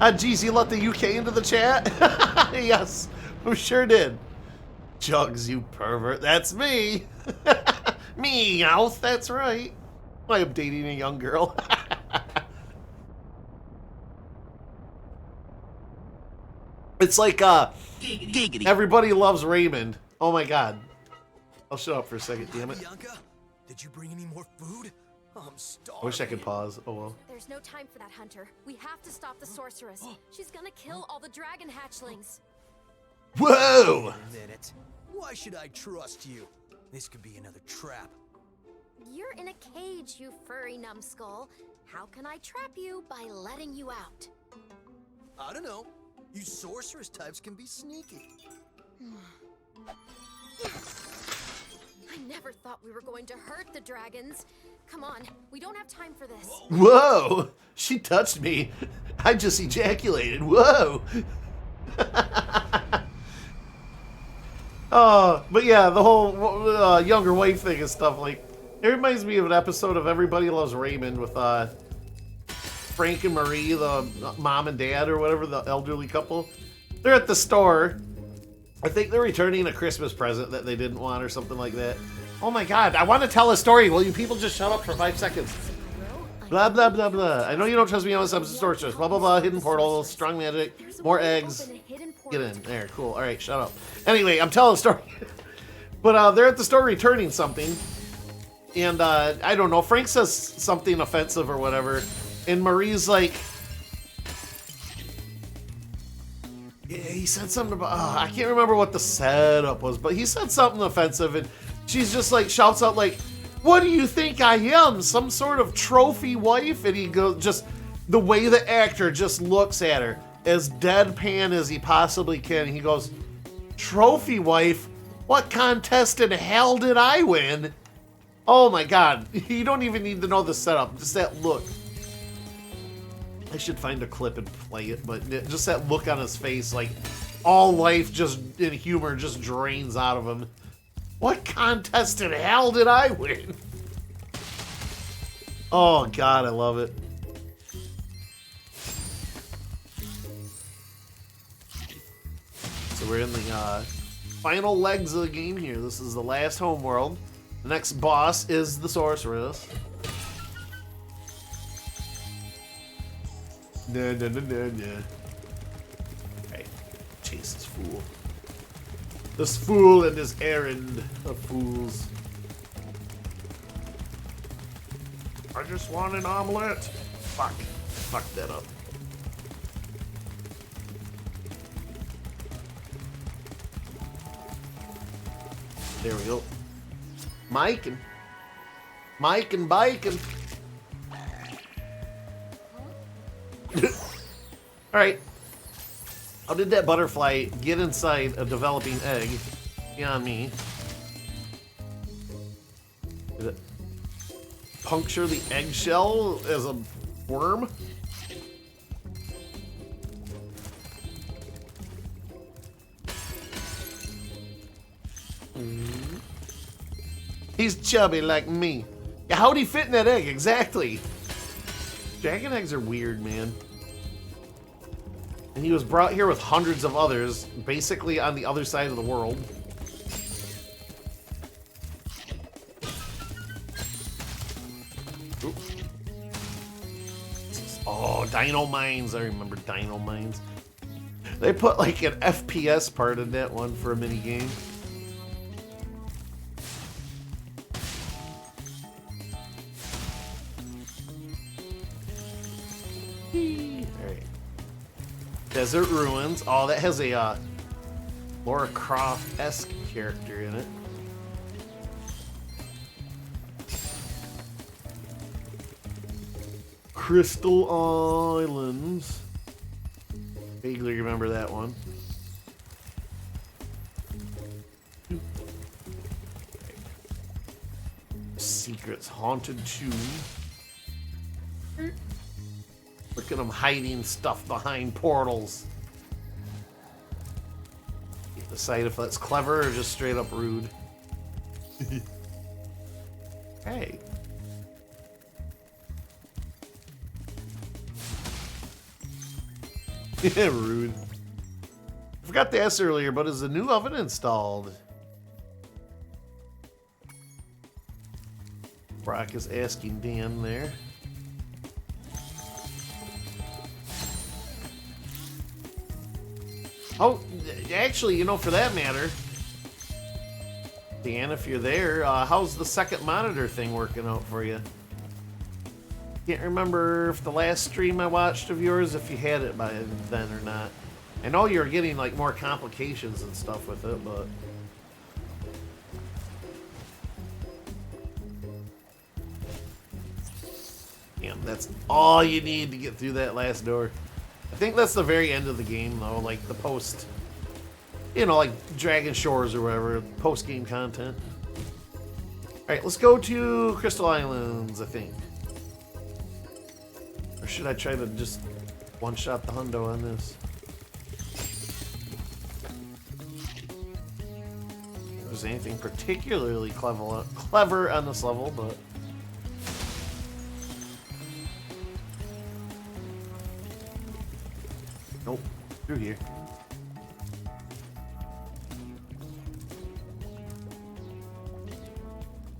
Ah, geez, you let the UK into the chat? Yes, we sure did. Jugs, you pervert. That's me. Meowth, that's right. I am dating a young girl. It's like, everybody loves Raymond. Oh my god. I'll shut up for a second, damn it. Bianca, did you bring any more food? I'm starving. I wish I could pause. Oh well. There's no time for that, Hunter. We have to stop the sorceress. She's gonna kill all the dragon hatchlings. Whoa! Wait a minute. Why should I trust you? This could be another trap. You're in a cage, you furry numbskull. How can I trap you by letting you out? I don't know. You sorceress types can be sneaky. I never thought we were going to hurt the dragons. Come on, we don't have time for this. Whoa! She touched me. I just ejaculated. Whoa! But yeah, the whole younger wife thing and stuff, like, it reminds me of an episode of Everybody Loves Raymond with Frank and Marie, the mom and dad or whatever, the elderly couple. They're at the store. I think they're returning a Christmas present that they didn't want or something like that. Oh my god, I want to tell a story. Will you people just shut up for 5 seconds? Blah, blah, blah, blah. I know you don't trust me on some sorceress. Blah, blah, blah. Hidden portal, strong magic, more eggs. Get in. There, cool. All right, shut up. Anyway, I'm telling a story. But they're at the store returning something. And I don't know, Frank says something offensive or whatever. And Marie's like... Yeah, he said something about... I can't remember what the setup was, but he said something offensive. And she's just like, shouts out like, what do you think I am? Some sort of trophy wife? And he goes, just the way the actor just looks at her, as deadpan as he possibly can. He goes, trophy wife? What contest in hell did I win? Oh my god. You don't even need to know the setup. Just that look. I should find a clip and play it, but just that look on his face, like, all life just in humor just drains out of him. What contest in hell did I win? Oh God, I love it. So we're in the final legs of the game here. This is the last homeworld. The next boss is the sorceress. No. Hey, chase this fool. This fool and his errand of fools. I just want an omelet. Fuck. Fuck that up. There we go. Mike and biking. Alright. How did that butterfly get inside a developing egg? Beyond me. Did it puncture the eggshell as a worm? He's chubby like me. Yeah, how'd he fit in that egg? Exactly. Dragon eggs are weird, man. And he was brought here with hundreds of others, basically on the other side of the world. Oop. Oh, Dino Mines. I remember Dino Mines. They put like an FPS part in that one for a mini game. Desert Ruins. Oh, that has a Lara Croft-esque character in it. Crystal Islands. Vaguely remember that one. Secrets. Haunted Tomb. Look at them hiding stuff behind portals. Decide if that's clever or just straight up rude. Hey. Yeah, rude. I forgot to ask earlier, but is the new oven installed? Brock is asking Dan there. Oh, actually, you know, for that matter, Dan, if you're there, how's the second monitor thing working out for you? Can't remember if the last stream I watched of yours, if you had it by then or not. I know you're getting like more complications and stuff with it, but... Damn, that's all you need to get through that last door. I think that's the very end of the game, though, like the post, you know, like Dragon Shores or whatever, post-game content. Alright, let's go to Crystal Islands, I think. Or should I try to just one-shot the hundo on this? If there's anything particularly clever on this level, but... Nope, through here.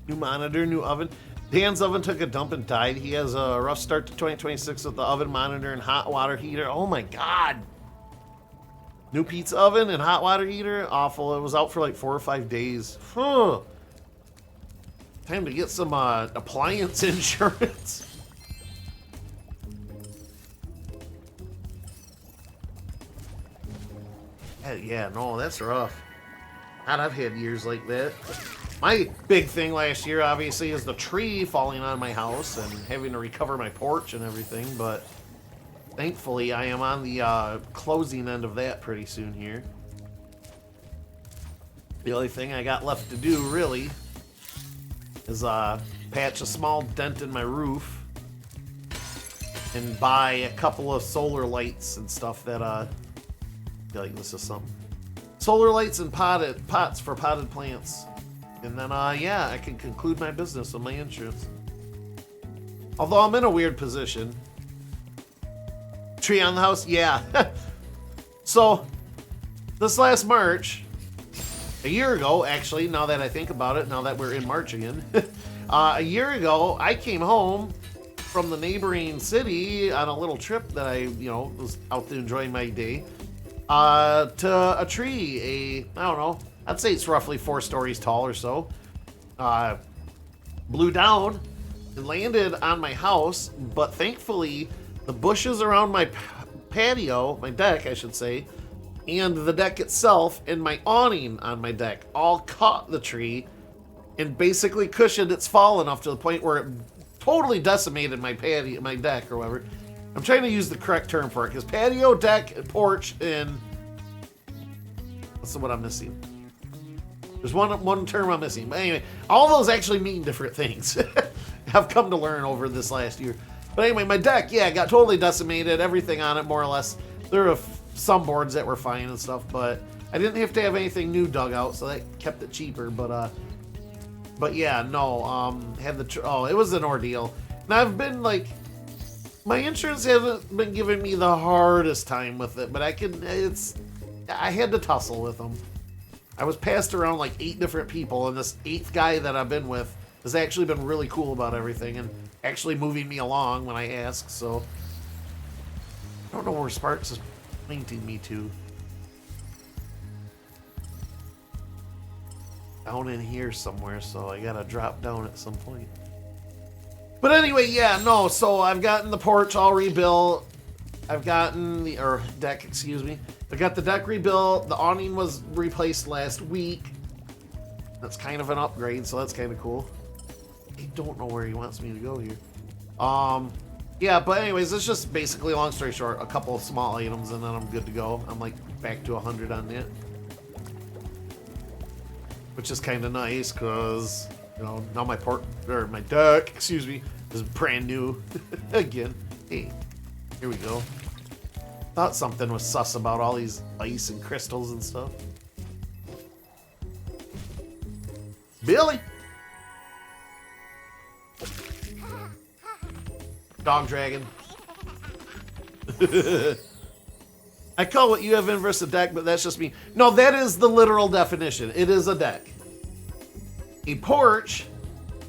New monitor, new oven. Dan's oven took a dump and died. He has a rough start to 2026 with the oven monitor and hot water heater. Oh my god! New pizza oven and hot water heater? Awful. It was out for like 4 or 5 days. Huh. Time to get some appliance insurance. Yeah, no, that's rough. God, I've had years like that. My big thing last year, obviously, is the tree falling on my house and having to recover my porch and everything, but thankfully I am on the closing end of that pretty soon here. The only thing I got left to do, really, is patch a small dent in my roof and buy a couple of solar lights and stuff that feel like this is something. Solar lights and pots for potted plants. And then, yeah, I can conclude my business with my insurance. Although I'm in a weird position. Tree on the house? Yeah. So, this last March, a year ago, actually, now that I think about it, now that we're in March again, a year ago, I came home from the neighboring city on a little trip that I, was out there enjoying my day, to a tree, I don't know, I'd say it's roughly 4 stories tall or so, blew down and landed on my house, but thankfully, the bushes around my patio, my deck, I should say, and the deck itself and my awning on my deck all caught the tree and basically cushioned its fall enough to the point where it totally decimated my patio, my deck or whatever. I'm trying to use the correct term for it because patio, deck, porch, and what's the one I'm missing? There's one term I'm missing. But anyway, all those actually mean different things. I've come to learn over this last year. But anyway, my deck, yeah, got totally decimated. Everything on it, more or less. There were some boards that were fine and stuff, but I didn't have to have anything new dug out, so that kept it cheaper. But yeah, no, had the it was an ordeal. And I've been like, my insurance hasn't been giving me the hardest time with it, but I had to tussle with them. I was passed around like 8 different people, and this 8th guy that I've been with has actually been really cool about everything and actually moving me along when I ask, so I don't know where Sparks is pointing me to. Down in here somewhere, so I gotta drop down at some point. But anyway, yeah, no, so I've gotten the porch all rebuilt. I've gotten the deck, excuse me. I got the deck rebuilt. The awning was replaced last week. That's kind of an upgrade, so that's kind of cool. I don't know where he wants me to go here. Yeah, but anyways, it's just basically, long story short, a couple of small items, and then I'm good to go. I'm like back to 100 on that. Which is kind of nice, because, now my deck, excuse me, is brand new again. Hey, here we go. Thought something was sus about all these ice and crystals and stuff. Billy! Dog dragon. I call what you have inverse a deck, but that's just me. No, that is the literal definition. It is a deck. A porch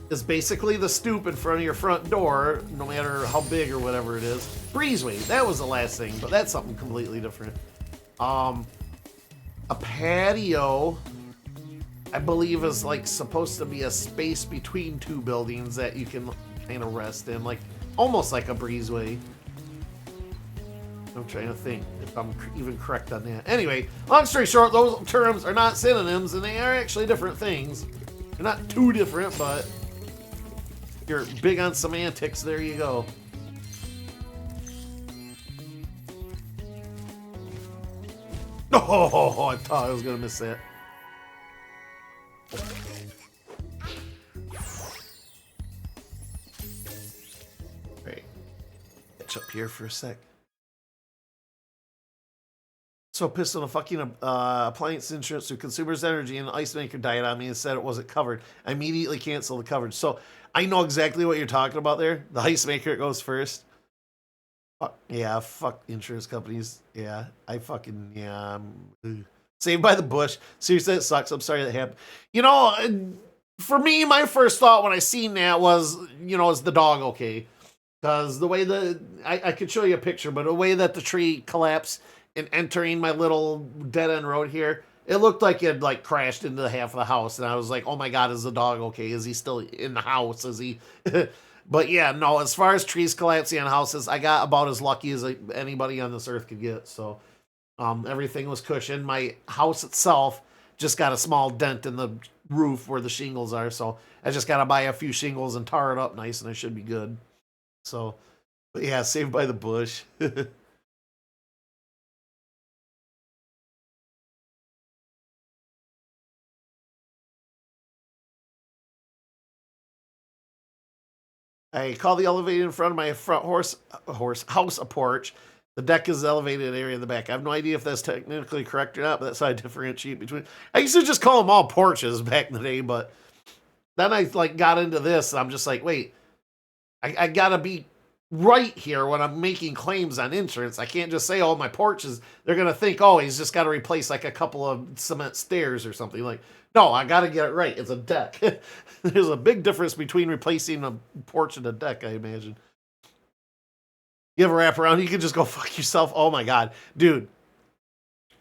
is basically the stoop in front of your front door, no matter how big or whatever it is. Breezeway, that was the last thing, but that's something completely different. A patio, I believe, is like supposed to be a space between 2 buildings that you can kind of rest in, like almost like a breezeway. I'm trying to think if I'm even correct on that. Anyway, long story short, those terms are not synonyms, and they are actually different things. They're not too different, but if you're big on semantics, there you go. Oh, I thought I was going to miss that. Right. Catch up here for a sec. So pissed on a fucking appliance insurance through Consumers Energy, and the ice maker died on me and said it wasn't covered. I immediately canceled the coverage. So I know exactly what you're talking about there. The ice maker goes first. Fuck, yeah, fuck insurance companies. Yeah, Saved by the bush. Seriously, it sucks. I'm sorry that happened. For me, my first thought when I seen that was, is the dog okay? Because the way I could show you a picture, but the way that the tree collapsed and entering my little dead end road here, it looked like it like crashed into half of the house, and I was like, oh my god, is the dog okay? Is he still in the house? Is he? But yeah, no, as far as trees collapsing on houses, I got about as lucky as anybody on this earth could get. So everything was cushioned. My house itself just got a small dent in the roof where the shingles are, so I just got to buy a few shingles and tar it up nice, and I should be good. So, but yeah, saved by the bush. I call the elevator in front of my house a porch. The deck is the elevated area in the back. I have no idea if that's technically correct or not, but that's how I differentiate between. I used to just call them all porches back in the day, but then I like got into this, and I'm just like, wait, I gotta be right here when I'm making claims on insurance. I can't just say, oh, my porches. They're gonna think, oh, he's just got to replace like a couple of cement stairs or something. Like, no, I gotta get it right. It's a deck. There's a big difference between replacing a porch and a deck, I imagine. You have a wraparound, you can just go fuck yourself. Oh my god. Dude,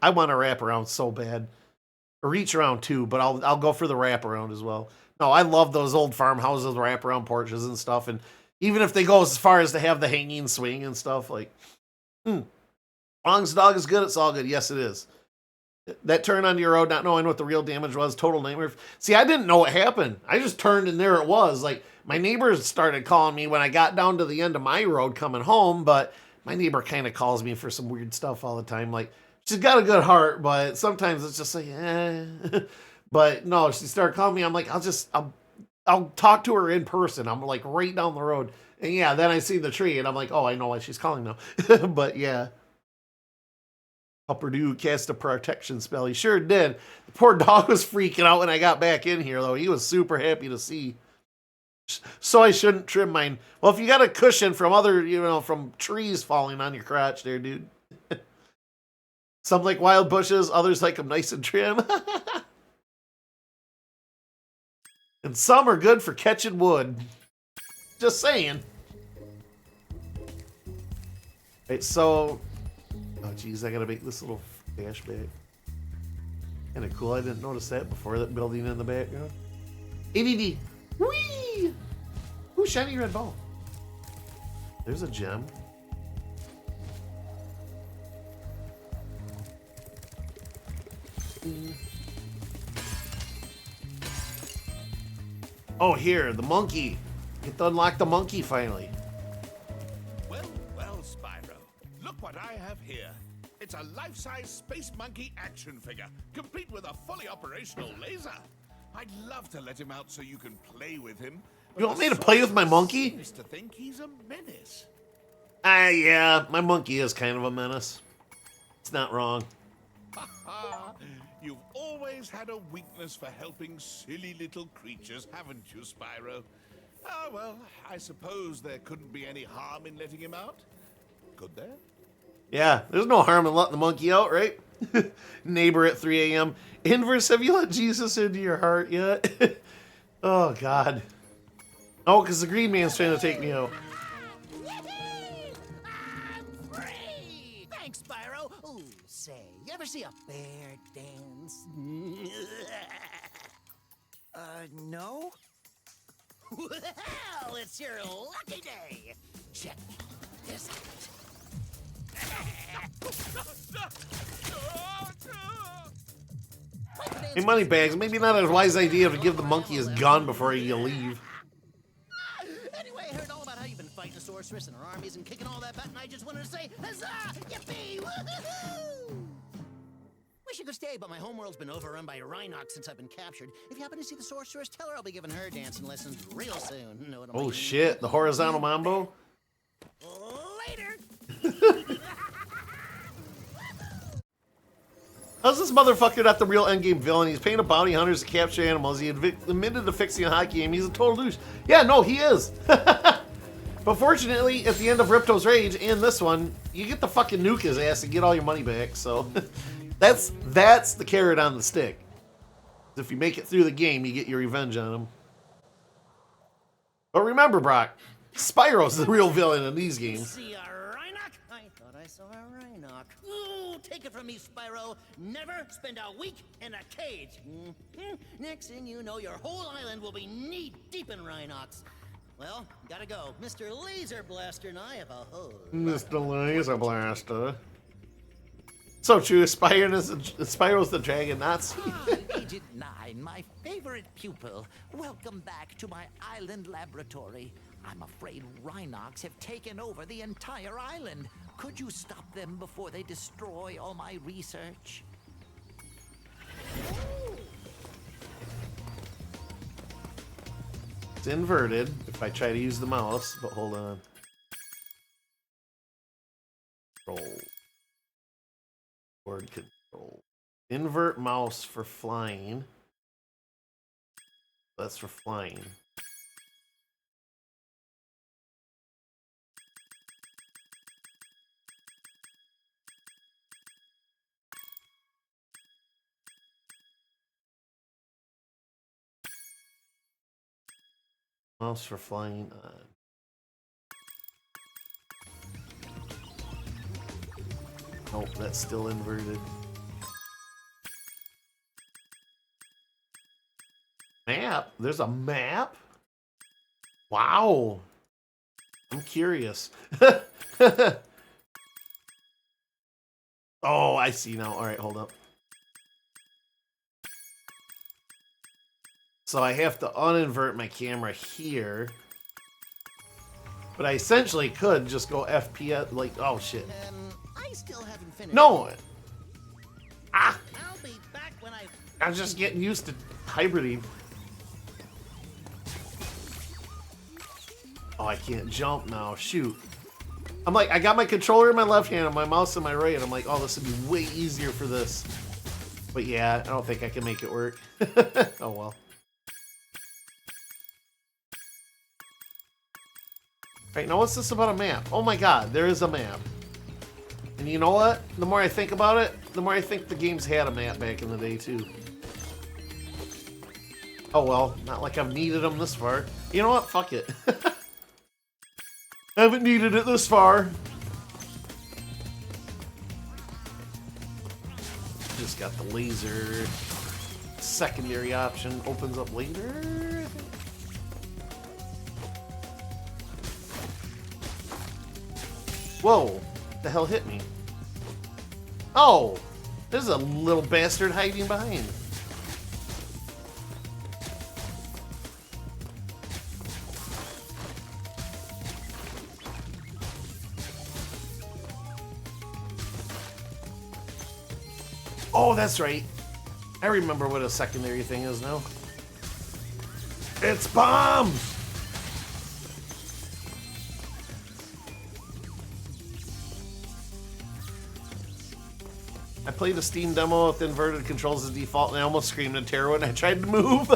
I want a wraparound so bad. A reach around too, but I'll go for the wraparound as well. No, I love those old farmhouses, wraparound porches and stuff. And even if they go as far as to have the hanging swing and stuff, like, as long as the dog is good, it's all good. Yes, it is. That turn onto your road, not knowing what the real damage was, total nightmare. See, I didn't know what happened. I just turned and there it was. Like, my neighbors started calling me when I got down to the end of my road coming home, but my neighbor kind of calls me for some weird stuff all the time. Like, she's got a good heart, but sometimes it's just like, eh. But no, she started calling me. I'm like, I'll talk to her in person. I'm like right down the road. And yeah, then I see the tree and I'm like, oh, I know why she's calling now. But yeah. Upper Dew cast a protection spell. He sure did. The poor dog was freaking out when I got back in here, though. He was super happy to see. So I shouldn't trim mine. Well, if you got a cushion from from trees falling on your crotch there, dude. Some like wild bushes, others like them nice and trim. And some are good for catching wood. Just saying. Right, so... Oh, geez, I gotta make this little flashback. Kinda cool, I didn't notice that before, that building in the background. ADD! Whee! Ooh, shiny red ball. There's a gem. Oh, here, the monkey. Get to unlock the monkey finally. Well, Spyro. Look what I have here. It's a life-size Space Monkey action figure, complete with a fully operational laser. I'd love to let him out so you can play with him. You want me to play with my monkey? Seems to think he's a menace. Yeah, my monkey is kind of a menace. It's not wrong. You've always had a weakness for helping silly little creatures, haven't you, Spyro? Ah, well, I suppose there couldn't be any harm in letting him out. Could there? Yeah, there's no harm in letting the monkey out, right? Neighbor at 3 a.m. Inverse, have you let Jesus into your heart yet? Oh, God. Oh, because the green man's trying to take me out. I'm free! Thanks, Spyro. Ooh, say, you ever see a bear dance? No? Well, it's your lucky day. Check this out. Hey, Moneybags, maybe not a wise idea to give the monkey his gun before you leave. Anyway, I heard all about how you've been fighting the sorceress and her armies and kicking all that butt, and I just wanted to say, huzzah! Yippee! Woohoo! Wish you could stay, but my homeworld's been overrun by Rhinox since I've been captured. If you happen to see the sorceress, tell her I'll be giving her dancing lessons real soon. Know what I mean? Oh, shit. The horizontal mambo? Later! How's this motherfucker not the real endgame villain? He's paying a bounty hunters to capture animals. He admitted to fixing a hockey game. He's a total douche. Yeah, no, he is. But fortunately, at the end of Ripto's Rage and this one, you get to fucking nuke his ass and get all your money back. So that's the carrot on the stick. If you make it through the game, you get your revenge on him. But remember, Brock, Spyro's the real villain in these games. See a Rhinoc? I thought I saw a Rhinoc. Ooh, take it from me, Spyro. Never spend a week in a cage. Next thing you know, your whole island will be knee-deep in Rhinocs. Well, gotta go. Mr. Laser Blaster and I have a whole... Mr. Laser Blaster. So true, Spyro's the dragon, not Agent 9, my favorite pupil. Welcome back to my island laboratory. I'm afraid Rhinocs have taken over the entire island. Could you stop them before they destroy all my research? It's inverted if I try to use the mouse, but hold on. Roll. Invert mouse for flying. That's for flying. Mouse for flying on. Nope, that's still inverted. Map? There's a map? Wow. I'm curious. Oh, I see now. All right, hold up. So I have to uninvert my camera here. But I essentially could just go FPS, like, oh shit. I still haven't finished. No! Ah! I'll be back when I'm just getting used to hybriding. Oh, I can't jump now. Shoot. I'm like, I got my controller in my left hand and my mouse in my right, and I'm like, oh, this would be way easier for this. But yeah, I don't think I can make it work. Oh well. Right, now what's this about a map? Oh my god, there is a map. And you know what? The more I think about it, the more I think the games had a map back in the day too. Oh well, not like I've needed them this far. You know what? Fuck it. I haven't needed it this far. Just got the laser. Secondary option opens up later. Whoa, what the hell hit me? Oh, there's a little bastard hiding behind. Oh, that's right. I remember what a secondary thing is now. It's bombs! I played a Steam demo with inverted controls as default and I almost screamed in terror when I tried to move.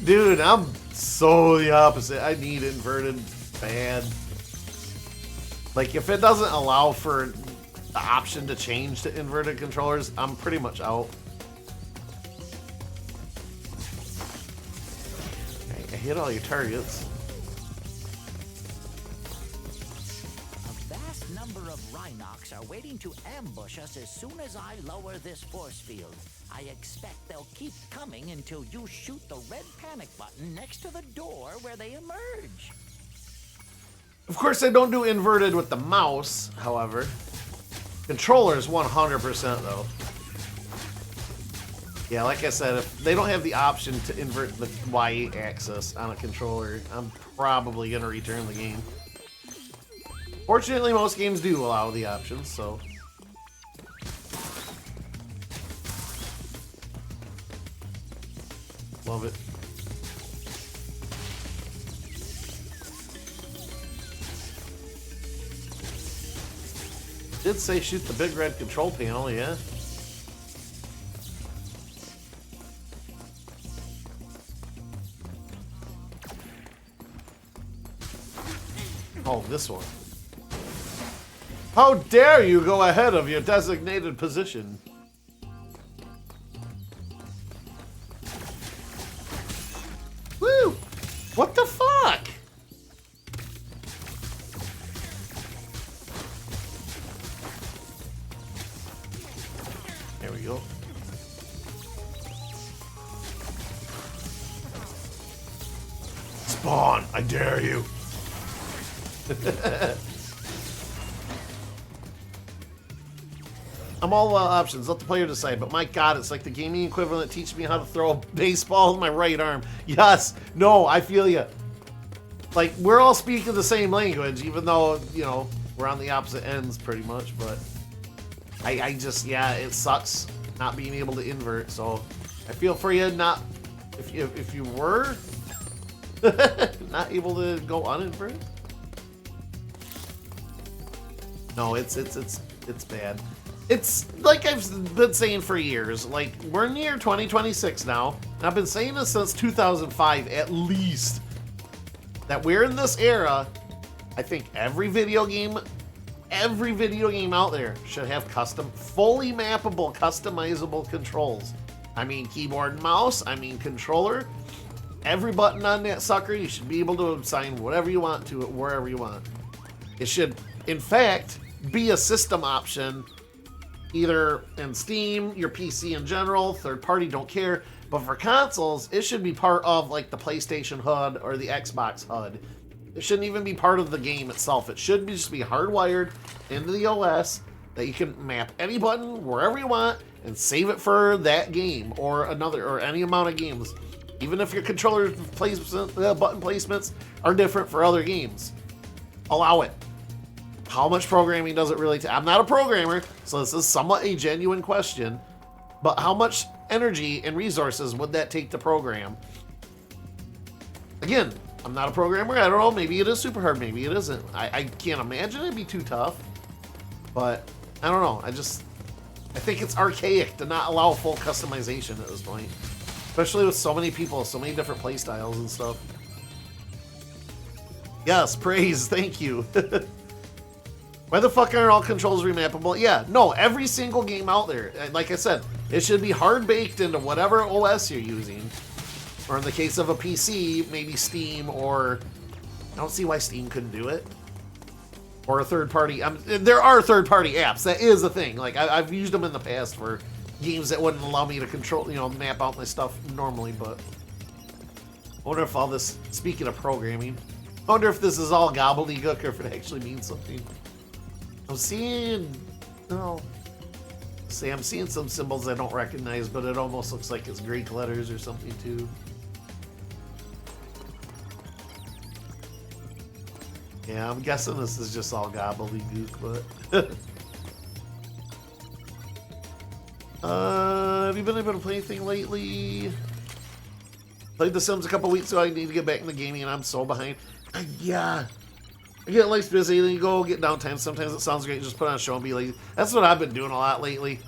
Dude, I'm so the opposite. I need inverted bad. Like, if it doesn't allow for the option to change to inverted controllers, I'm pretty much out. Okay, I hit all your targets. A vast number of Rhinox are waiting to ambush us as soon as I lower this force field. I expect they'll keep coming until you shoot the red panic button next to the door where they emerge. Of course, I don't do inverted with the mouse, however. Controllers 100% though. Yeah, like I said, if they don't have the option to invert the Y axis on a controller, I'm probably going to return the game. Fortunately, most games do allow the option, so... Love it. Did say shoot the big red control panel, yeah. Oh, this one. How dare you go ahead of your designated position? Woo! What the fuck? There we go. Spawn, I dare you. I'm all about options, let the player decide, but my god, it's like the gaming equivalent teaching me how to throw a baseball with my right arm. Yes, no, I feel you. Like, we're all speaking the same language, even though, you know, we're on the opposite ends pretty much, but I just, yeah, it sucks not being able to invert, so I feel for you not, if you were not able to go uninverted. No, it's bad. It's like I've been saying for years, like, we're near 2026 now, and I've been saying this since 2005 at least, that we're in this era. I think every video game out there should have fully mappable, customizable controls. I mean keyboard and mouse, I mean controller. Every button on that sucker, you should be able to assign whatever you want to it, wherever you want. It should, in fact, be a system option, either in Steam, your PC in general, third party, don't care. But for consoles, it should be part of like the PlayStation HUD or the Xbox HUD. It shouldn't even be part of the game itself. It should just be hardwired into the OS that you can map any button wherever you want and save it for that game or another or any amount of games. Even if your controller placement, button placements are different for other games. Allow it. How much programming does it really take? I'm not a programmer, so this is somewhat a genuine question. But how much energy and resources would that take to program? Again, I'm not a programmer. I don't know. Maybe it is super hard. Maybe it isn't. I can't imagine it'd be too tough. But I don't know. I think it's archaic to not allow full customization at this point. Especially with so many people, so many different play styles and stuff. Yes, praise. Thank you. Why the fuck aren't all controls remappable? Yeah, no, every single game out there, like I said, it should be hard baked into whatever OS you're using. Or in the case of a PC, maybe Steam, or I don't see why Steam couldn't do it. Or a third party. There are third party apps. That is a thing. Like I've used them in the past for games that wouldn't allow me to control, map out my stuff normally. But I wonder if all this, speaking of programming, I wonder if this is all gobbledygook or if it actually means something. I'm seeing some symbols I don't recognize, but it almost looks like it's Greek letters or something too. Yeah, I'm guessing this is just all gobbledygook, but have you been able to play anything lately? Played The Sims a couple weeks ago. I need to get back into gaming and I'm so behind. Yeah. I get life's busy, then you go get downtime. Sometimes it sounds great, just put on a show and be lazy. That's what I've been doing a lot lately.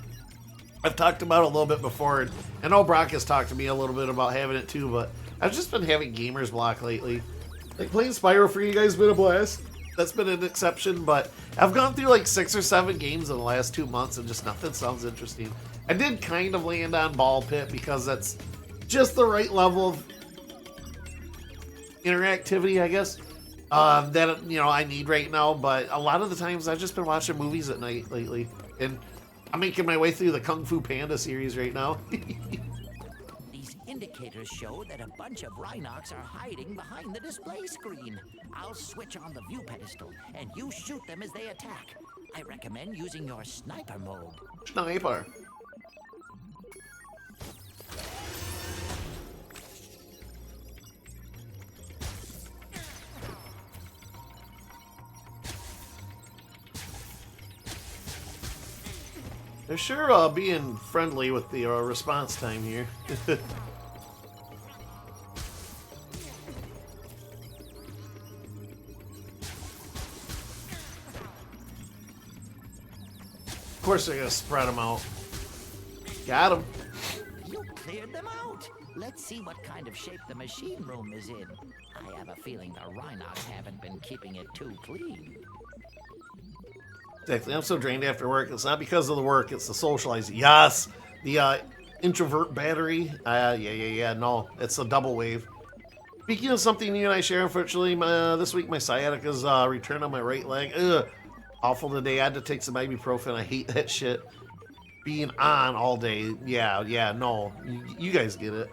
I've talked about it a little bit before, and I know Brock has talked to me a little bit about having it too, but I've just been having gamer's block lately. Like playing Spyro for you guys has been a blast. That's been an exception, but I've gone through like 6 or 7 games in the last 2 months and just nothing sounds interesting. I did kind of land on Ball Pit because that's just the right level of interactivity, I guess. That I need right now, but a lot of the times I've just been watching movies at night lately, and I'm making my way through the Kung Fu Panda series right now. These indicators show that a bunch of Rhinox are hiding behind the display screen. I'll switch on the view pedestal, and you shoot them as they attack. I recommend using your sniper mode. Sniper. They're sure being friendly with the response time here. Of course they're gonna spread them out. Got him. You cleared them out. Let's see what kind of shape the machine room is in. I have a feeling the Rhinox haven't been keeping it too clean. Exactly. I'm so drained after work. It's not because of the work. It's the socializing. Yes. The introvert battery. Yeah. No, it's a double wave. Speaking of something you and I share, unfortunately, this week my sciatica's returned on my right leg. Ugh. Awful today. I had to take some ibuprofen. I hate that shit. Being on all day. Yeah. No. You guys get it.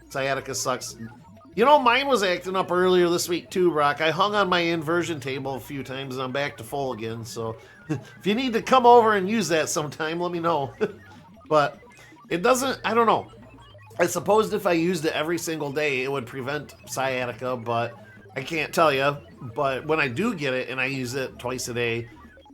Sciatica sucks. Mine was acting up earlier this week too, Brock. I hung on my inversion table a few times and I'm back to full again, so if you need to come over and use that sometime, let me know. But it doesn't, I don't know. I suppose if I used it every single day, it would prevent sciatica, but I can't tell you. But when I do get it and I use it twice a day,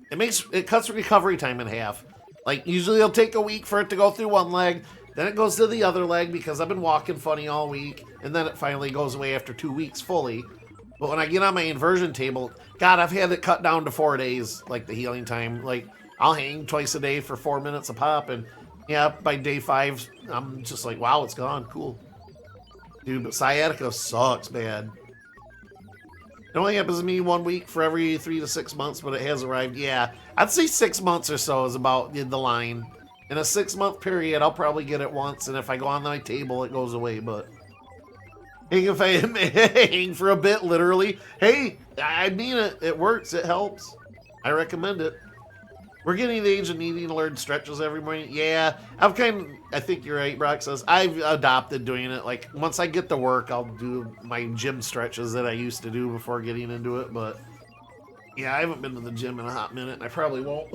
it cuts recovery time in half. Like usually it'll take a week for it to go through one leg, then it goes to the other leg because I've been walking funny all week, and then it finally goes away after 2 weeks fully. But when I get on my inversion table, God, I've had it cut down to 4 days, like the healing time. Like, I'll hang twice a day for 4 minutes a pop, and yeah, by day 5, I'm just like, wow, it's gone. Cool. Dude, but sciatica sucks, man. It only happens to me 1 week for every 3 to 6 months, but it has arrived. Yeah, I'd say 6 months or so is about the line. In a 6-month period, I'll probably get it once, and if I go on my table, it goes away, but... If I hang for a bit, literally, hey, I mean it. It works. It helps. I recommend it. We're getting the age of needing to learn stretches every morning. Yeah, I think you're right, Brock says. I've adopted doing it. Like, once I get to work, I'll do my gym stretches that I used to do before getting into it. But, yeah, I haven't been to the gym in a hot minute, and I probably won't.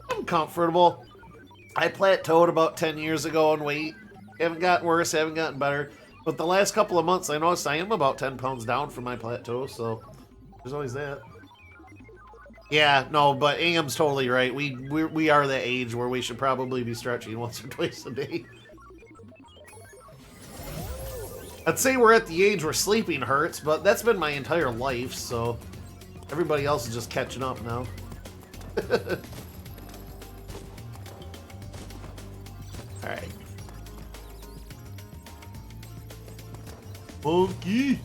I'm comfortable. I plateaued about 10 years ago in weight. Haven't gotten worse, haven't gotten better. But the last couple of months, I noticed I am about 10 pounds down from my plateau, so there's always that. Yeah, no, but Am's totally right. We are the age where we should probably be stretching once or twice a day. I'd say we're at the age where sleeping hurts, but that's been my entire life, so everybody else is just catching up now. Alright. Monkey!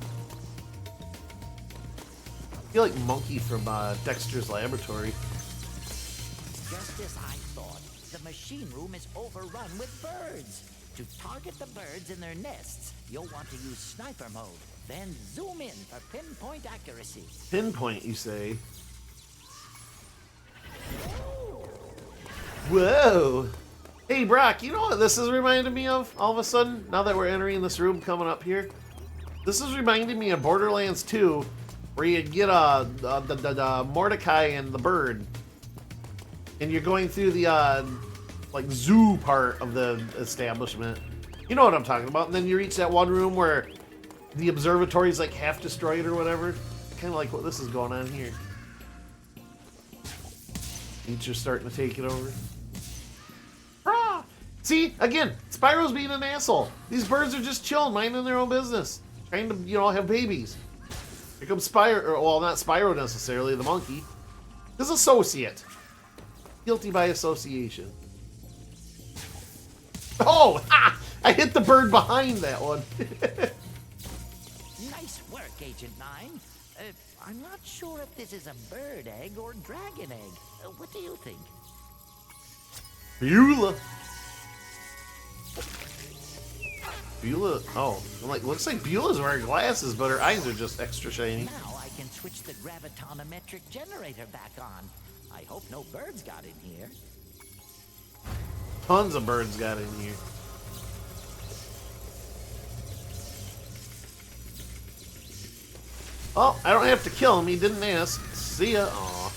I feel like Monkey from Dexter's Laboratory. Just as I thought, the machine room is overrun with birds. To target the birds in their nests, you'll want to use sniper mode. Then zoom in for pinpoint accuracy. Pinpoint, you say? Whoa! Hey, Brock, you know what this is reminding me of all of a sudden? Now that we're entering this room coming up here? This is reminding me of Borderlands 2, where you get the Mordecai and the bird. And you're going through the, like, zoo part of the establishment. You know what I'm talking about. And then you reach that one room where the observatory's, like, half destroyed or whatever. Kind of like what this is going on here. Nature's starting to take it over. Ah! See, again, Spyro's being an asshole. These birds are just chilling, minding their own business. Trying to, you know, have babies. Here comes Spyro, or, well, not Spyro necessarily, the monkey. His associate. Guilty by association. Oh! Ha! I hit the bird behind that one. Nice work, Agent 9. I'm not sure if this is a bird egg or dragon egg. What do you think? Beulah. Beulah, oh, I'm like, looks like Beulah's wearing glasses, but her eyes are just extra shiny. Now I can switch the gravitonometric generator back on. I hope no birds got in here. Tons of birds got in here. Oh, I don't have to kill him. He didn't ask. See ya. Aw.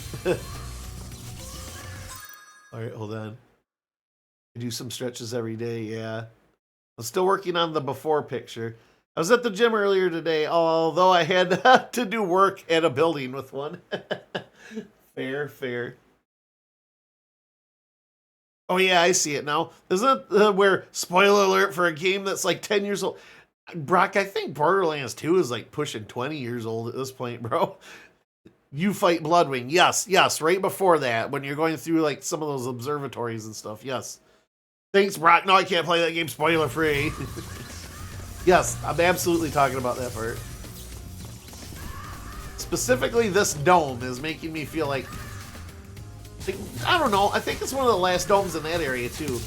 Alright, hold on. I do some stretches every day, yeah. I'm still working on the before picture. I was at the gym earlier today, although I had to do work at a building with one. Fair, fair. Oh yeah, I see it now. Isn't it where, spoiler alert for a game that's like 10 years old? Brock, I think Borderlands 2 is like pushing 20 years old at this point, bro. You fight Bloodwing. Yes, yes, right before that, when you're going through like some of those observatories and stuff. Yes. Thanks, Brock. No, I can't play that game spoiler free. Yes, I'm absolutely talking about that part. Specifically, this dome is making me feel like, I don't know, I think it's one of the last domes in that area too.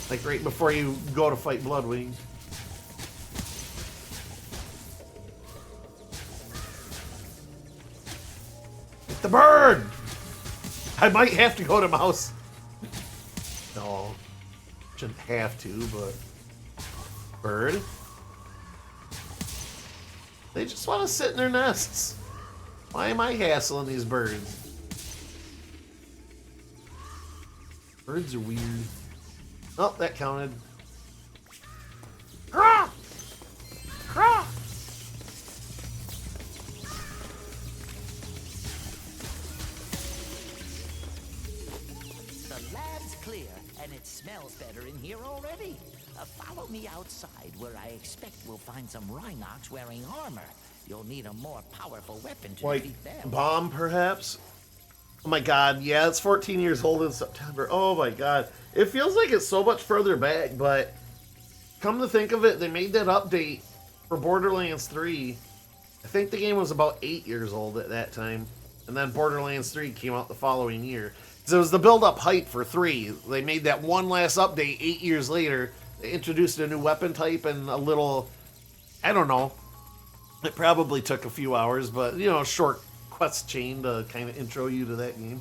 Like right before you go to fight Bloodwing. Get the bird! I might have to go to mouse. No. Shouldn't have to, but... Bird? They just want to sit in their nests. Why am I hassling these birds? Birds are weird. Oh, that counted. Hurrah! Hurrah! The lab's clear, and it smells better in here already. Follow me outside, where I expect we'll find some Rhinox wearing armor. You'll need a more powerful weapon to Like defeat them. bomb, perhaps? Oh my god, yeah, it's 14 years old in September. Oh my god. It feels like it's so much further back, but come to think of it, they made that update for Borderlands 3. I think the game was about 8 years old at that time. And then Borderlands 3 came out the following year. So it was the build-up hype for 3. They made that one last update 8 years later. They introduced a new weapon type and a little, I don't know. It probably took a few hours, but, you know, a short quest chain to kind of intro you to that game.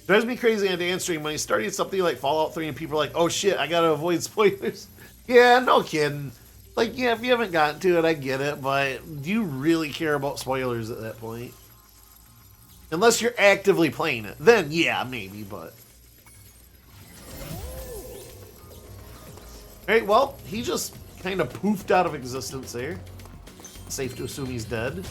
Drives me crazy on Dan stream when he's starting something like Fallout 3 and people are like, oh shit, I gotta avoid spoilers. Yeah, no kidding. Like, yeah, if you haven't gotten to it, I get it, but do you really care about spoilers at that point? Unless you're actively playing it. Then, yeah, maybe, but... Alright, well, he just kind of poofed out of existence there. Safe to assume he's dead.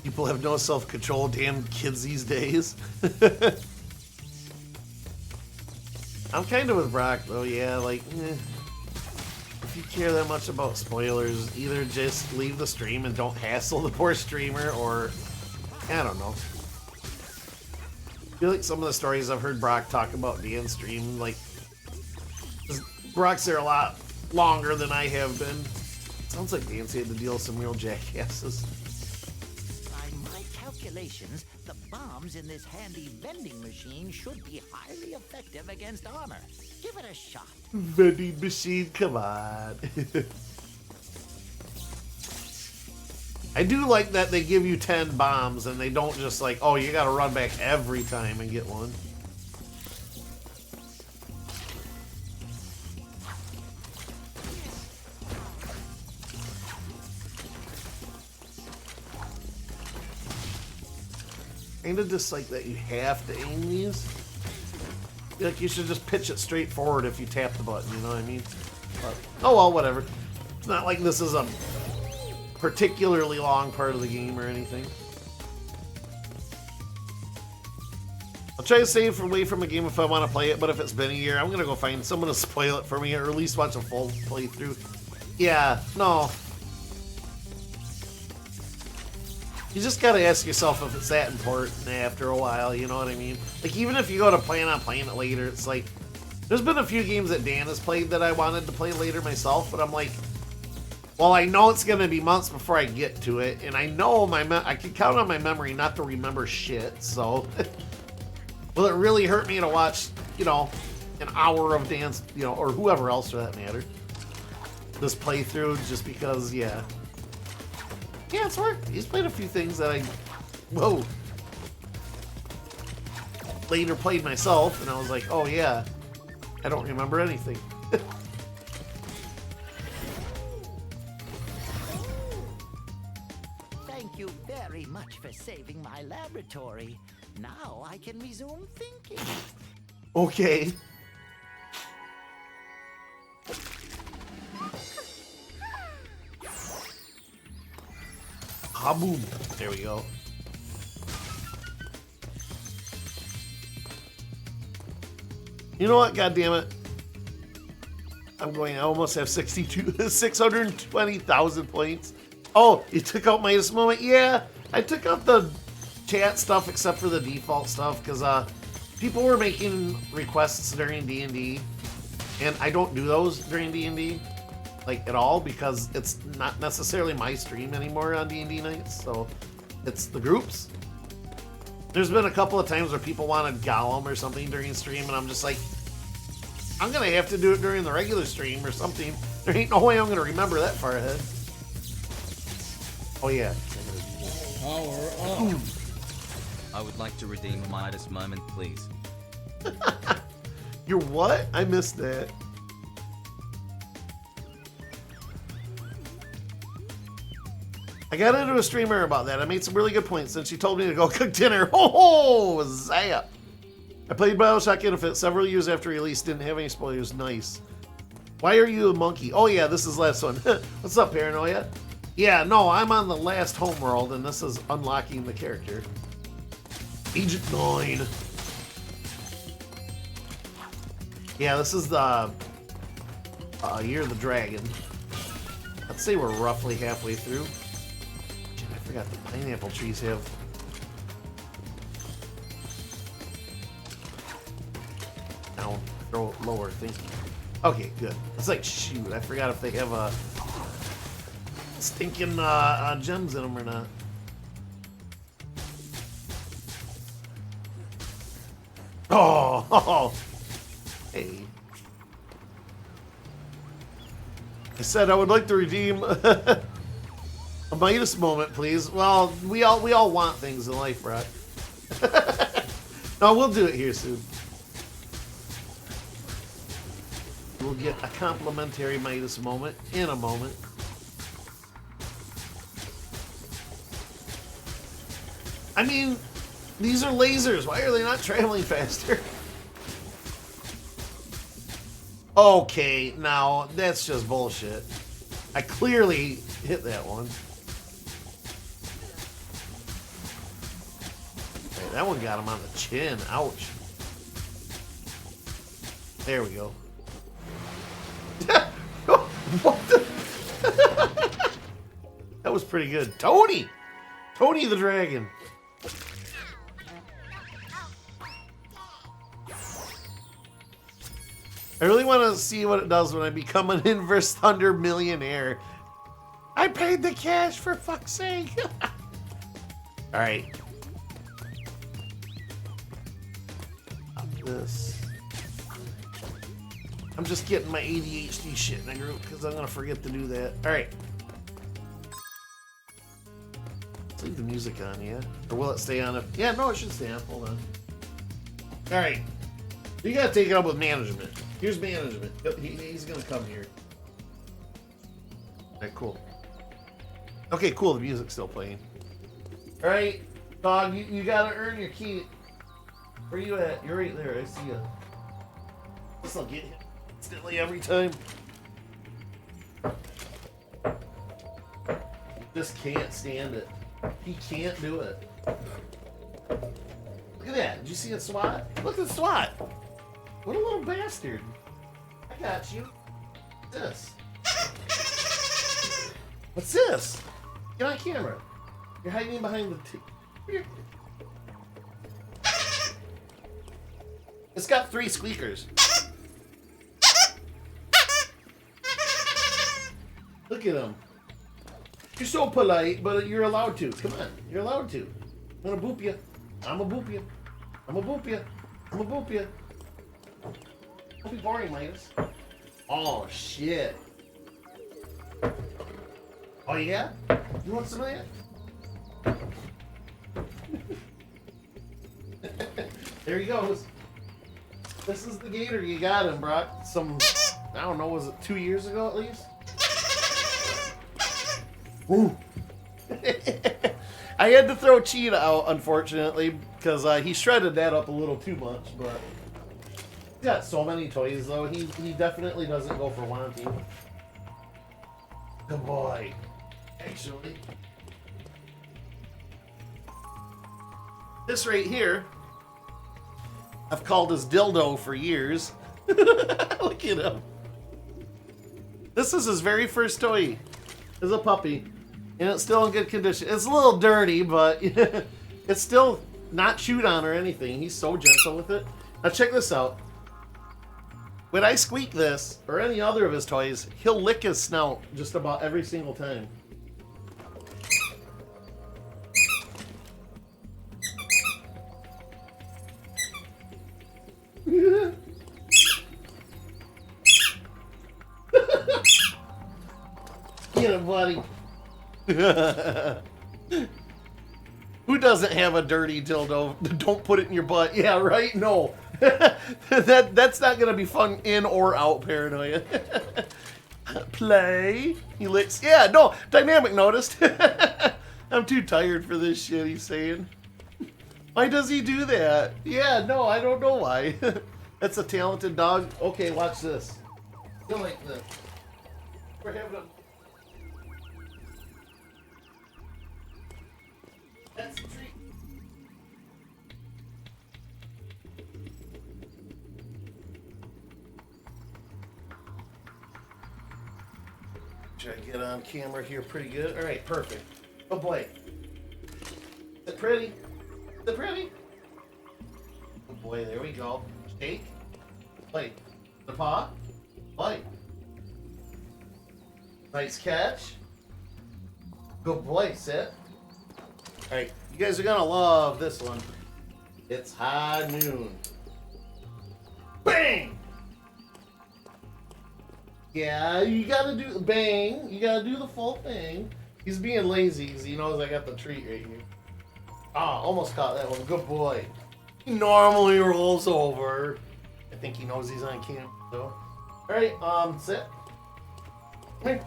People have no self-control, damn kids these days. I'm kind of with Brock, though, yeah, like, if you care that much about spoilers, either just leave the stream and don't hassle the poor streamer, or, I don't know. I feel like some of the stories I've heard Brock talk about Dan stream, like, Brock's there a lot longer than I have been. Sounds like Dan's had to deal with some real jackasses. Calculations, the bombs in this handy vending machine should be highly effective against armor. Give it a shot. Vending machine, come on. I do like that they give you 10 bombs and they don't just like, oh, you gotta run back every time and get one. Kinda dislike that you have to aim these. Like, you should just pitch it straight forward if you tap the button, you know what I mean? But, oh well, whatever. It's not like this is a particularly long part of the game or anything. I'll try to save away from a game if I want to play it, but if it's been a year, I'm gonna go find someone to spoil it for me, or at least watch a full playthrough. Yeah, no. You just gotta ask yourself if it's that important after a while, you know what I mean? Like, even if you go to plan on playing it later, it's like, there's been a few games that Dan has played that I wanted to play later myself, but I'm like, well, I know it's gonna be months before I get to it, and I know I can count on my memory not to remember shit, so... Will it really hurt me to watch, you know, an hour of Dan's, you know, or whoever else for that matter, this playthrough, just because, yeah. Yeah, it's worked. He's played a few things that I, whoa, later played myself, and I was like, oh yeah, I don't remember anything. Thank you very much for saving my laboratory. Now I can resume thinking. Okay. Kaboom. There we go. You know what? God damn it. I almost have 620,000 points. Oh, you took out Midas Moment? Yeah, I took out the chat stuff except for the default stuff because people were making requests during D&D, and I don't do those during D&D. Like, at all, because it's not necessarily my stream anymore on D&D nights, so it's the groups. There's been a couple of times where people wanted Gollum or something during stream, and I'm just like, I'm gonna have to do it during the regular stream or something. There ain't no way I'm gonna remember that far ahead. Oh yeah. Power up. I would like to redeem a Midas moment, please. You're what? I missed that. I got into a streamer about that. I made some really good points, and she told me to go cook dinner. Oh, zap! I played Bioshock Infinite several years after release. Didn't have any spoilers. Nice. Why are you a monkey? Oh yeah, this is the last one. What's up, Paranoia? Yeah, no, I'm on the last homeworld, and this is unlocking the character. Agent 9. Yeah, this is the Year of the Dragon. Let's say we're roughly halfway through. Shit, I forgot the pineapple trees have... Down, throw it lower, thank you. Okay, good. It's like, shoot, I forgot if they have a... stinking gems in them or not. Oh, hey. I said I would like to redeem a Midas moment, please. Well, we all want things in life, right? No, we'll do it here soon. We'll get a complimentary Midas moment in a moment. I mean, these are lasers. Why are they not traveling faster? Okay, now that's just bullshit. I clearly hit that one. Hey, that one got him on the chin. Ouch. There we go. What the? That was pretty good. Tony! Tony the Dragon. I really want to see what it does when I become an inverse thunder millionaire. I paid the cash, for fuck's sake. Alright. This. I'm just getting my ADHD shit in a group because I'm going to forget to do that. Alright. Let's leave the music on, yeah? Or will it stay on? Yeah, no, it should stay on. Hold on. Alright. You got to take it up with management. Here's management. He's going to come here. Alright, cool. Okay, cool. The music's still playing. Alright, dog, you got to earn your key. Where you at? You're right there. I see you. This will get you instantly every time. Just can't stand it. He can't do it. Look at that. Did you see it SWAT? Look at the SWAT. What a little bastard. I got you. What's this? What's this? Get on camera. You're hiding behind the It's got 3 squeakers. Look at him. You're so polite, but you're allowed to. Come on. You're allowed to. I'm gonna boop you. I'm gonna boop you. I'm gonna boop you. I'm gonna boop you. Don't be boring, Midas. Oh, shit. Oh, yeah? You want some of that? There he goes. This is the gator. You got him, Brock. Some, I don't know, was it 2 years ago at least? Ooh. I had to throw Cheetah out, unfortunately, because he shredded that up a little too much, but he's got so many toys, though. He definitely doesn't go for wanting. Good boy. Actually. This right here, I've called his dildo for years. Look at him. This is his very first toy. As a puppy. And it's still in good condition. It's a little dirty, but it's still not chewed on or anything. He's so gentle with it. Now check this out. When I squeak this, or any other of his toys, he'll lick his snout just about every single time. Get him, buddy. Who doesn't have a dirty dildo? Don't put it in your butt. Yeah, right? No. That's not going to be fun in or out, Paranoia. Play. He licks. Yeah, no. Dynamic noticed. I'm too tired for this shit, he's saying. Why does he do that? Yeah, no, I don't know why. That's a talented dog. Okay, watch this. Go like this. We're having a... That's the treat. Should I get on camera here pretty good? All right, perfect. Oh boy. Is it pretty? Is it pretty? Oh boy, there we go. Shake. Play. The paw. Play. Nice catch. Good boy, sit. Alright, you guys are gonna love this one. It's high noon. Bang! Yeah, you gotta do bang. You gotta do the full thing. He's being lazy because he knows I got the treat right here. Ah, almost caught that one. Good boy. He normally rolls over. I think he knows he's on camp, so. Alright, sit. Come here.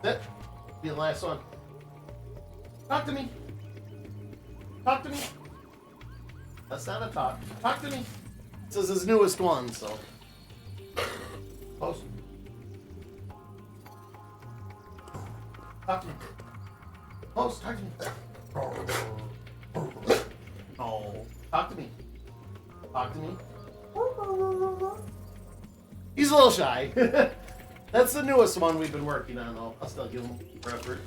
Sit. Be the last one. Talk to me. Talk to me. That's not a talk. Talk to me. This is his newest one, so. Close. Talk to me. Close. Talk to me. Oh. Talk to me. Talk to me. He's a little shy. That's the newest one we've been working on, though. I'll still give him effort.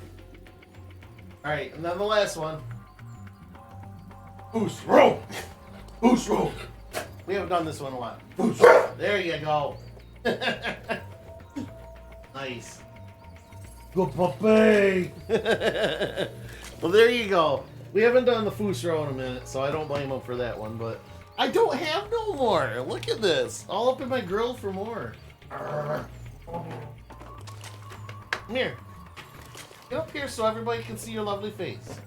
Alright, and then the last one. Boost roll! Boost roll! We haven't done this one in a while. Boost roll! There you go. Nice. Good puppy! Well, there you go. We haven't done the foos row in a minute, so I don't blame him for that one, but I don't have no more. Look at this. All up in my grill for more. Come here. Get up here so everybody can see your lovely face.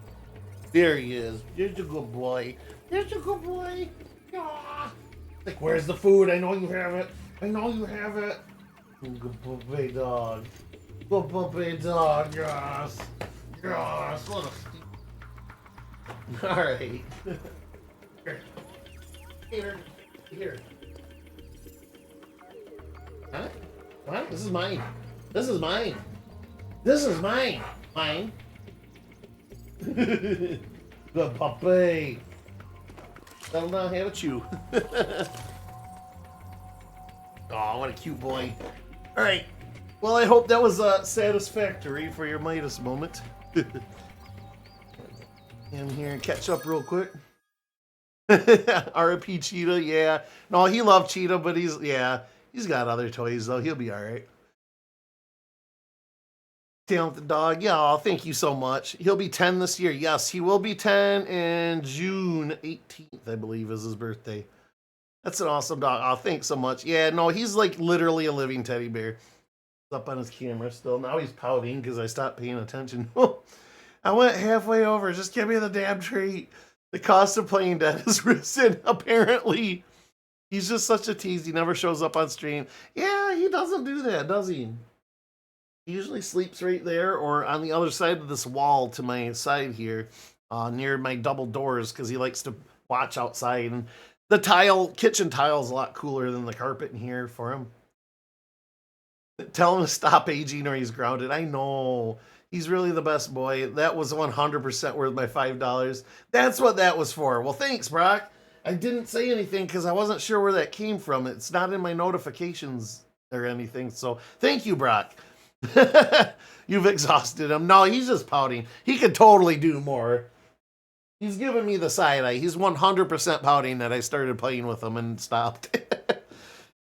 There he is. There's a good boy. There's a good boy. Ah. Like, where's the food? I know you have it. I know you have it. Good puppy dog. Good puppy dog. Yes. Yes. What a all right. Here. Here. Huh? What? This is mine. This is mine. This is mine. Mine. Good puppy. Settle down, have a chew. Oh, what a cute boy. All right. Well, I hope that was satisfactory for your Midas moment. In here and catch up real quick. RP Cheetah, yeah. No, he loved Cheetah, but he's got other toys though. He'll be all right. Talented dog, yeah. Thank you so much. He'll be 10 this year. Yes, he will be 10, and June 18th, I believe, is his birthday. That's an awesome dog. Oh, thanks so much. Yeah, no, he's like literally a living teddy bear. He's up on his camera still. Now he's pouting because I stopped paying attention. I went halfway over. Just give me the damn treat. The cost of playing dead has risen, apparently. He's just such a tease. He never shows up on stream. Yeah, he doesn't do that, does he? He usually sleeps right there or on the other side of this wall to my side here, near my double doors, because he likes to watch outside. And the kitchen tile is a lot cooler than the carpet in here for him. Tell him to stop aging or he's grounded. I know. He's really the best boy. That was 100% worth my $5. That's what that was for. Well, thanks, Brock. I didn't say anything because I wasn't sure where that came from. It's not in my notifications or anything. So thank you, Brock. You've exhausted him. No, he's just pouting. He could totally do more. He's giving me the side eye. He's 100% pouting that I started playing with him and stopped.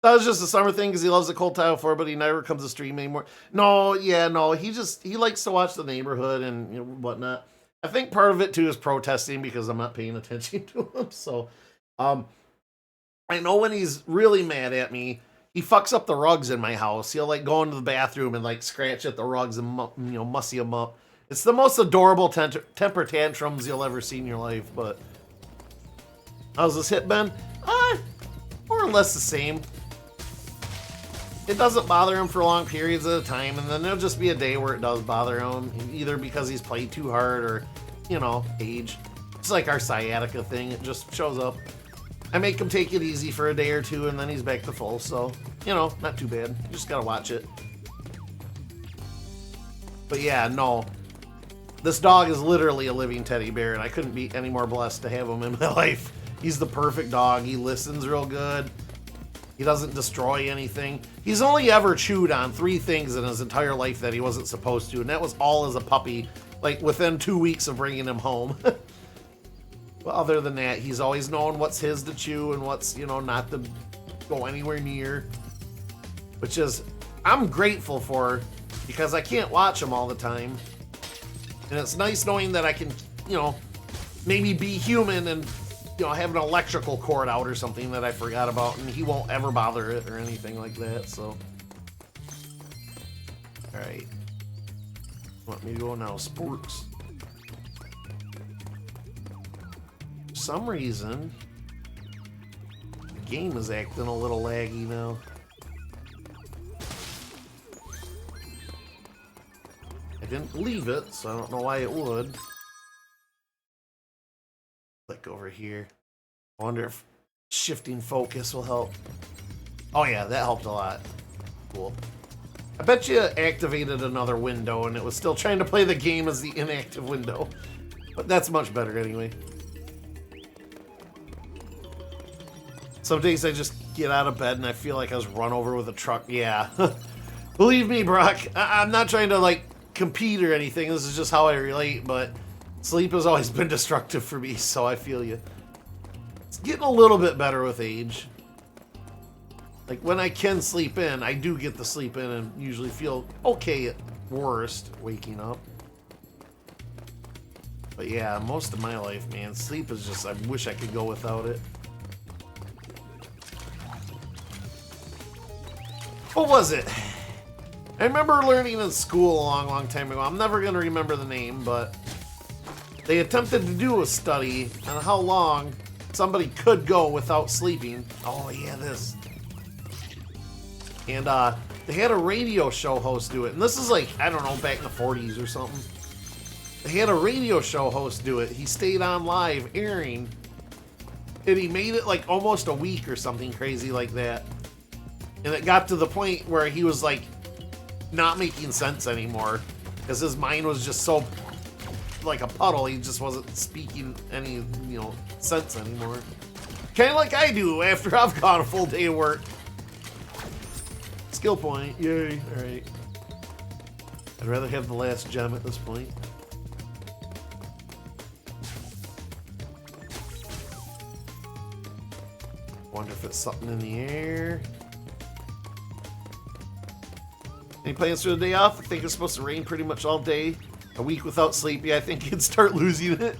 That was just a summer thing because he loves the Cold Tile 4, but he never comes to stream anymore. No, he likes to watch the neighborhood and whatnot. I think part of it too is protesting because I'm not paying attention to him. So, I know when he's really mad at me, he fucks up the rugs in my house. He'll like go into the bathroom and like scratch at the rugs and mussy them up. It's the most adorable temper tantrums you'll ever see in your life. But how's this hit, Ben? More or less the same. It doesn't bother him for long periods at a time, and then there'll just be a day where it does bother him, either because he's played too hard or, age. It's like our sciatica thing. It just shows up. I make him take it easy for a day or two, and then he's back to full, so, not too bad. You just gotta watch it. But yeah, no. This dog is literally a living teddy bear, and I couldn't be any more blessed to have him in my life. He's the perfect dog. He listens real good. He doesn't destroy anything. He's only ever chewed on 3 things in his entire life that he wasn't supposed to, and that was all as a puppy, like within 2 weeks of bringing him home. But other than that, he's always known what's his to chew and what's, you know, not to go anywhere near. Which is, I'm grateful for, because I can't watch him all the time. And it's nice knowing that I can, you know, maybe be human and, you know, have an electrical cord out or something that I forgot about, and he won't ever bother it or anything like that, so. Alright. Want me to go now? Sports. For some reason, the game is acting a little laggy now. I didn't believe it, so I don't know why it would. Click over here. I wonder if shifting focus will help. Oh yeah, that helped a lot. Cool. I bet you activated another window and it was still trying to play the game as the inactive window. But that's much better anyway. Some days I just get out of bed and I feel like I was run over with a truck. Yeah. Believe me, Brock, I'm not trying to like compete or anything. This is just how I relate, but sleep has always been destructive for me, so I feel you. It's getting a little bit better with age. Like when I can sleep in, I do get to sleep in and usually feel okay at worst waking up. But yeah, most of my life, man, sleep is just, I wish I could go without it. What was it? I remember learning in school a long, long time ago. I'm never going to remember the name, but they attempted to do a study on how long somebody could go without sleeping. Oh, yeah, this. And they had a radio show host do it. And this is like, I don't know, back in the 40s or something. They had a radio show host do it. He stayed on live airing. And he made it like almost a week or something crazy like that. And it got to the point where he was like not making sense anymore. Because his mind was just so like a puddle. He just wasn't speaking any, you know, sense anymore. Kind of like I do after I've gone a full day of work. Skill point. Yay. Alright. I'd rather have the last gem at this point. Wonder if it's something in the air. Any plans for the day off? I think it's supposed to rain pretty much all day. A week without sleep. Yeah, I think he'd start losing it.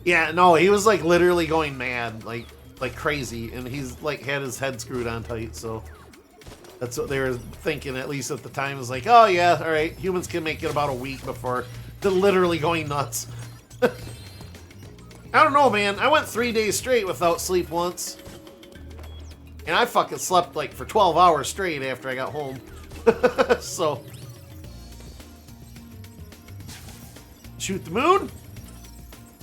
Yeah, no, he was like literally going mad, like crazy, and he's like had his head screwed on tight, so that's what they were thinking, at least at the time. It was like, oh yeah, all right, humans can make it about a week before they're literally going nuts. I don't know, man. I went 3 days straight without sleep once. And I fucking slept like for 12 hours straight after I got home. So. Shoot the moon?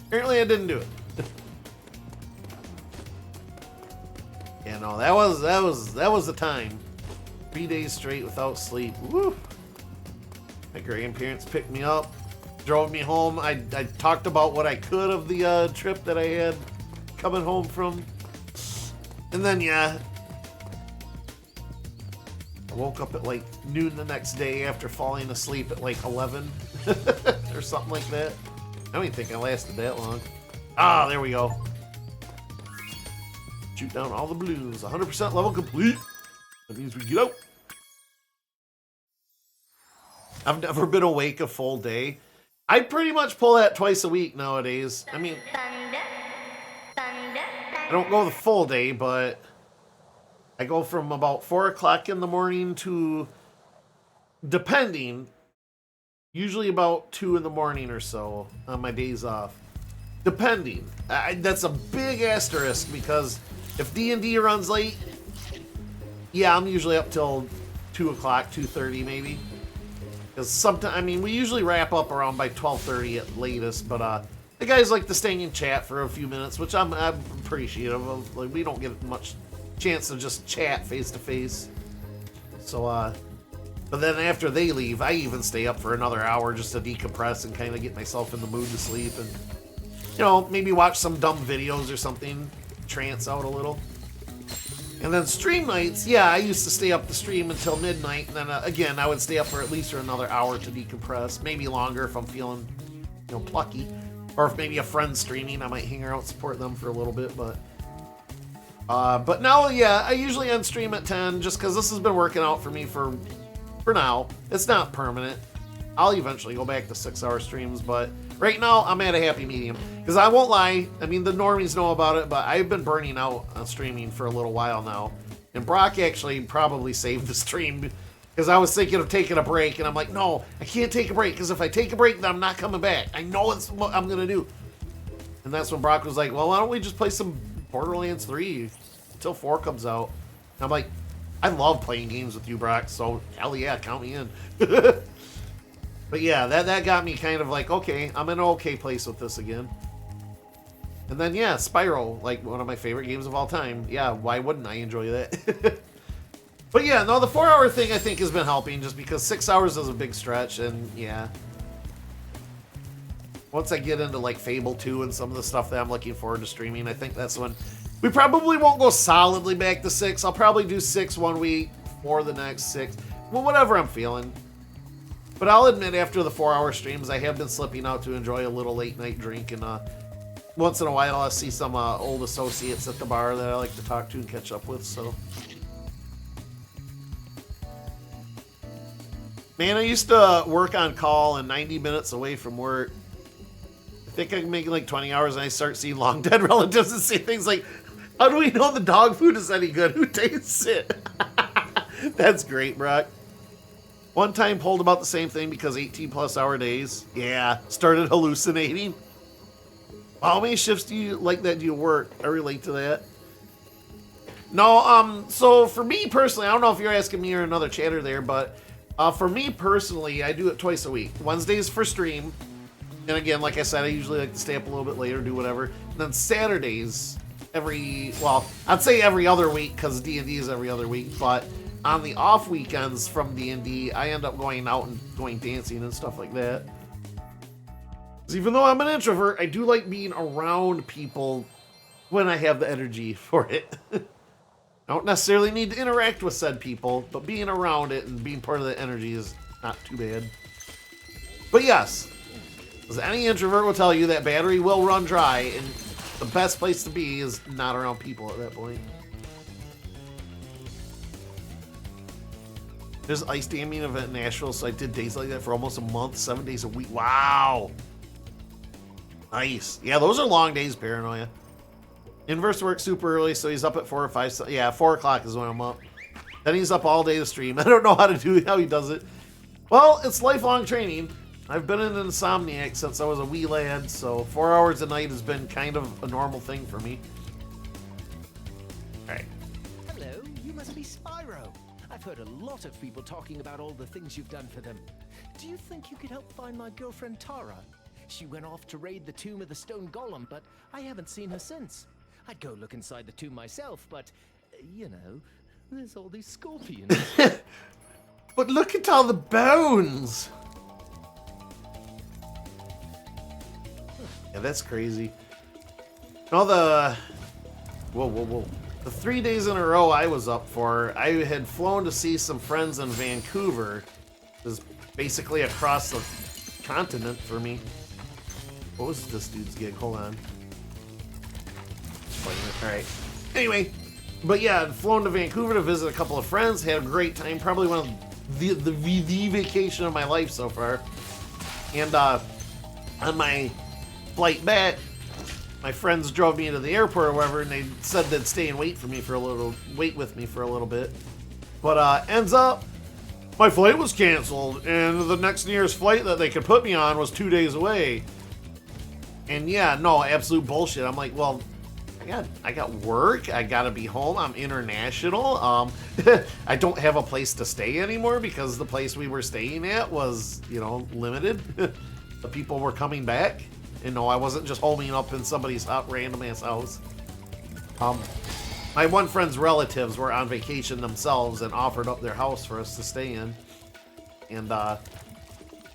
Apparently I didn't do it. Yeah, no, that was the time. 3 days straight without sleep. Woo. My grandparents picked me up, drove me home. I talked about what I could of the trip that I had coming home from. And then, yeah, I woke up at like noon the next day after falling asleep at like 11 or something like that. I don't even think I lasted that long. Ah, there we go. Shoot down all the blues. 100% level complete. That means we get out. I've never been awake a full day. I pretty much pull that twice a week nowadays. I mean, I don't go the full day, but I go from about 4 o'clock in the morning to, depending, usually about 2 in the morning or so on my days off. Depending. That's a big asterisk, because if D&D runs late, yeah, I'm usually up till 2 o'clock, 2:30 maybe. Because sometimes, I mean, we usually wrap up around by 12:30 at latest, but the guys like to stay in chat for a few minutes, which I'm appreciative of. Like, we don't get much chance to just chat face to face. So, But then after they leave, I even stay up for another hour just to decompress and kind of get myself in the mood to sleep and, you know, maybe watch some dumb videos or something, trance out a little. And then stream nights, yeah, I used to stay up to stream until midnight, and then again, I would stay up for at least another hour to decompress, maybe longer if I'm feeling, you know, plucky. Or if maybe a friend's streaming, I might hang out and support them for a little bit, but now, yeah, I usually end stream at 10 just because this has been working out for me for now. It's not permanent. I'll eventually go back to 6-hour streams, but right now I'm at a happy medium. Because I won't lie, I mean, the normies know about it, but I've been burning out on streaming for a little while now. And Brock actually probably saved the stream because I was thinking of taking a break, and I'm like, no, I can't take a break because if I take a break, then I'm not coming back. I know it's what I'm going to do. And that's when Brock was like, well, why don't we just play some Borderlands 3 until 4 comes out? And I'm like, I love playing games with you, Brock, so hell yeah, count me in. But yeah, that got me kind of like, okay, I'm in an okay place with this again. And then yeah, Spyro, like one of my favorite games of all time. Yeah, why wouldn't I enjoy that? But yeah, no, the 4-hour thing I think has been helping just because 6 hours is a big stretch, and yeah. Once I get into like Fable 2 and some of the stuff that I'm looking forward to streaming, I think that's when we probably won't go solidly back to 6. I'll probably do 6 one week, 4 the next, 6. Well, whatever I'm feeling. But I'll admit, after the 4-hour streams, I have been slipping out to enjoy a little late night drink. And once in a while, I'll see some old associates at the bar that I like to talk to and catch up with. So, man, I used to work on call and 90 minutes away from work. I think I can make like 20 hours and I start seeing long dead relatives and say things like, how do we know the dog food is any good? Who tastes it? That's great, Brock. One time pulled about the same thing because 18 plus hour days. Yeah, started hallucinating. How many shifts do you like that do you work? I relate to that. No, so for me personally, I don't know if you're asking me or another chatter there, but for me personally, I do it twice a week. Wednesdays for stream. And again, like I said, I usually like to stay up a little bit later, do whatever. And then Saturdays, I'd say every other week because D&D is every other week. But on the off weekends from D&D, I end up going out and going dancing and stuff like that. Because even though I'm an introvert, I do like being around people when I have the energy for it. I don't necessarily need to interact with said people, but being around it and being part of the energy is not too bad. But yes, as any introvert will tell you, that battery will run dry, and the best place to be is not around people at that point. There's ice damming event in Nashville, so I did days like that for almost a month, 7 days a week. Wow. Nice. Yeah, those are long days, Paranoia. Inverse works super early, so he's up at 4 or 5. So yeah, 4 o'clock is when I'm up. Then he's up all day to stream. I don't know how he does it. Well, it's lifelong training. I've been an insomniac since I was a wee lad, so 4 hours a night has been kind of a normal thing for me. Alright. Hello, you must be Spyro. I've heard a lot of people talking about all the things you've done for them. Do you think you could help find my girlfriend Tara? She went off to raid the tomb of the stone golem, but I haven't seen her since. I'd go look inside the tomb myself, but, you know, there's all these scorpions. But look at all the bones! Yeah, that's crazy. All the... Whoa. The 3 days in a row I was up for, I had flown to see some friends in Vancouver. It was basically across the continent for me. What was this dude's gig? Hold on. Alright. Anyway, but yeah, I'd flown to Vancouver to visit a couple of friends, had a great time, probably one of the vacation of my life so far. And on my flight back, my friends drove me into the airport or whatever, and they said they'd stay and wait with me for a little bit. But ends up, my flight was canceled, and the next nearest flight that they could put me on was 2 days away. And yeah, no, absolute bullshit. I'm like, well, I got work. I gotta be home. I'm international. I don't have a place to stay anymore because the place we were staying at was, you know, limited. The people were coming back. And no, I wasn't just homing up in somebody's random ass house. My one friend's relatives were on vacation themselves and offered up their house for us to stay in. And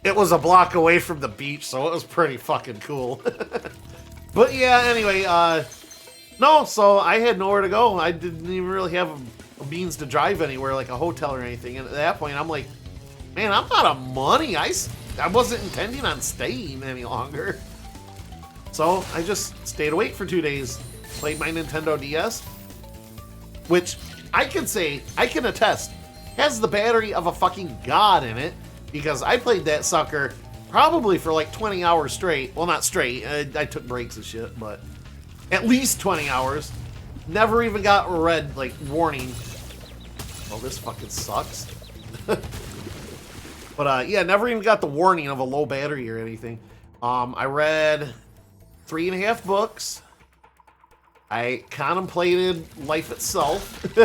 it was a block away from the beach, so it was pretty fucking cool. But yeah, anyway, no, so I had nowhere to go. I didn't even really have a means to drive anywhere, like a hotel or anything. And at that point, I'm like, man, I'm out of money. I wasn't intending on staying any longer. So I just stayed awake for 2 days, played my Nintendo DS, which I can say, I can attest, has the battery of a fucking god in it, because I played that sucker probably for like 20 hours straight. Well, not straight, I took breaks and shit, but at least 20 hours. Never even got a red, like, warning. Oh, this fucking sucks. But yeah, never even got the warning of a low battery or anything. I read 3.5 books. I contemplated life itself.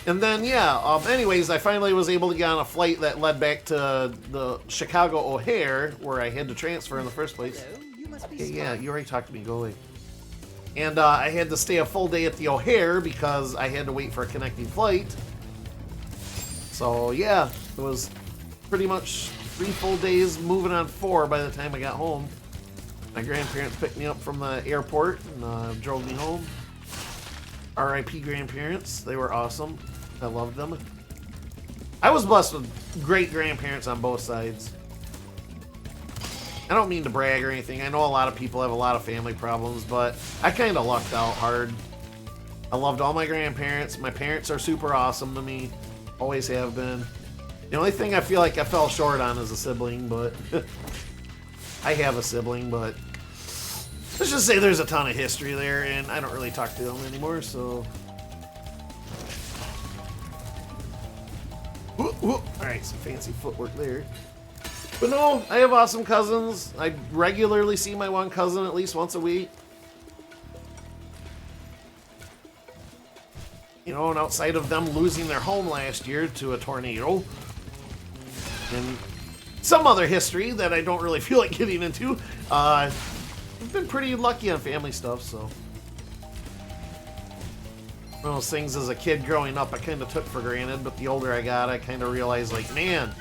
And then, yeah, anyways, I finally was able to get on a flight that led back to the Chicago O'Hare, where I had to transfer in the first place. Yeah, you already talked to me, go away. And I had to stay a full day at the O'Hare because I had to wait for a connecting flight. So, yeah, it was pretty much 3 full days, moving on 4 by the time I got home. My grandparents picked me up from the airport and drove me home. R.I.P. grandparents. They were awesome. I loved them. I was blessed with great grandparents on both sides. I don't mean to brag or anything. I know a lot of people have a lot of family problems, but I kind of lucked out hard. I loved all my grandparents. My parents are super awesome to me. Always have been. The only thing I feel like I fell short on is a sibling, but I have a sibling, but let's just say there's a ton of history there, and I don't really talk to them anymore, so. Whoop, whoop. All right, some fancy footwork there. But no, I have awesome cousins. I regularly see my one cousin at least once a week. You know, and outside of them losing their home last year to a tornado, and some other history that I don't really feel like getting into, I've been pretty lucky on family stuff, so. One of those things as a kid growing up I kind of took for granted, but the older I got, I kind of realized, like, man,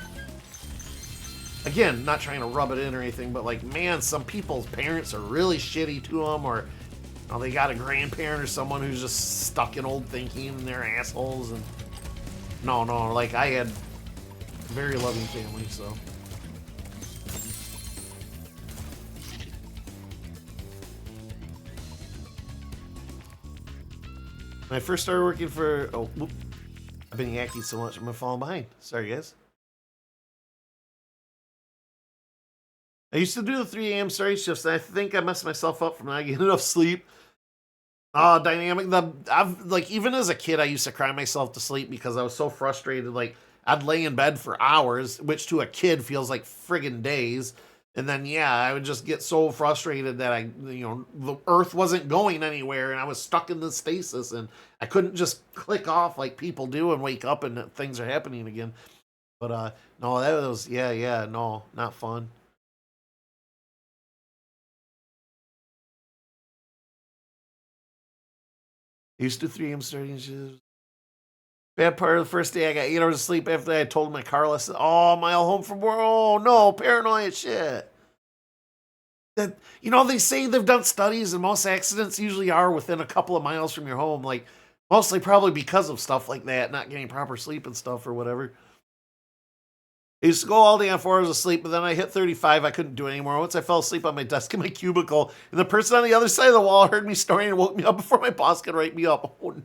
again, not trying to rub it in or anything, but like, man, some people's parents are really shitty to them, or you know, they got a grandparent or someone who's just stuck in old thinking and they're assholes. And no, like, I had a very loving family, so. When I first started working for, oh, whoop, I've been yakking so much, I'm falling behind. Sorry, guys. I used to do the 3 a.m. starting shifts, and I think I messed myself up from not getting enough sleep. Dynamic. I've, like, even as a kid, I used to cry myself to sleep because I was so frustrated. Like, I'd lay in bed for hours, which to a kid feels like friggin' days. And then, yeah, I would just get so frustrated that the earth wasn't going anywhere, and I was stuck in the stasis, and I couldn't just click off like people do and wake up and things are happening again. But, no, that was, yeah, no, not fun. Used to 3 a.m. starting shifts. Bad part of the first day, I got 8 hours of sleep after I told my car lesson. Oh, mile home from work. Oh, no, paranoia shit. That, they say they've done studies, and most accidents usually are within a couple of miles from your home. Like, mostly probably because of stuff like that, not getting proper sleep and stuff or whatever. I used to go all day on 4 hours of sleep, but then I hit 35. I couldn't do it anymore. Once I fell asleep on my desk in my cubicle, and the person on the other side of the wall heard me snoring and woke me up before my boss could wake me up. Oh, no.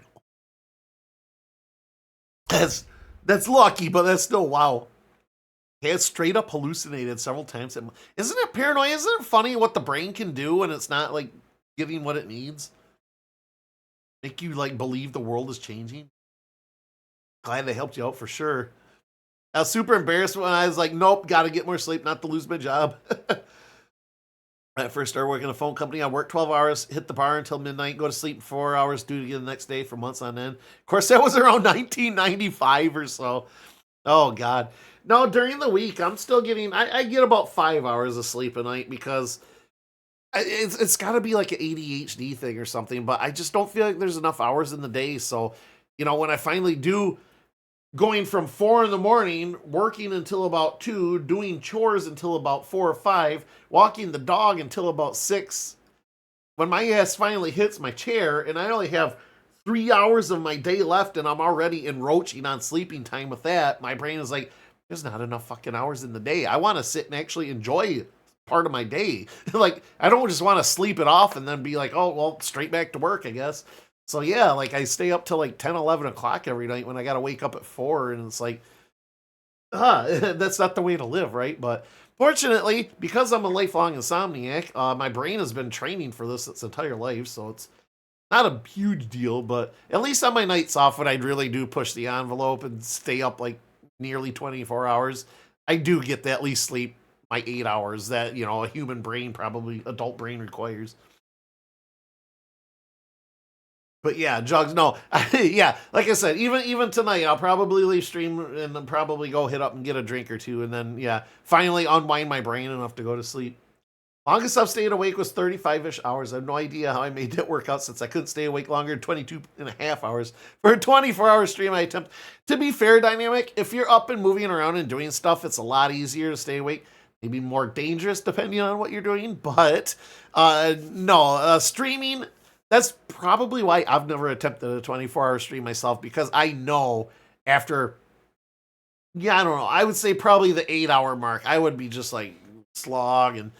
That's lucky, but that's still wow. I had straight up hallucinated several times. Isn't it paranoia? Isn't it funny what the brain can do when it's not, like, giving what it needs? Make you, like, believe the world is changing? Glad they helped you out for sure. I was super embarrassed when I was like, nope, gotta get more sleep, not to lose my job. When I first started working at a phone company, I worked 12 hours, hit the bar until midnight, go to sleep 4 hours, do it again the next day for months on end. Of course, that was around 1995 or so. Oh, God. No, during the week, I'm still getting, I get about 5 hours of sleep a night because it's got to be like an ADHD thing or something, but I just don't feel like there's enough hours in the day. So, when I finally do going from 4 in the morning, working until about 2, doing chores until about 4 or 5, walking the dog until about 6. When my ass finally hits my chair and I only have 3 hours of my day left and I'm already encroaching on sleeping time with that, my brain is like, there's not enough fucking hours in the day. I want to sit and actually enjoy part of my day. Like, I don't just want to sleep it off and then be like, oh, well, straight back to work, I guess. So yeah, like I stay up till like 10, 11 o'clock every night when I got to wake up at 4, and it's like, that's not the way to live, right? But fortunately, because I'm a lifelong insomniac, my brain has been training for this its entire life, so it's not a huge deal. But at least on my nights off, when I really do push the envelope and stay up like nearly 24 hours, I do get to at least sleep my 8 hours that, you know, a human brain, probably adult brain, requires. But yeah, Jugs, no. Yeah, like I said, even tonight, I'll probably leave stream and then probably go hit up and get a drink or two, and then, yeah, finally unwind my brain enough to go to sleep. Longest I've stayed awake was 35-ish hours. I have no idea how I made that work out, since I couldn't stay awake longer than 22 and a half hours. For a 24-hour stream, I attempt. To be fair, Dynamic, if you're up and moving around and doing stuff, it's a lot easier to stay awake. Maybe more dangerous depending on what you're doing, but no, streaming, that's probably why I've never attempted a 24-hour stream myself, because I know after, yeah, I don't know, I would say probably the 8-hour mark, I would be just like slog. And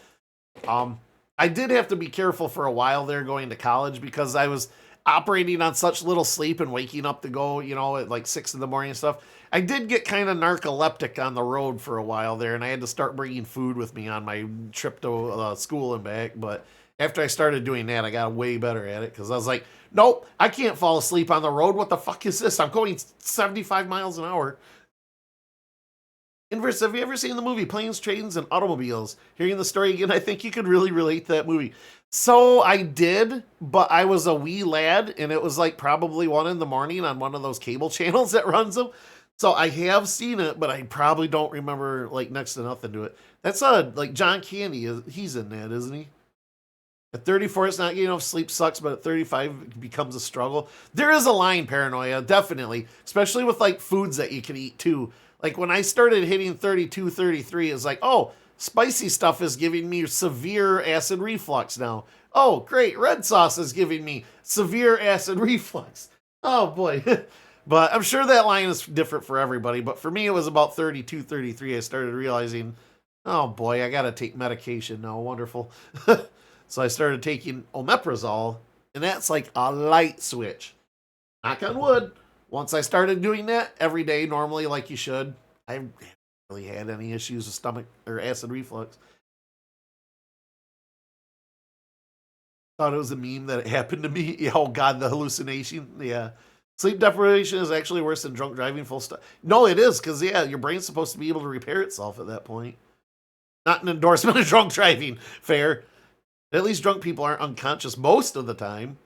I did have to be careful for a while there going to college, because I was operating on such little sleep and waking up to go, you know, at like 6 in the morning and stuff. I did get kind of narcoleptic on the road for a while there, and I had to start bringing food with me on my trip to school and back. But after I started doing that, I got way better at it, because I was like, nope, I can't fall asleep on the road. What the fuck is this? I'm going 75 miles an hour. Inverse, have you ever seen the movie Planes, Trains, and Automobiles? Hearing the story again, I think you could really relate to that movie. So I did, but I was a wee lad, and it was like probably 1 in the morning on one of those cable channels that runs them. So I have seen it, but I probably don't remember like next to nothing to it. That's like John Candy, he's in that, isn't he? At 34, it's not getting enough sleep sucks, but at 35, it becomes a struggle. There is a line, Paranoia, definitely, especially with like foods that you can eat too. Like when I started hitting 32, 33, it's like, oh, spicy stuff is giving me severe acid reflux now. Oh, great, red sauce is giving me severe acid reflux. Oh boy. But I'm sure that line is different for everybody. But for me, it was about 32, 33. I started realizing, oh boy, I got to take medication now. Wonderful. So I started taking omeprazole, and that's like a light switch. Knock on wood. Once I started doing that every day, normally like you should, I haven't really had any issues with stomach or acid reflux. Thought it was a meme that it happened to me. Oh God, the hallucination. Yeah. Sleep deprivation is actually worse than drunk driving, full stop. No, it is, because, yeah, your brain's supposed to be able to repair itself at that point. Not an endorsement of drunk driving. Fair. At least drunk people aren't unconscious most of the time.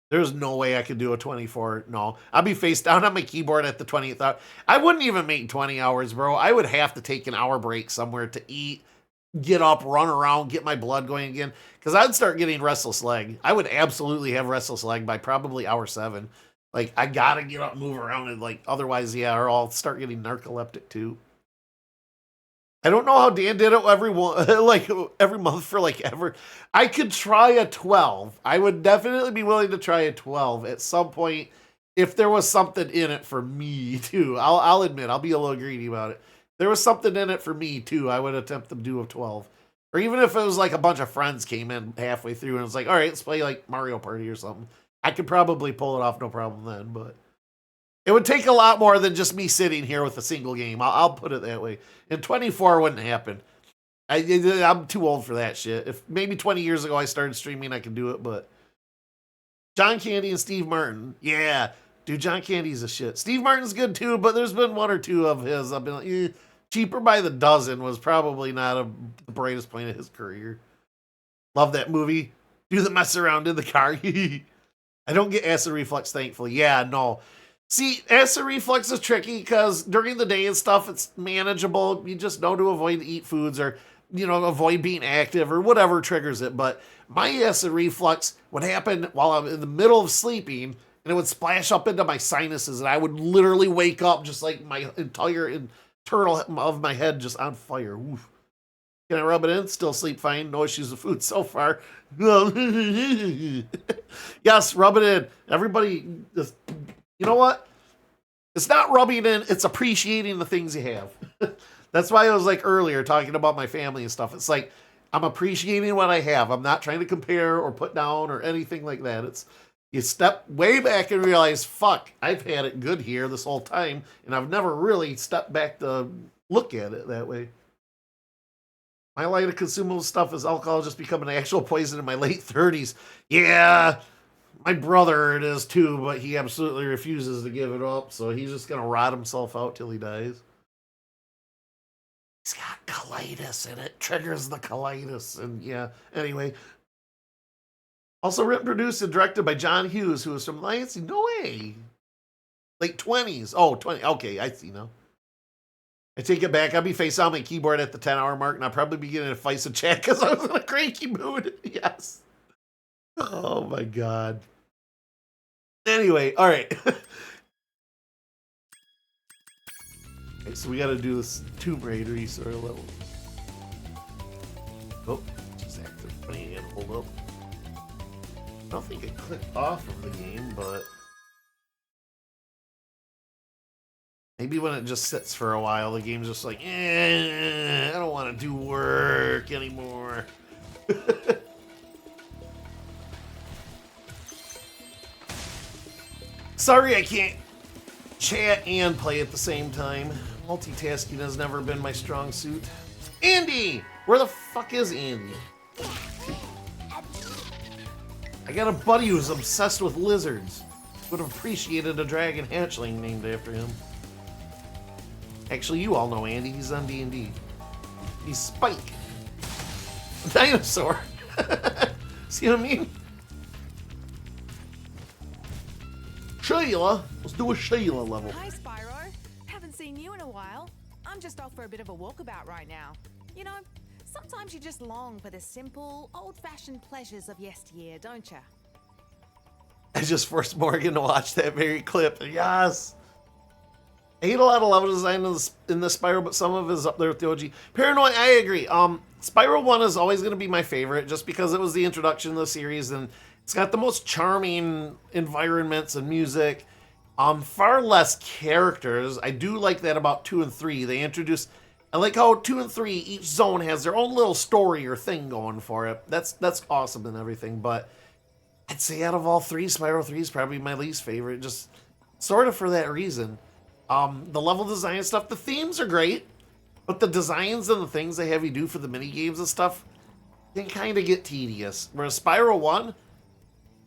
There's no way I could do a 24. No. I'll be face down on my keyboard at the 20th hour. I wouldn't even make 20 hours, bro. I would have to take an hour break somewhere to eat, get up, run around, get my blood going again. Because I'd start getting restless leg. I would absolutely have restless leg by probably hour 7. Like, I gotta get up, move around, and, like, otherwise, yeah, or I'll start getting narcoleptic, too. I don't know how Dan did it every month for, like, ever. I could try a 12. I would definitely be willing to try a 12 at some point if there was something in it for me, too. I'll admit, I'll be a little greedy about it. If there was something in it for me, too, I would attempt to do a 12. Or even if it was, like, a bunch of friends came in halfway through and it was like, all right, let's play, like, Mario Party or something. I could probably pull it off, no problem then, but it would take a lot more than just me sitting here with a single game. I'll put it that way. And 24 wouldn't happen. I'm too old for that shit. If maybe 20 years ago I started streaming, I could do it, but John Candy and Steve Martin. Yeah, dude, John Candy's a shit. Steve Martin's good too, but there's been 1 or 2 of his. I've been like, Cheaper by the Dozen was probably not the brightest point of his career. Love that movie. Do the mess around in the car. I don't get acid reflux, thankfully. Yeah, no. See, acid reflux is tricky because during the day and stuff, it's manageable. You just know to avoid to eat foods or, you know, avoid being active or whatever triggers it. But my acid reflux would happen while I'm in the middle of sleeping, and it would splash up into my sinuses, and I would literally wake up just like my entire internal of my head just on fire. Oof. Can I rub it in? Still sleep fine. No issues with food so far. Yes, rub it in. Everybody, just, you know what? It's not rubbing it in. It's appreciating the things you have. That's why I was like earlier talking about my family and stuff. It's like I'm appreciating what I have. I'm not trying to compare or put down or anything like that. It's you step way back and realize, fuck, I've had it good here this whole time, and I've never really stepped back to look at it that way. My line of consumable stuff is alcohol just becoming an actual poison in my late 30s. Yeah, my brother it is too, but he absolutely refuses to give it up, so he's just going to rot himself out till he dies. He's got colitis, and it triggers the colitis, and yeah, anyway. Also written, produced, and directed by John Hughes, who is from Lansing. No way. Late 20s. Oh, 20. Okay, I see now. I take it back. I'll be face on my keyboard at the 10-hour mark, and I'll probably be getting a fight with chat because I was in a cranky mood. Yes. Oh, my God. Anyway, all right. Okay, so we got to do this Tomb Raider sort of level. Oh, just active. Funny again. Hold up. I don't think it clicked off of the game, but maybe when it just sits for a while, the game's just like, I don't want to do work anymore. Sorry I can't chat and play at the same time. Multitasking has never been my strong suit. Andy! Where the fuck is Andy? I got a buddy who's obsessed with lizards. Would have appreciated a dragon hatchling named after him. Actually, you all know Andy. He's on D&D. He's Spike. A dinosaur. See what I mean? Shayla. Let's do a Shayla level. Hi, Spyro. Haven't seen you in a while. I'm just off for a bit of a walkabout right now. You know, sometimes you just long for the simple, old-fashioned pleasures of yesteryear, don't you? I just forced Morgan to watch that very clip. Yes. I hate a lot of level design in the Spyro, but some of it is up there with the OG. Paranoid, I agree. Spyro 1 is always going to be my favorite just because it was the introduction to the series and it's got the most charming environments and music. Far less characters. I do like that about 2 and 3. They introduced... I like how 2 and 3, each zone has their own little story or thing going for it. That's awesome and everything, but I'd say out of all 3, Spyro 3 is probably my least favorite, just sort of for that reason. The level design stuff, the themes are great, but the designs and the things they have you do for the mini games and stuff can kind of get tedious. Whereas Spyro 1,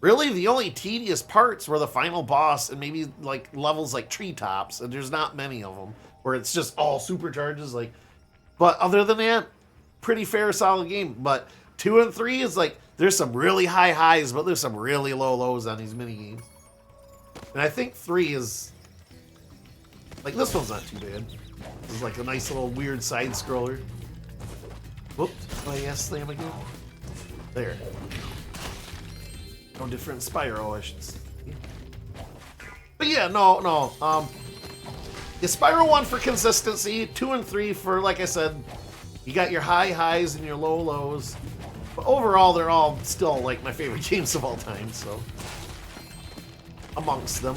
really the only tedious parts were the final boss and maybe like levels like Treetops, and there's not many of them where it's just all supercharges. Like, but other than that, pretty fair, solid game. But 2 and 3 is like there's some really high highs, but there's some really low lows on these mini games. And I think 3 is like this one's not too bad. This is like a nice little weird side scroller. Whoops, my ass slam again. There. No different Spyro, I should say. But yeah, no. Yeah, Spyro 1 for consistency, 2 and 3 for, like I said, you got your high highs and your low lows. But overall, they're all still like my favorite games of all time, so amongst them.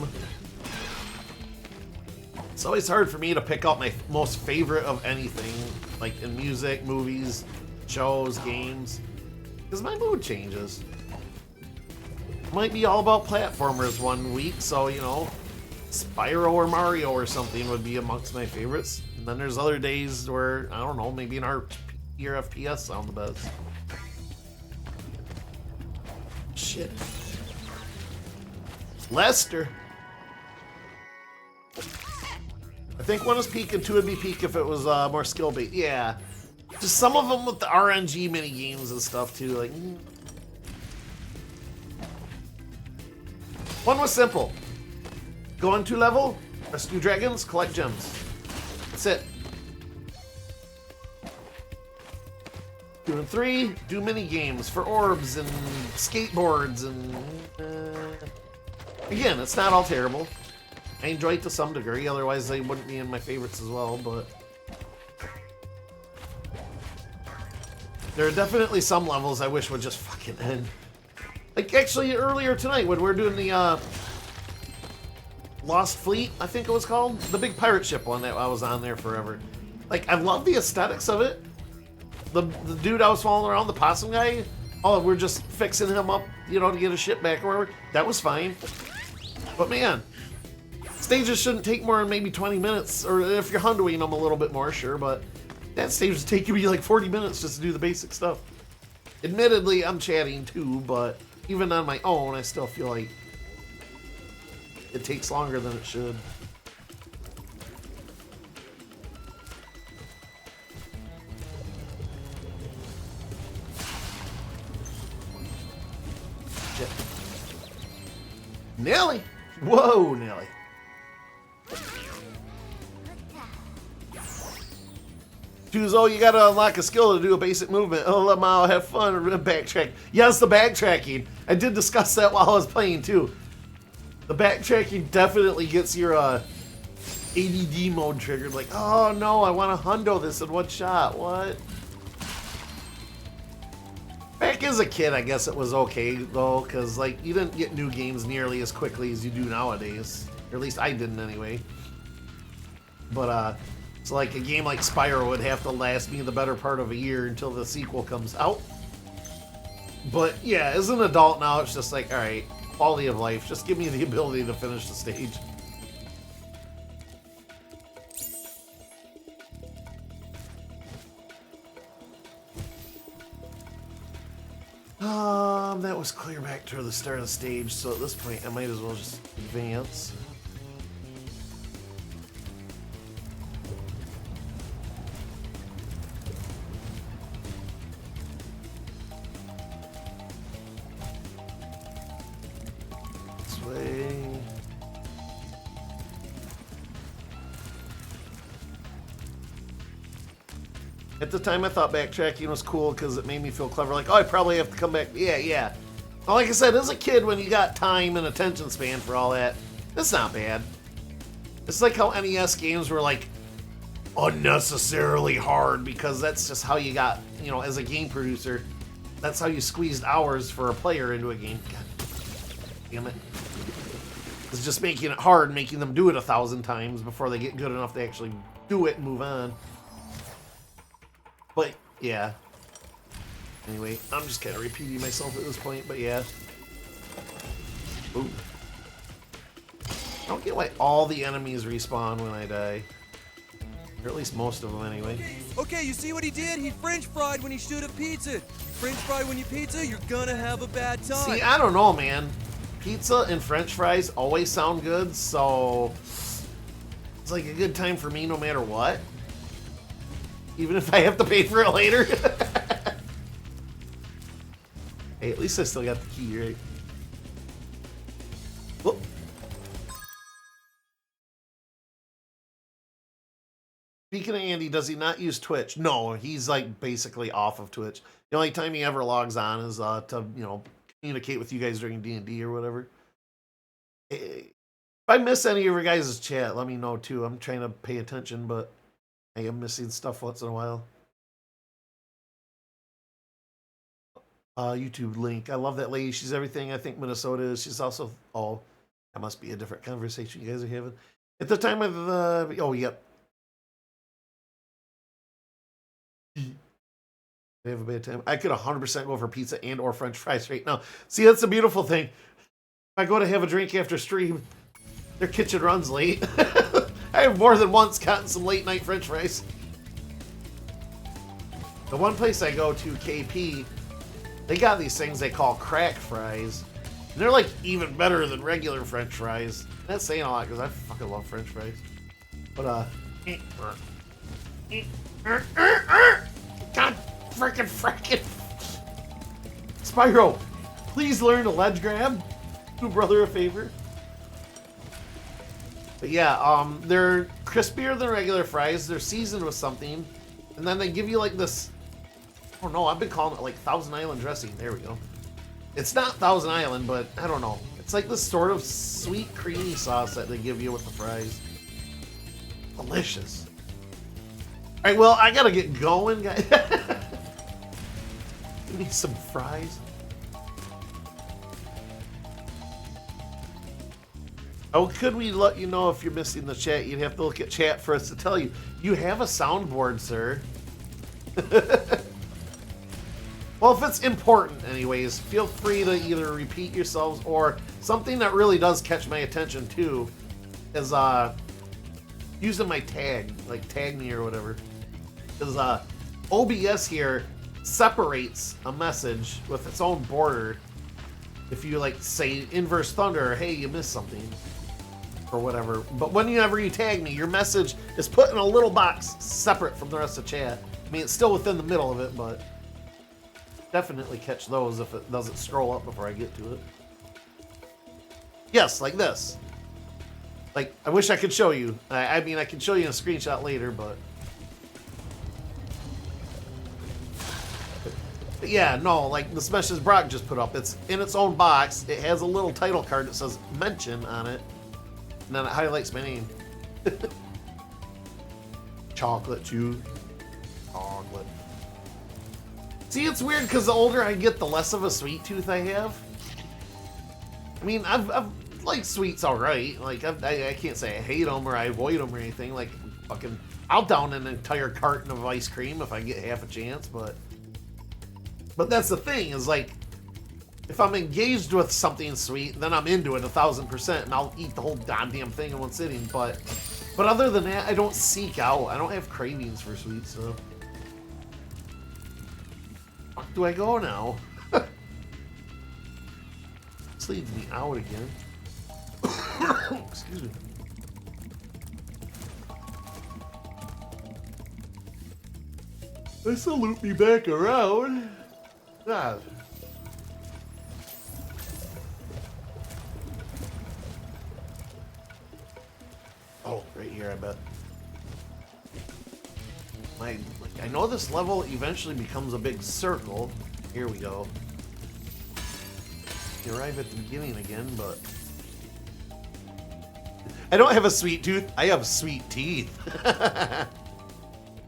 It's always hard for me to pick out my most favorite of anything, like in music, movies, shows, games, because my mood changes. Might be all about platformers one week, so, you know, Spyro or Mario or something would be amongst my favorites. And then there's other days where, I don't know, maybe an RPG or FPS sound the best. Shit. Lester. I think 1 is peak and 2 would be peak if it was more skill-based. Yeah. Just some of them with the RNG mini games and stuff too. Like, 1 was simple. Go into level, rescue dragons, collect gems. That's it. 2 and 3, do mini games for orbs and skateboards and Again, it's not all terrible. I enjoy it to some degree, otherwise they wouldn't be in my favorites as well, but... There are definitely some levels I wish would just fucking end. Like, actually, earlier tonight when we were doing the, Lost Fleet, I think it was called? The big pirate ship one that I was on there forever. Like, I love the aesthetics of it. The dude I was following around, the possum guy, oh, we're just fixing him up, you know, to get his ship back or whatever. That was fine. But man, stages shouldn't take more than maybe 20 minutes, or if you're hundoing them a little bit more, sure, but that stage was taking me like 40 minutes just to do the basic stuff. Admittedly, I'm chatting too, but even on my own, I still feel like it takes longer than it should. Shit. Nelly! Whoa, Nelly. Tuzo, you gotta unlock a skill to do a basic movement. Oh, let Mao have fun and backtrack. Yes, the backtracking. I did discuss that while I was playing too. The backtracking definitely gets your ADD mode triggered. Like, oh no, I want to hundo this in one shot. What? Back as a kid, I guess it was okay though, because like you didn't get new games nearly as quickly as you do nowadays. Or at least I didn't anyway. But so like a game like Spyro would have to last me the better part of a year until the sequel comes out. But yeah, as an adult now, it's just like, all right, quality of life. Just give me the ability to finish the stage. That was clear back to the start of the stage, so at this point I might as well just advance. This way. At the time, I thought backtracking was cool because it made me feel clever. Like, oh, I probably have to come back. Yeah. Well, like I said, as a kid, when you got time and attention span for all that, it's not bad. It's like how NES games were, like, unnecessarily hard because that's just how you got, you know, as a game producer, that's how you squeezed hours for a player into a game. God damn it. It's just making it hard, making them do it 1,000 times before they get good enough to actually do it and move on. But, yeah. Anyway, I'm just kind of repeating myself at this point, but yeah. Ooh. I don't get why all the enemies respawn when I die. Or at least most of them, anyway. Okay, you see what he did? He French fried when he should have pizza. French fry when you pizza, you're gonna have a bad time. See, I don't know, man. Pizza and French fries always sound good, so it's like a good time for me no matter what. Even if I have to pay for it later. Hey, at least I still got the key, right? Whoop. Speaking of Andy, does he not use Twitch? No, he's like basically off of Twitch. The only time he ever logs on is to, you know, communicate with you guys during D&D or whatever. Hey, if I miss any of your guys' chat, let me know too. I'm trying to pay attention, but I am missing stuff once in a while. YouTube link. I love that lady. She's everything I think Minnesota is. She's also... Oh, that must be a different conversation you guys are having. At the time of the... Oh, yep. I have a bad time. I could 100% go for pizza and or French fries right now. See, that's the beautiful thing. If I go to have a drink after stream, their kitchen runs late. I have more than once gotten some late night French fries. The one place I go to, KP, they got these things they call crack fries. And they're like even better than regular French fries. That's saying a lot because I fucking love French fries. But God frickin' Spyro, please learn to ledge grab. Do brother a favor. But yeah, they're crispier than regular fries. They're seasoned with something. And then they give you like this, I don't know, I've been calling it like Thousand Island dressing. There we go. It's not Thousand Island, but I don't know. It's like this sort of sweet creamy sauce that they give you with the fries. Delicious. All right, well, I gotta get going, guys. We need some fries. Oh, could we let you know if you're missing the chat? You'd have to look at chat for us to tell you. You have a soundboard, sir. Well, if it's important anyways, feel free to either repeat yourselves or something that really does catch my attention too is using my tag, like tag me or whatever. Because OBS here separates a message with its own border if you like say inverse thunder or hey, you missed something or whatever. But whenever you tag me, your message is put in a little box separate from the rest of chat. I mean, it's still within the middle of it, but definitely catch those if it doesn't scroll up before I get to it. Yes, like this. Like, I wish I could show you. I mean, I can show you in a screenshot later, but yeah, no, like this message Brock just put up. It's in its own box. It has a little title card that says mention on it. And then it highlights my name. Chocolate chew. Chocolate. See, it's weird because the older I get, the less of a sweet tooth I have. I mean, I've liked sweets all right. Like, I can't say I hate them or I avoid them or anything. Like, fucking, I'll down an entire carton of ice cream if I get half a chance, but that's the thing, is like, if I'm engaged with something sweet, then I'm into it 1000%, and I'll eat the whole goddamn thing in one sitting. But other than that, I don't seek out. I don't have cravings for sweets, so. Where do I go now? This leads me out again. Excuse me. This'll loop me back around. Ah. Oh, right here, I bet. I know this level eventually becomes a big circle. Here we go. You arrive at the beginning again, but I don't have a sweet tooth. I have sweet teeth.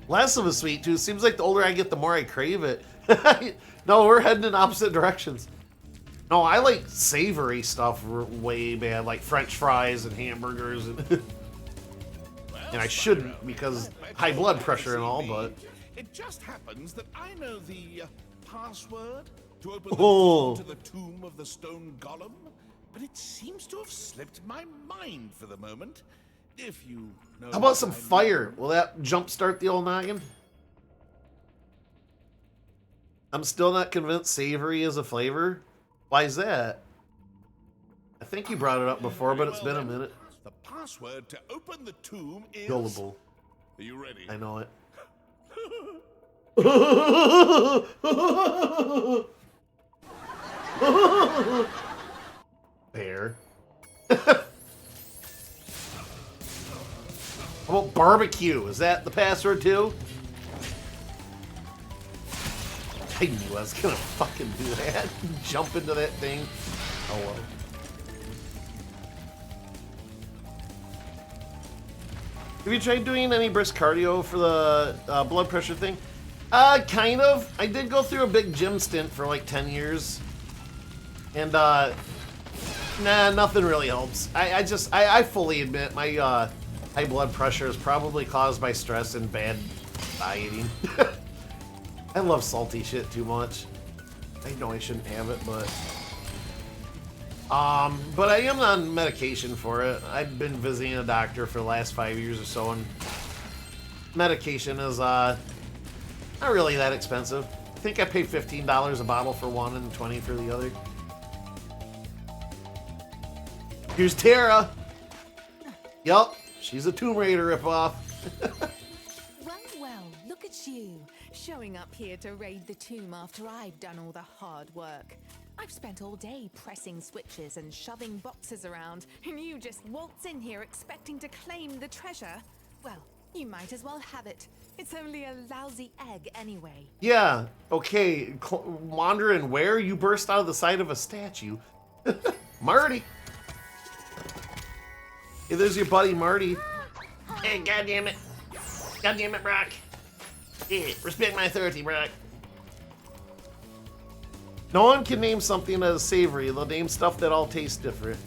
Less of a sweet tooth. Seems like the older I get, the more I crave it. No, we're heading in opposite directions. No, I like savory stuff way bad, like French fries and hamburgers, and and I shouldn't because high blood pressure and all, but it just happens that I know the password to open the door to the tomb of the stone golem, but it seems to have slipped my mind for the moment. If you know. How about some fire? Will that jumpstart the old noggin? I'm still not convinced savory is a flavor. Why is that? I think you brought it up before, but it's been a minute. The password to open the tomb is... Gullible. Are you ready? I know it. Bear. How about barbecue? Is that the password too? I knew I was gonna fucking do that. Jump into that thing. Oh well. Have you tried doing any brisk cardio for the blood pressure thing? Kind of. I did go through a big gym stint for like 10 years. And, nah, nothing really helps. I fully admit my high blood pressure is probably caused by stress and bad dieting. I love salty shit too much. I know I shouldn't have it, but I am on medication for it. I've been visiting a doctor for the last 5 years or so, and medication is not really that expensive. I think I paid $15 a bottle for one and $20 for the other. Here's Tara. Yup, she's a Tomb Raider ripoff. Well, look at you. Showing up here to raid the tomb after I've done all the hard work. I've spent all day pressing switches and shoving boxes around, and you just waltz in here expecting to claim the treasure? Well, you might as well have it. It's only a lousy egg anyway. Yeah, okay. Wandering where? You burst out of the side of a statue. Marty. Hey, there's your buddy Marty. Hey, goddammit. Goddammit, Brock. Hey, respect my authority, Brock. No one can name something that is savory. They'll name stuff that all tastes different.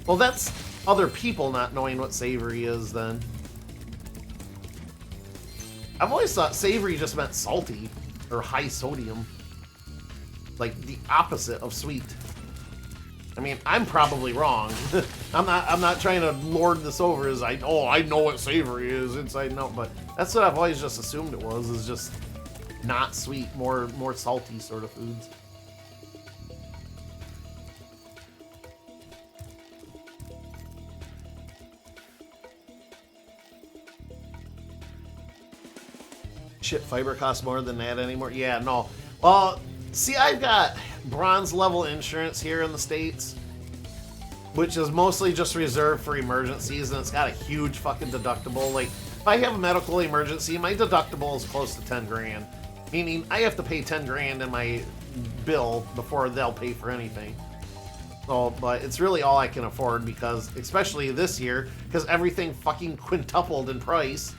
Well, that's other people not knowing what savory is, then. I've always thought savory just meant salty or high sodium. Like the opposite of sweet. I mean, I'm probably wrong. I'm not trying to lord this over as I know what savory is inside and out, but that's what I've always just assumed it was, is just not sweet, more salty sort of foods. Shit, fiber costs more than that anymore? Yeah, no. Well, see, I've got bronze level insurance here in the States, which is mostly just reserved for emergencies, and it's got a huge fucking deductible. Like, if I have a medical emergency, my deductible is close to 10 grand. Meaning, I have to pay 10 grand in my bill before they'll pay for anything. So, but it's really all I can afford because, especially this year, because everything fucking quintupled in price.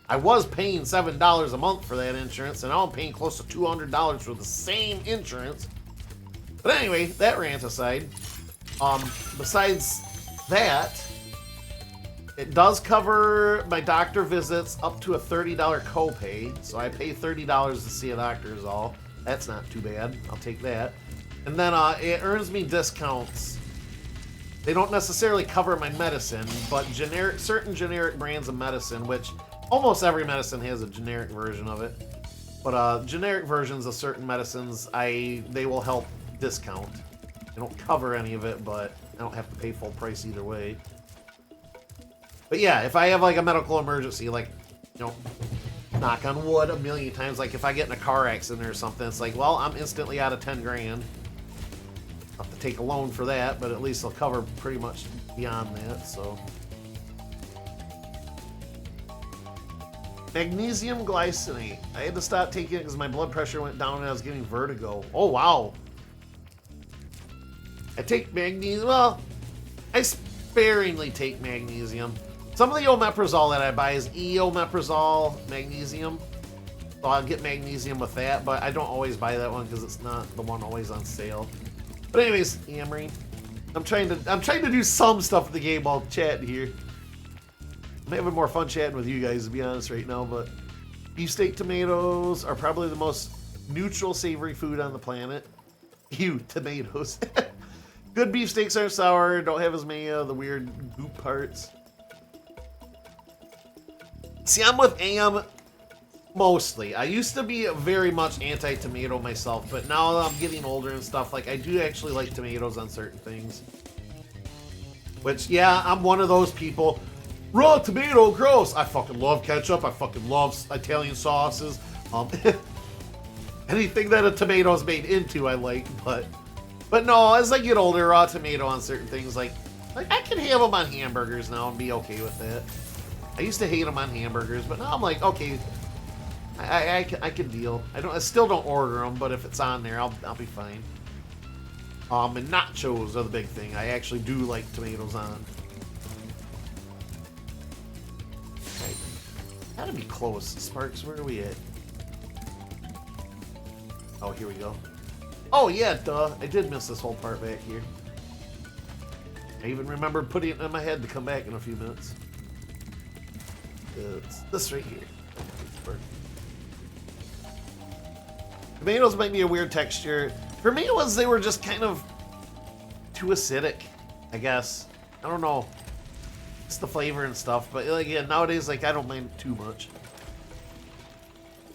I was paying $7 a month for that insurance, and now I'm paying close to $200 for the same insurance. But anyway, that rant aside, besides that, it does cover my doctor visits up to a $30 copay, so I pay $30 to see a doctor is all. That's not too bad. I'll take that. And then it earns me discounts. They don't necessarily cover my medicine, but certain generic brands of medicine, which almost every medicine has a generic version of it. But generic versions of certain medicines, they will help discount. They don't cover any of it, but I don't have to pay full price either way. But yeah, if I have like a medical emergency, like, you know, knock on wood a million times, like if I get in a car accident or something, it's like, well, I'm instantly out of 10 grand. I'll have to take a loan for that, but at least they'll cover pretty much beyond that, so. Magnesium glycinate. I had to stop taking it because my blood pressure went down and I was getting vertigo. Oh, wow. I take magnesium. Well, I sparingly take magnesium. Some of the omeprazole that I buy is omeprazole magnesium. So I'll get magnesium with that, but I don't always buy that one because it's not the one always on sale. But anyways, Amory, I'm trying to do some stuff in the game while chatting here. I'm having more fun chatting with you guys, to be honest, right now, but beefsteak tomatoes are probably the most neutral savory food on the planet. Ew, tomatoes. Good beefsteaks aren't sour, don't have as many of the weird goop parts. See, I'm with AM mostly. I used to be very much anti-tomato myself, but now that I'm getting older and stuff, like, I do actually like tomatoes on certain things. Which, yeah, I'm one of those people. Raw tomato, gross. I fucking love ketchup. I fucking love Italian sauces. Anything that a tomato is made into, I like. But no, as I get older, raw tomato on certain things, like I can have them on hamburgers now and be okay with that. I used to hate them on hamburgers, but now I'm like, okay, I can deal. I still don't order them, but if it's on there, I'll be fine. And nachos are the big thing. I actually do like tomatoes on. Right. Gotta be close. Sparks, where are we at? Oh, here we go. Oh, yeah, duh. I did miss this whole part back here. I even remember putting it in my head to come back in a few minutes. It's this right here. Tomatoes might be a weird texture. For me, it was they were just kind of too acidic, I guess. I don't know. It's the flavor and stuff, but like, yeah, nowadays, like, I don't mind too much.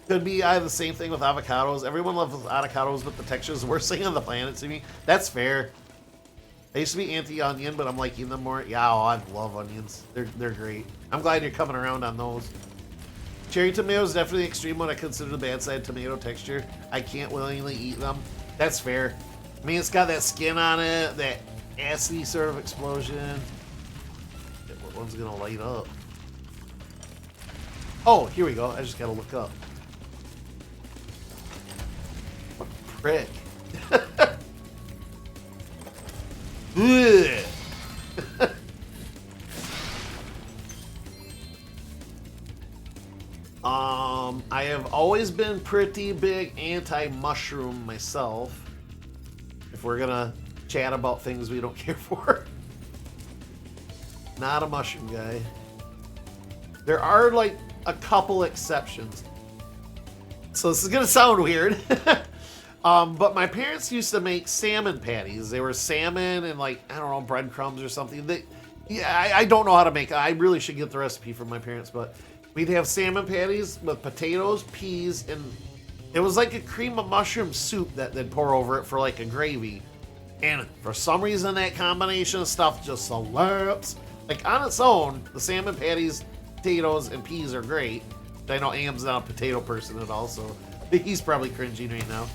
Could be I have the same thing with avocados. Everyone loves avocados, but the texture is the worst thing on the planet to me. That's fair. I used to be anti-onion, but I'm liking them more. Yeah, oh, I love onions. They're great. I'm glad you're coming around on those. Cherry tomatoes definitely extreme what I consider the bad side tomato texture. I can't willingly eat them. That's fair. I mean, it's got that skin on it, that acidy sort of explosion. What one's gonna light up? Oh, here we go. I just gotta look up. What prick? Ugh. I have always been pretty big anti-mushroom myself. If we're gonna chat about things we don't care for. Not a mushroom guy. There are like a couple exceptions. So this is gonna sound weird. But my parents used to make salmon patties. They were salmon and like, I don't know, breadcrumbs or something. I don't know how to make it. I really should get the recipe from my parents, but we'd have salmon patties with potatoes, peas, and it was like a cream of mushroom soup that they'd pour over it for like a gravy. And for some reason, that combination of stuff just slaps. Like on its own, the salmon patties, potatoes, and peas are great. I know Am's not a potato person at all, so he's probably cringing right now.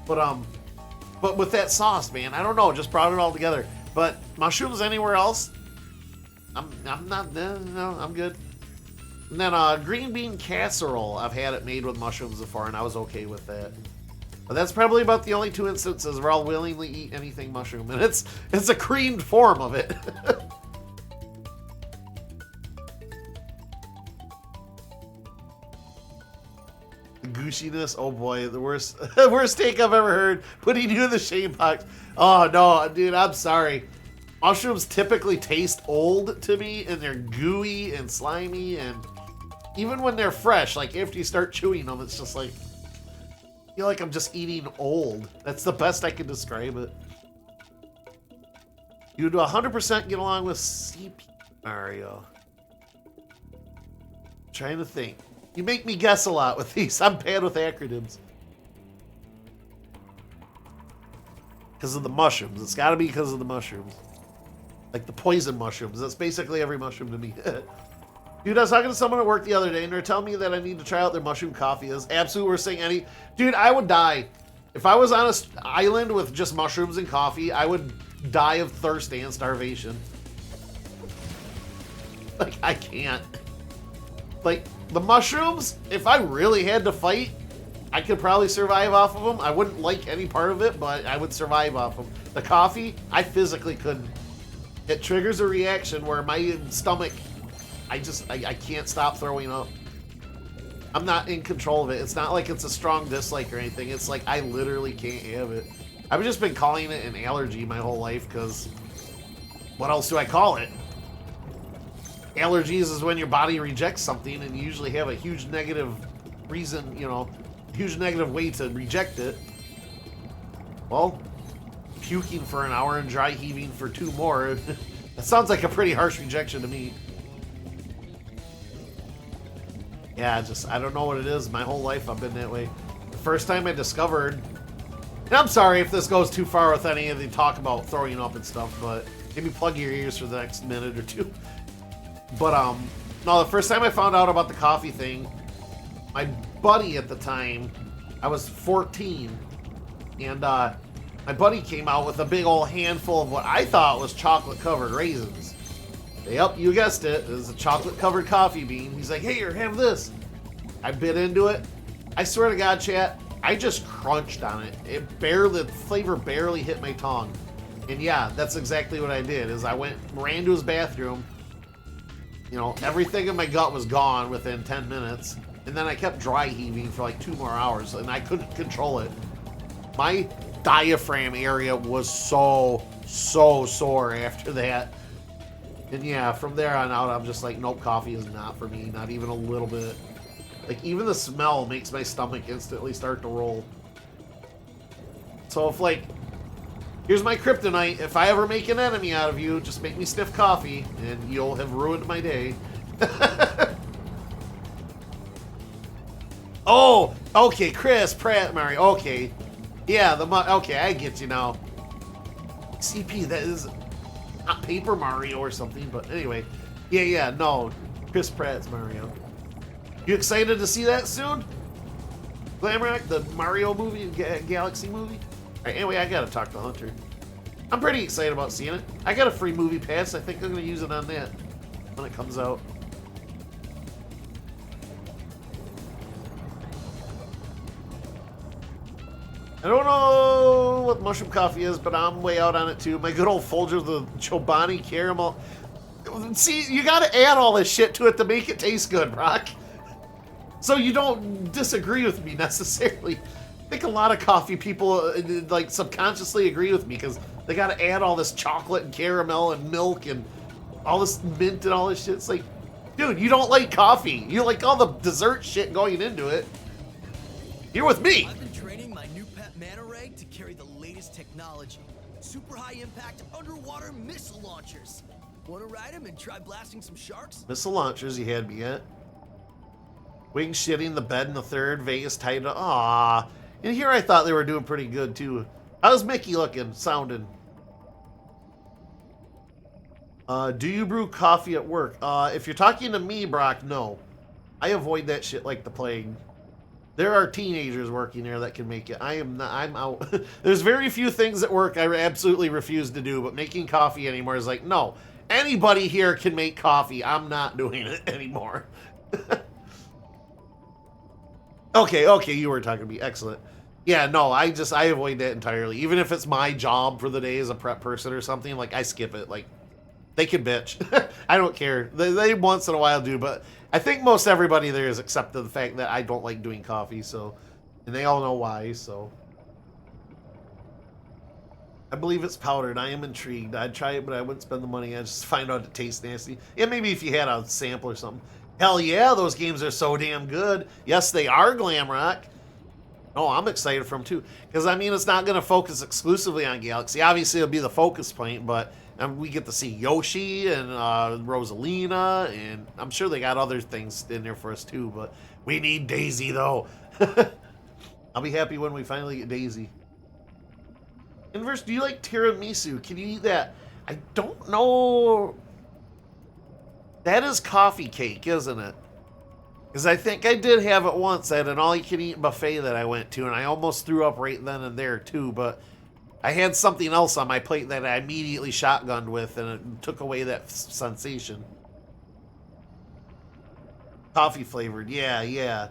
But with that sauce, man, I don't know, just brought it all together. But mushrooms anywhere else, I'm not. No, I'm good. And then green bean casserole, I've had it made with mushrooms before, and I was okay with that. But that's probably about the only two instances where I'll willingly eat anything mushroom, and it's a creamed form of it. Gooshiness, oh boy, the worst take I've ever heard. Putting you in the shame box. Oh no, dude, I'm sorry. Mushrooms typically taste old to me, and they're gooey and slimy, and even when they're fresh, like after you start chewing them, it's just like, I feel like I'm just eating old. That's the best I can describe it. You'd 100% get along with CP Mario. I'm trying to think. You make me guess a lot with these. I'm bad with acronyms. Because of the mushrooms. It's got to be because of the mushrooms. Like the poison mushrooms. That's basically every mushroom to me. Dude, I was talking to someone at work the other day, and they're telling me that I need to try out their mushroom coffee. Is absolutely worst thing any. Dude, I would die. If I was on an island with just mushrooms and coffee, I would die of thirst and starvation. Like, I can't. Like, the mushrooms, if I really had to fight, I could probably survive off of them. I wouldn't like any part of it, but I would survive off them. The coffee, I physically couldn't. It triggers a reaction where my stomach, I can't stop throwing up. I'm not in control of it. It's not like it's a strong dislike or anything. It's like I literally can't have it. I've just been calling it an allergy my whole life because what else do I call it? Allergies is when your body rejects something and you usually have a huge negative reason, you know, huge negative way to reject it. Well, puking for an hour and dry heaving for 2 more. That sounds like a pretty harsh rejection to me. Yeah, I don't know what it is. My whole life I've been that way. The first time I discovered, and I'm sorry if this goes too far with any of the talk about throwing up and stuff, but maybe plug your ears for the next minute or two. But, no, the first time I found out about the coffee thing, my buddy at the time, I was 14, and, my buddy came out with a big old handful of what I thought was chocolate-covered raisins. Yep, you guessed it. It was a chocolate-covered coffee bean. He's like, hey, here, have this. I bit into it. I swear to God, chat, I just crunched on it. The flavor barely hit my tongue. And yeah, that's exactly what I did, is I ran to his bathroom. You know, everything in my gut was gone within 10 minutes. And then I kept dry heaving for like 2 more hours, and I couldn't control it. My diaphragm area was so sore after that. And yeah, from there on out, I'm just like, nope, coffee is not for me, not even a little bit. Like, even the smell makes my stomach instantly start to roll. So if, like, here's my kryptonite. If I ever make an enemy out of you, just make me sniff coffee, and you'll have ruined my day. Oh, okay, Chris Pratt, Mario, okay. Yeah, okay, I get you now. CP, that is not Paper Mario or something, but anyway. Yeah, no, Chris Pratt's Mario. You excited to see that soon? Glamrock, the Mario movie, Galaxy movie? Alright, anyway, I gotta talk to Hunter. I'm pretty excited about seeing it. I got a free movie pass. I think I'm gonna use it on that when it comes out. I don't know what mushroom coffee is, but I'm way out on it too. My good old Folgers, the Chobani caramel. See, you gotta add all this shit to it to make it taste good, Brock. So you don't disagree with me necessarily. I think a lot of coffee people like subconsciously agree with me because they gotta add all this chocolate and caramel and milk and all this mint and all this shit. It's like, dude, you don't like coffee. You like all the dessert shit going into it. You're with me. I've been training my new pet manta ray to carry the latest technology. Super high impact underwater missile launchers. Wanna ride him and try blasting some sharks? Missile launchers you had me at. Wing shitting the bed in the third. Vegas tight. Ah, and here I thought they were doing pretty good too. How's Mickey looking? Sounding. Do you brew coffee at work? If you're talking to me, Brock, no. I avoid that shit like the plague. There are teenagers working there that can make it. I am not. I'm out. There's very few things at work I absolutely refuse to do, but making coffee anymore is like, no. Anybody here can make coffee. I'm not doing it anymore. Okay, you were talking to me. Excellent. Yeah, no, I avoid that entirely. Even if it's my job for the day as a prep person or something, like, I skip it. Like, they can bitch. I don't care. They once in a while do, but I think most everybody there is accepted the fact that I don't like doing coffee, so, and they all know why, so. I believe it's powdered. I am intrigued. I'd try it, but I wouldn't spend the money. I'd just find out it tastes nasty. Yeah, maybe if you had a sample or something. Hell yeah, those games are so damn good. Yes, they are, Glamrock. Oh, I'm excited for them too. Because, I mean, it's not going to focus exclusively on Galaxy. Obviously, it'll be the focus point, but we get to see Yoshi and Rosalina, and I'm sure they got other things in there for us too, but we need Daisy, though. I'll be happy when we finally get Daisy. Inverse, do you like tiramisu? Can you eat that? I don't know. That is coffee cake, isn't it? Because I think I did have it once at an all-you-can-eat buffet that I went to, and I almost threw up right then and there, too, but I had something else on my plate that I immediately shotgunned with, and it took away that sensation. Coffee flavored, yeah.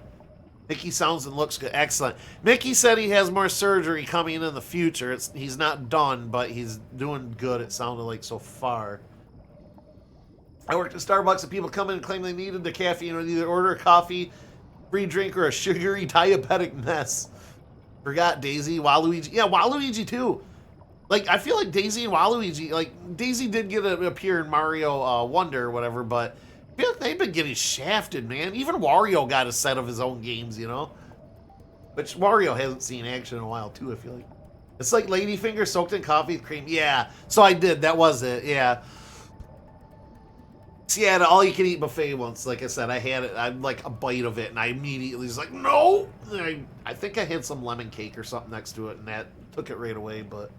Mickey sounds and looks good. Excellent. Mickey said he has more surgery coming in the future. He's not done, but he's doing good, it sounded like so far. I worked at Starbucks and people come in and claim they needed the caffeine or either order a coffee, free drink, or a sugary diabetic mess. Forgot Daisy, Waluigi. Yeah, Waluigi too. Like, I feel like Daisy and Waluigi, like, Daisy did get to appear in Mario Wonder or whatever, but I feel like they've been getting shafted, man. Even Wario got a set of his own games, you know? Which Wario hasn't seen action in a while too, I feel like. It's like Ladyfinger soaked in coffee with cream. Yeah, so I did. That was it, yeah. See, I had an all-you-can-eat buffet once. Like I said, I had it. I had like a bite of it, and I immediately was like, no! I think I had some lemon cake or something next to it, and that took it right away, but...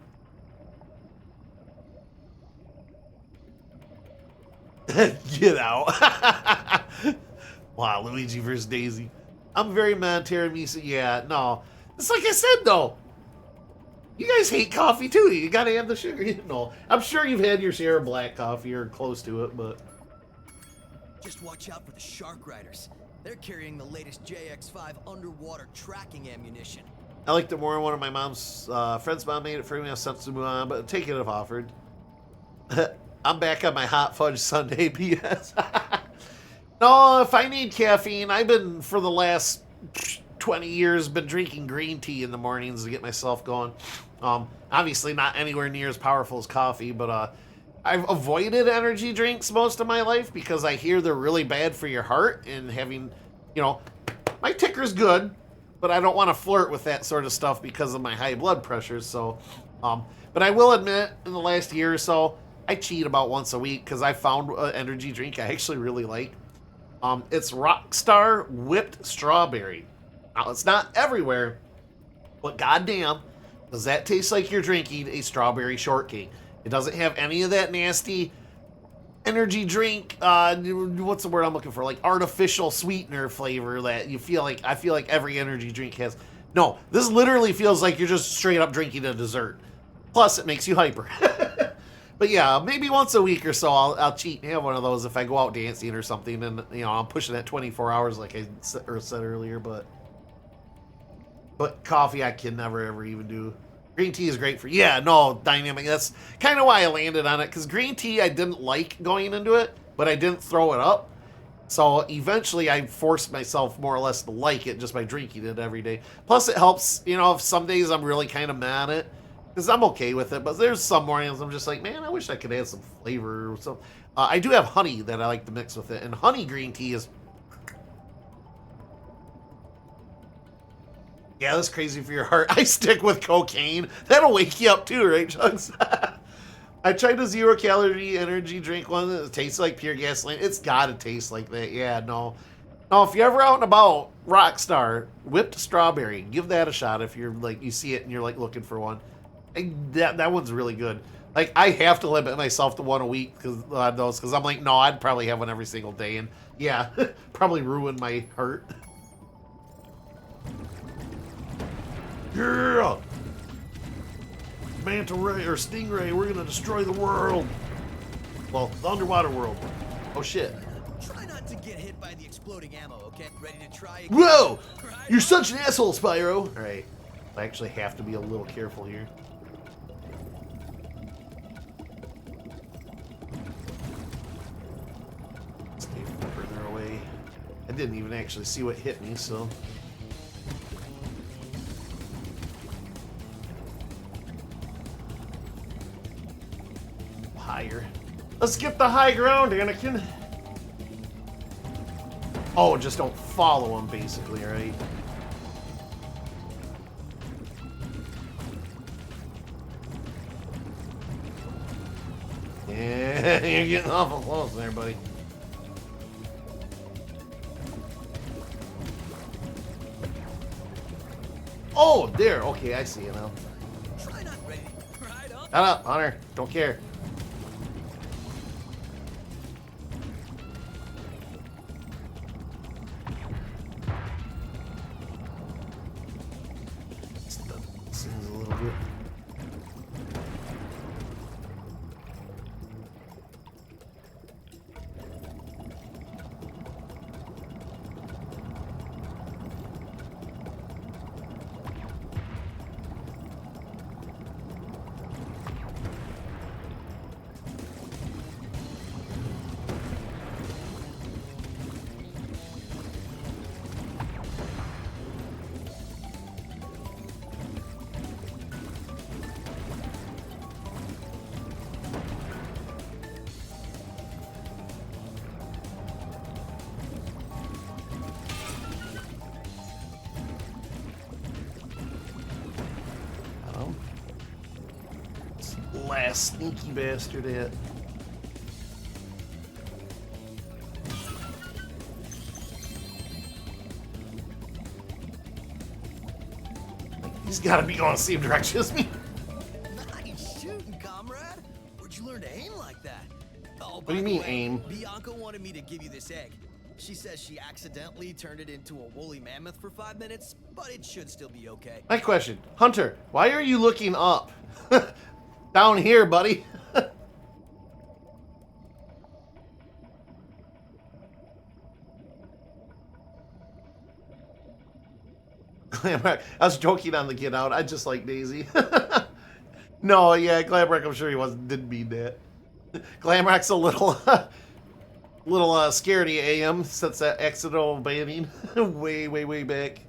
Get out. Wow, Luigi versus Daisy. I'm very mad tiramisu. Yeah, no. It's like I said, though. You guys hate coffee, too. You gotta have the sugar. No, I'm sure you've had your share of black coffee or close to it, but... Just watch out for the Shark Riders. They're carrying the latest JX-5 underwater tracking ammunition. I liked it more when one of my mom's friend's mom made it for me. I sent to move on, but take it if offered. I'm back on my hot fudge sundae BS. No, if I need caffeine, I've been, for the last 20 years, been drinking green tea in the mornings to get myself going. Obviously not anywhere near as powerful as coffee, but I've avoided energy drinks most of my life because I hear they're really bad for your heart, and having, you know, my ticker's good, but I don't want to flirt with that sort of stuff because of my high blood pressure, so, but I will admit, in the last year or so, I cheat about once a week because I found an energy drink I actually really like. It's Rockstar Whipped Strawberry. Now, it's not everywhere, but goddamn, does that taste like you're drinking a strawberry shortcake. It doesn't have any of that nasty energy drink, what's the word I'm looking for? Like artificial sweetener flavor that you feel like, I feel like every energy drink has. No, this literally feels like you're just straight up drinking a dessert. Plus, it makes you hyper. But yeah, maybe once a week or so, I'll cheat and have one of those if I go out dancing or something, and, you know, I'm pushing that 24 hours like I said earlier, but coffee I can never ever even do. Green tea is great for, yeah, no, dynamic. That's kind of why I landed on it, because green tea I didn't like going into it, but I didn't throw it up. So eventually I forced myself more or less to like it just by drinking it every day. Plus it helps, you know, if some days I'm really kind of mad at it, because I'm okay with it, but there's some mornings I'm just like, man, I wish I could add some flavor or something. I do have honey that I like to mix with it, and honey green tea is... Yeah, that's crazy for your heart. I stick with cocaine. That'll wake you up too, right, Chunks? I tried a 0-calorie energy drink one that tastes like pure gasoline. It's gotta taste like that. Yeah, no. No, if you're ever out and about, Rockstar, whipped strawberry. Give that a shot if you're like, you see it and you're like looking for one. That one's really good. Like, I have to limit myself to one a week because I'm like, no, I'd probably have one every single day. And yeah, probably ruin my heart. Yeah! Manta ray or stingray, we're gonna destroy the world. Well, the underwater world. Oh shit. Try not to get hit by the exploding ammo, okay? Ready to try again? Whoa! You're such an asshole, Spyro! Alright. I actually have to be a little careful here. Stay further away. I didn't even actually see what hit me, so... Higher. Let's get the high ground, Anakin. Oh, just don't follow him, basically, right? Yeah, you're getting awful close there, buddy. Oh, there. Okay, I see you now. Try not ready. Right up. Shut up, Hunter. Don't care. Seems a little bit. Last sneaky bastard at. He's got to be going the same direction as me. Nice shooting, comrade. Where'd you learn to aim like that? Oh, what do you mean, aim? Bianca wanted me to give you this egg. She says she accidentally turned it into a woolly mammoth for 5 minutes, but it should still be okay. My question, Hunter, why are you looking up? Down here, buddy. I was joking on the get out. I just like Daisy. No, yeah, Glamrock, I'm sure he didn't mean that. Glamrock's a little scaredy AM since that accidental banning way back.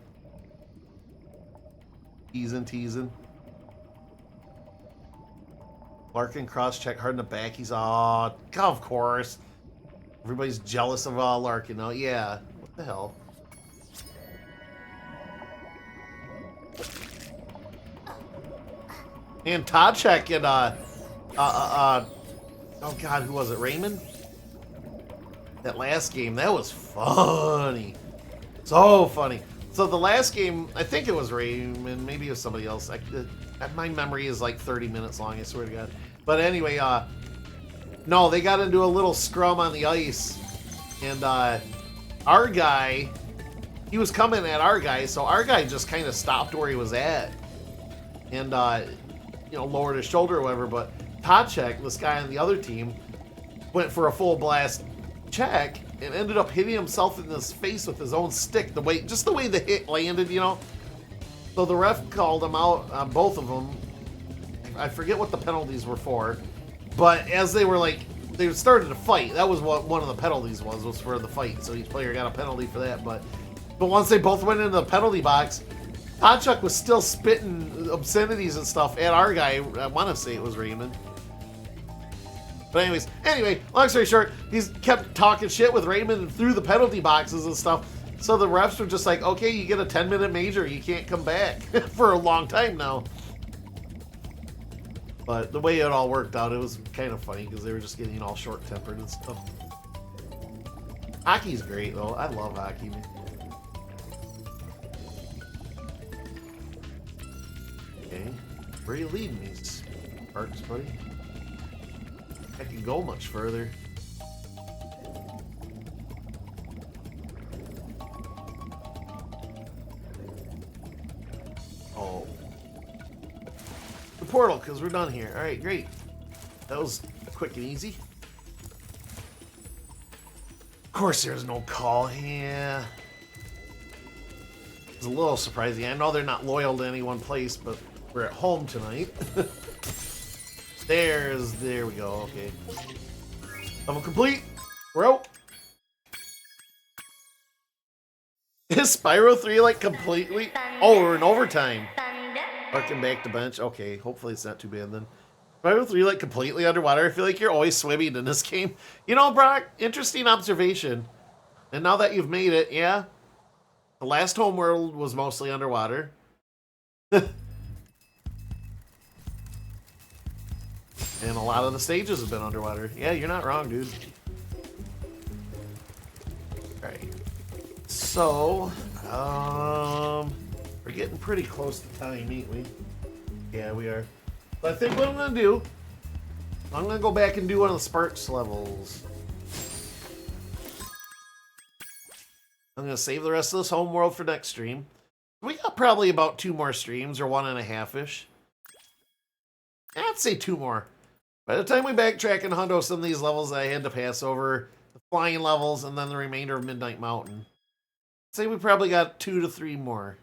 Teasing. Larkin cross-check hard in the back. He's of course. Everybody's jealous of Larkin now. Yeah. What the hell? And Toddcheck and oh god, who was it? Raymond? That last game, that was funny. So funny. So the last game, I think it was Raymond, maybe it was somebody else. My memory is like 30 minutes long, I swear to God. But anyway, no, they got into a little scrum on the ice. And our guy, he was coming at our guy, so our guy just kind of stopped where he was at. And, you know, lowered his shoulder or whatever. But Toddcheck, this guy on the other team, went for a full blast check and ended up hitting himself in his face with his own stick, just the way the hit landed, you know. So the ref called him out on both of them, I forget what the penalties were for, but as they were like, they started to fight, that was what one of the penalties was for the fight, so each player got a penalty for that, but once they both went into the penalty box, Podchuck was still spitting obscenities and stuff at our guy. I want to say it was Raymond. But anyway, long story short, he's kept talking shit with Raymond through the penalty boxes and stuff. So the refs were just like, okay, you get a 10-minute major. You can't come back for a long time now. But the way it all worked out, it was kind of funny because they were just getting all short-tempered and stuff. Hockey's great, though. I love hockey, man. Okay. Where are you leading me, Sparks, buddy? I can go much further. Oh. The portal, because we're done here. Alright, great. That was quick and easy. Of course there's no call. Yeah. It's a little surprising. I know they're not loyal to any one place, but we're at home tonight. There we go, okay. Level complete. We're out. Is Spyro 3 like completely? Oh, we're in overtime. Harken back to bench. Okay, hopefully it's not too bad then. Spyro 3 like completely underwater. I feel like you're always swimming in this game. You know, Brock, interesting observation. And now that you've made it, yeah. The last homeworld was mostly underwater. And a lot of the stages have been underwater. Yeah, you're not wrong, dude. Alright. So, we're getting pretty close to time, ain't we? Yeah, we are. But I think what I'm going to do, I'm going to go back and do one of the Sparks levels. I'm going to save the rest of this homeworld for next stream. We got probably about 2 more streams, or 1.5-ish. I'd say 2 more. By the time we backtrack and hundo some of these levels I had to pass over, the flying levels, and then the remainder of Midnight Mountain, I'd say we probably got 2 to 3 more.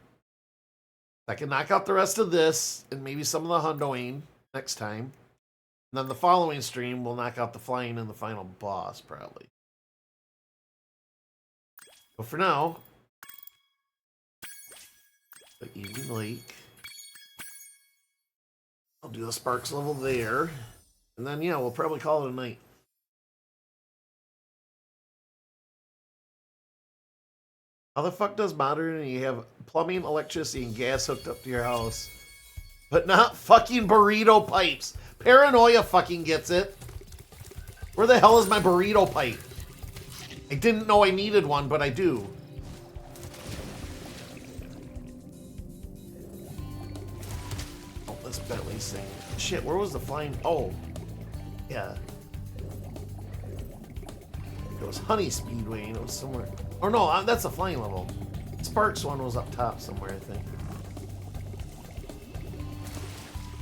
I can knock out the rest of this, and maybe some of the hundoing next time. And then the following stream, we'll knock out the flying and the final boss, probably. But for now, the Evening Lake. I'll do the Sparks level there. And then, yeah, we'll probably call it a night. How the fuck does modern and you have plumbing, electricity, and gas hooked up to your house? But not fucking burrito pipes. Paranoia fucking gets it. Where the hell is my burrito pipe? I didn't know I needed one, but I do. Oh, this Bentley's thing. Shit, where was the flying? Oh. Yeah. It was Honey Speedway and it was somewhere. Or no, that's a flying level. Sparks one was up top somewhere, I think.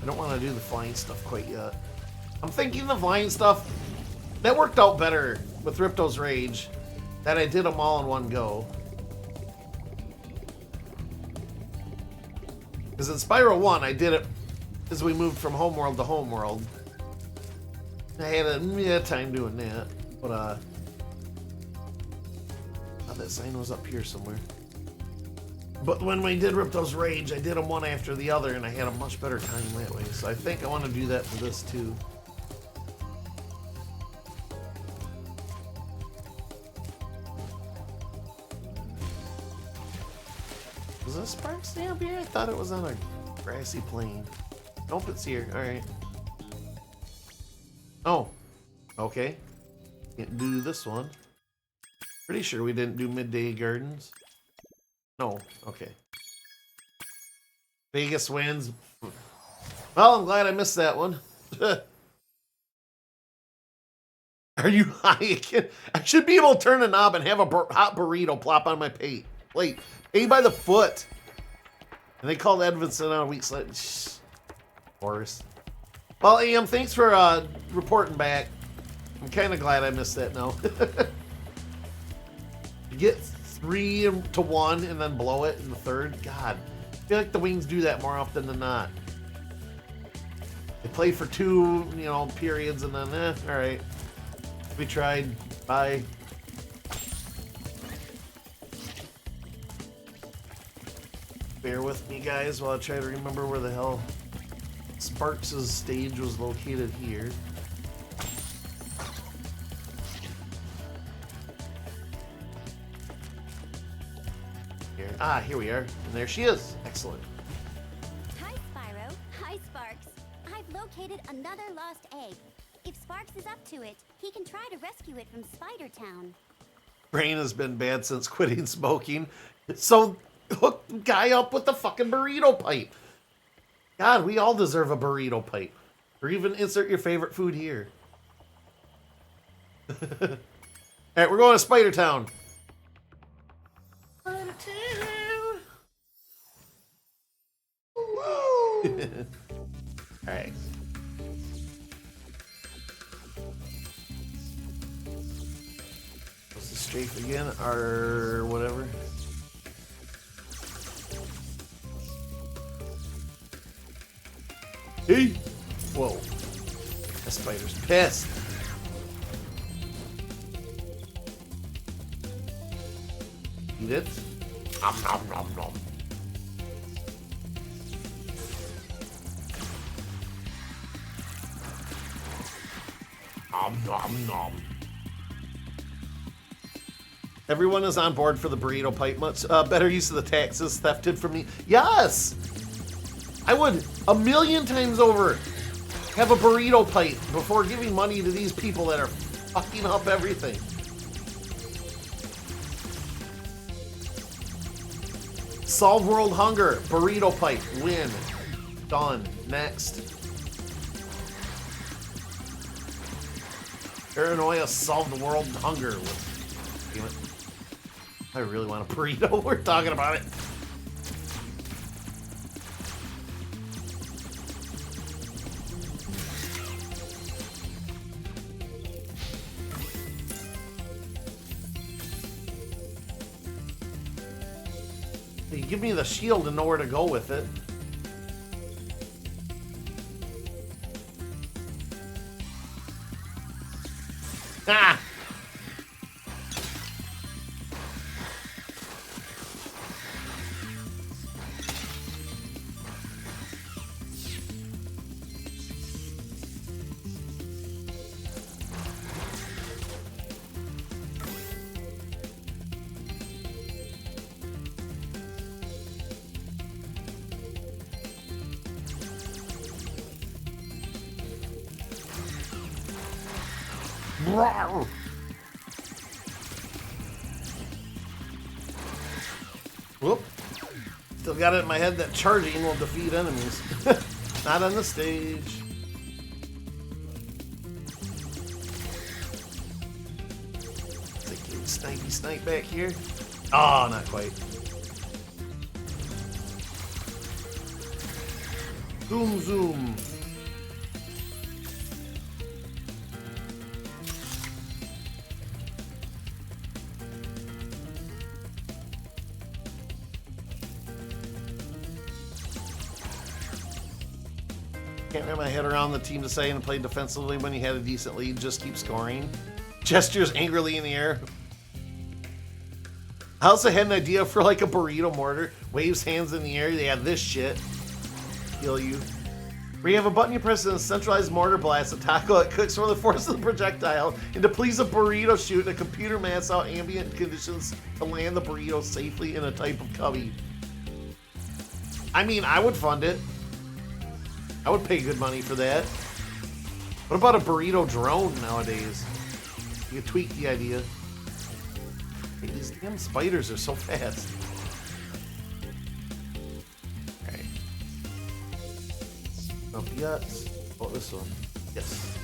I don't want to do the flying stuff quite yet. I'm thinking the flying stuff, that worked out better with Ripto's Rage, that I did them all in one go. Because in Spyro 1, I did it as we moved from homeworld to homeworld. I had a time doing that, but that sign was up here somewhere. But when we did Ripto's Rage, I did them one after the other, and I had a much better time that way. So I think I want to do that for this too. Was this Sparks stamp here? I thought it was on a grassy plain. Nope, it's here. All right. Oh, okay. Can't do this one. Pretty sure we didn't do Midday Gardens. No, okay. Vegas wins. Well, I'm glad I missed that one. Are you high again? I should be able to turn a knob and have a hot burrito plop on my plate. Paid by the foot. And they called Edvinson on a week's late. Horace. Well, AM, thanks for reporting back. I'm kind of glad I missed that now. You get 3 to 1 and then blow it in the third. God, I feel like the wings do that more often than not. I played for 2, you know, periods and then, all right. We tried. Bye. Bear with me, guys, while I try to remember where the hell Sparks' stage was located here. Here we are. And there she is. Excellent. Hi, Spyro. Hi, Sparks. I've located another lost egg. If Sparks is up to it, he can try to rescue it from Spider Town. Brain has been bad since quitting smoking. So hook the guy up with the fucking burrito pipe. God, we all deserve a burrito pipe. Or even insert your favorite food here. Alright, we're going to Spider Town. Alright. What's the strafe again? Or whatever. Hey! Whoa. That spider's pissed. Eat it. Nom nom nom nom. Nom nom nom. Everyone is on board for the burrito pipe. Much better use of the taxes thefted from me. Yes! I would 1,000,000 times over have a burrito pipe before giving money to these people that are fucking up everything. Solve world hunger. Burrito pipe. Win. Done. Next. Paranoia solved the world hunger. Damn it. I really want a burrito. We're talking about it. You give me the shield and know where to go with it. Ah! Rawr. Whoop. Still got it in my head that charging will defeat enemies. Not on the stage. Thinking snipey snipe back here. Oh, not quite. Zoom zoom. Can't wrap my head around the team deciding to play defensively when you had a decent lead. Just keep scoring. Gestures angrily in the air. I also had an idea for like a burrito mortar. Waves hands in the air. They have this shit. Kill you. Where you have a button you press in a centralized mortar blast. A tackle that cooks from the force of the projectile and depletes a burrito chute. And a computer maps out ambient conditions to land the burrito safely in a type of cubby. I mean, I would fund it. I would pay good money for that. What about a burrito drone nowadays? You could tweak the idea. Hey, these damn spiders are so fast. Alright. Not yet. Oh, this one. Yes.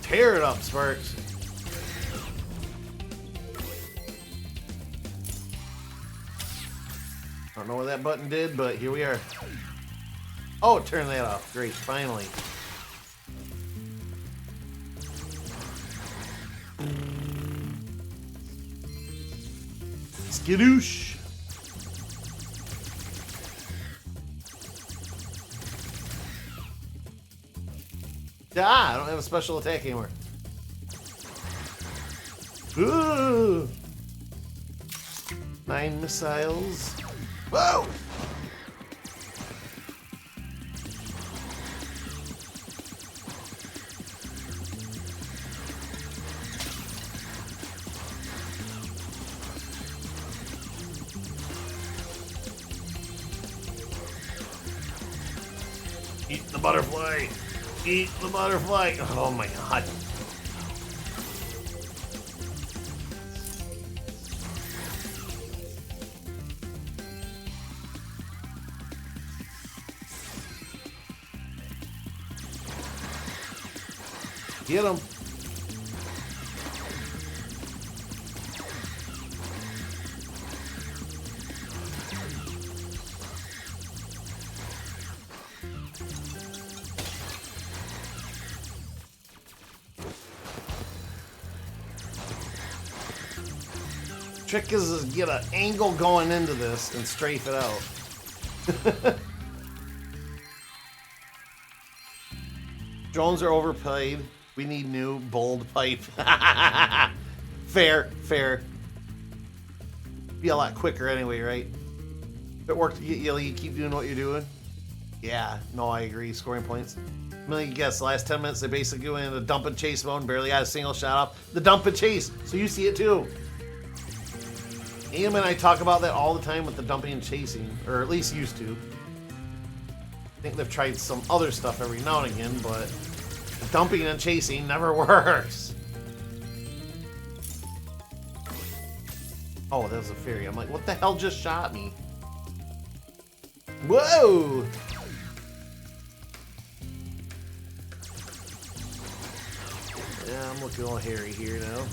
Tear it up, Sparks. Don't know what that button did, but here we are. Oh, turn that off. Great, finally. Skadoosh. Ah, I don't have a special attack anymore. Ooh. 9 missiles. Whoa! Eat the butterfly. Eat the butterfly. Oh my god. Get him. Trick is to get an angle going into this and strafe it out. Drones are overplayed. We need new bold pipe. Fair, fair. Be a lot quicker anyway, right? If it worked to get you, you keep doing what you're doing. Yeah, no, I agree. Scoring points. I'm gonna guess the last 10 minutes they basically went into dump and chase mode and barely got a single shot off the dump and chase. So you see it too. Ian and I talk about that all the time with the dumping and chasing, or at least used to. I think they've tried some other stuff every now and again, but dumping and chasing never works. Oh, that was a fairy. I'm like, what the hell just shot me? Whoa! Yeah, I'm looking all hairy here now.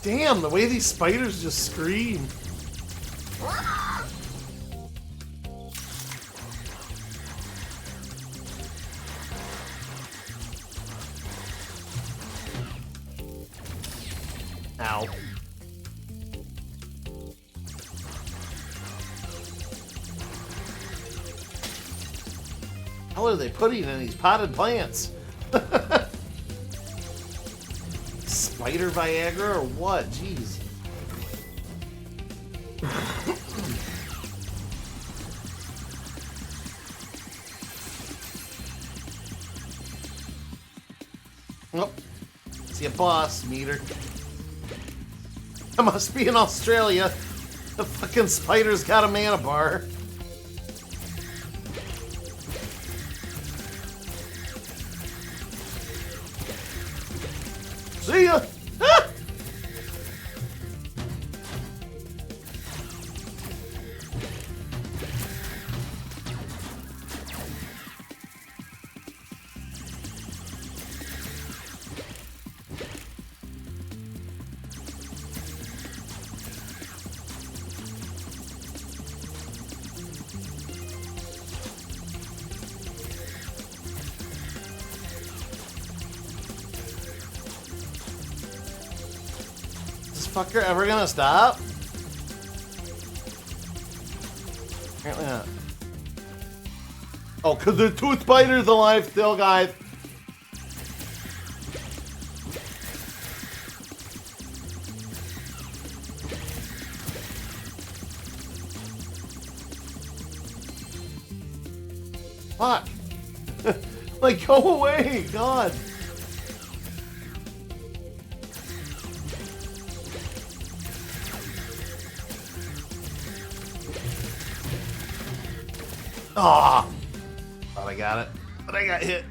Damn, the way these spiders just scream. Ow. How are they putting in these potted plants? Spider Viagra or what? Jeez. Oh, see a boss meter. I must be in Australia. The fucking spider's got a mana bar. See ya! Ah! Fucker ever gonna stop? Apparently not. Oh, cause the tooth spider's alive still, guys. Fuck. Like, go away, God. Ah, thought I got it, but I got hit.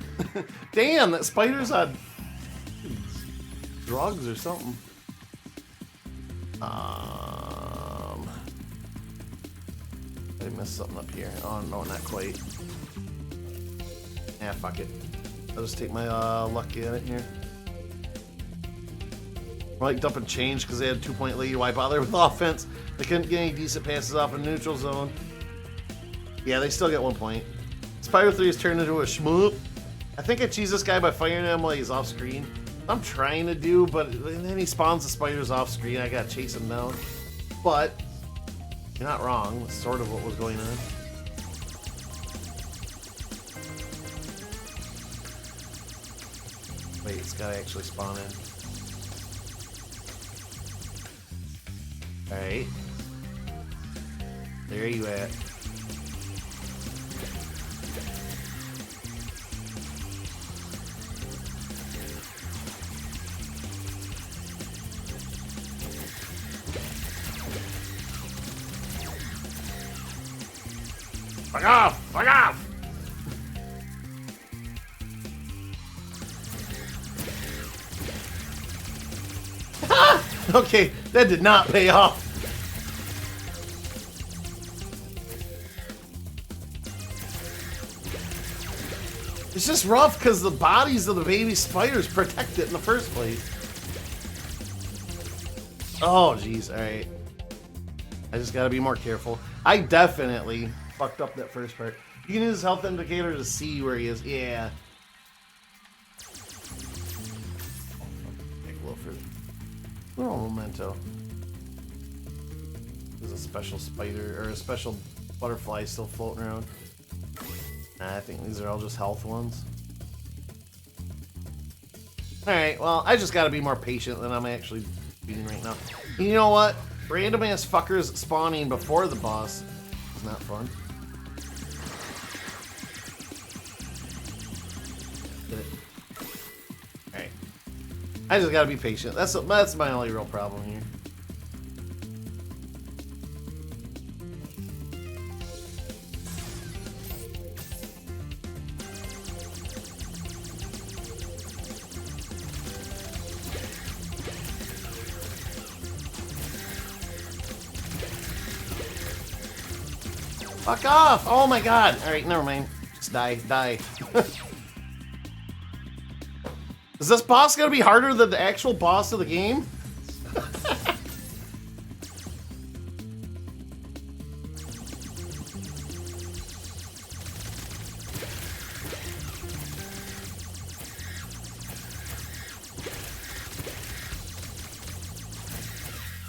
Damn, that spider's on drugs or something. I missed something up here. Oh no, not quite. Yeah, fuck it. I'll just take my luck at it here. I like dump and change because they had a 2-point lead. Why bother with offense? They couldn't get any decent passes off in neutral zone. Yeah, they still get 1 point. Spyro 3 is turned into a shmoop. I think I cheese this guy by firing him while he's off screen. I'm trying to do, but then he spawns the spiders off screen. I gotta chase him down. But you're not wrong. That's sort of what was going on. Wait, it's gotta actually spawn in. Alright. There you at. Fuck off! Fuck off! Okay, that did not pay off. It's just rough because the bodies of the baby spiders protect it in the first place. Oh, jeez. Alright. I just gotta be more careful. I definitely fucked up that first part. You can use his health indicator to see where he is. Yeah. Take a little further. Oh, memento. There's a special spider, or a special butterfly still floating around. Nah, I think these are all just health ones. Alright, well, I just gotta be more patient than I'm actually being right now. You know what? Random ass fuckers spawning before the boss is not fun. Alright. I just gotta be patient. That's my only real problem here. Fuck off! Oh my god! Alright, never mind. Just die. Is this boss gonna be harder than the actual boss of the game?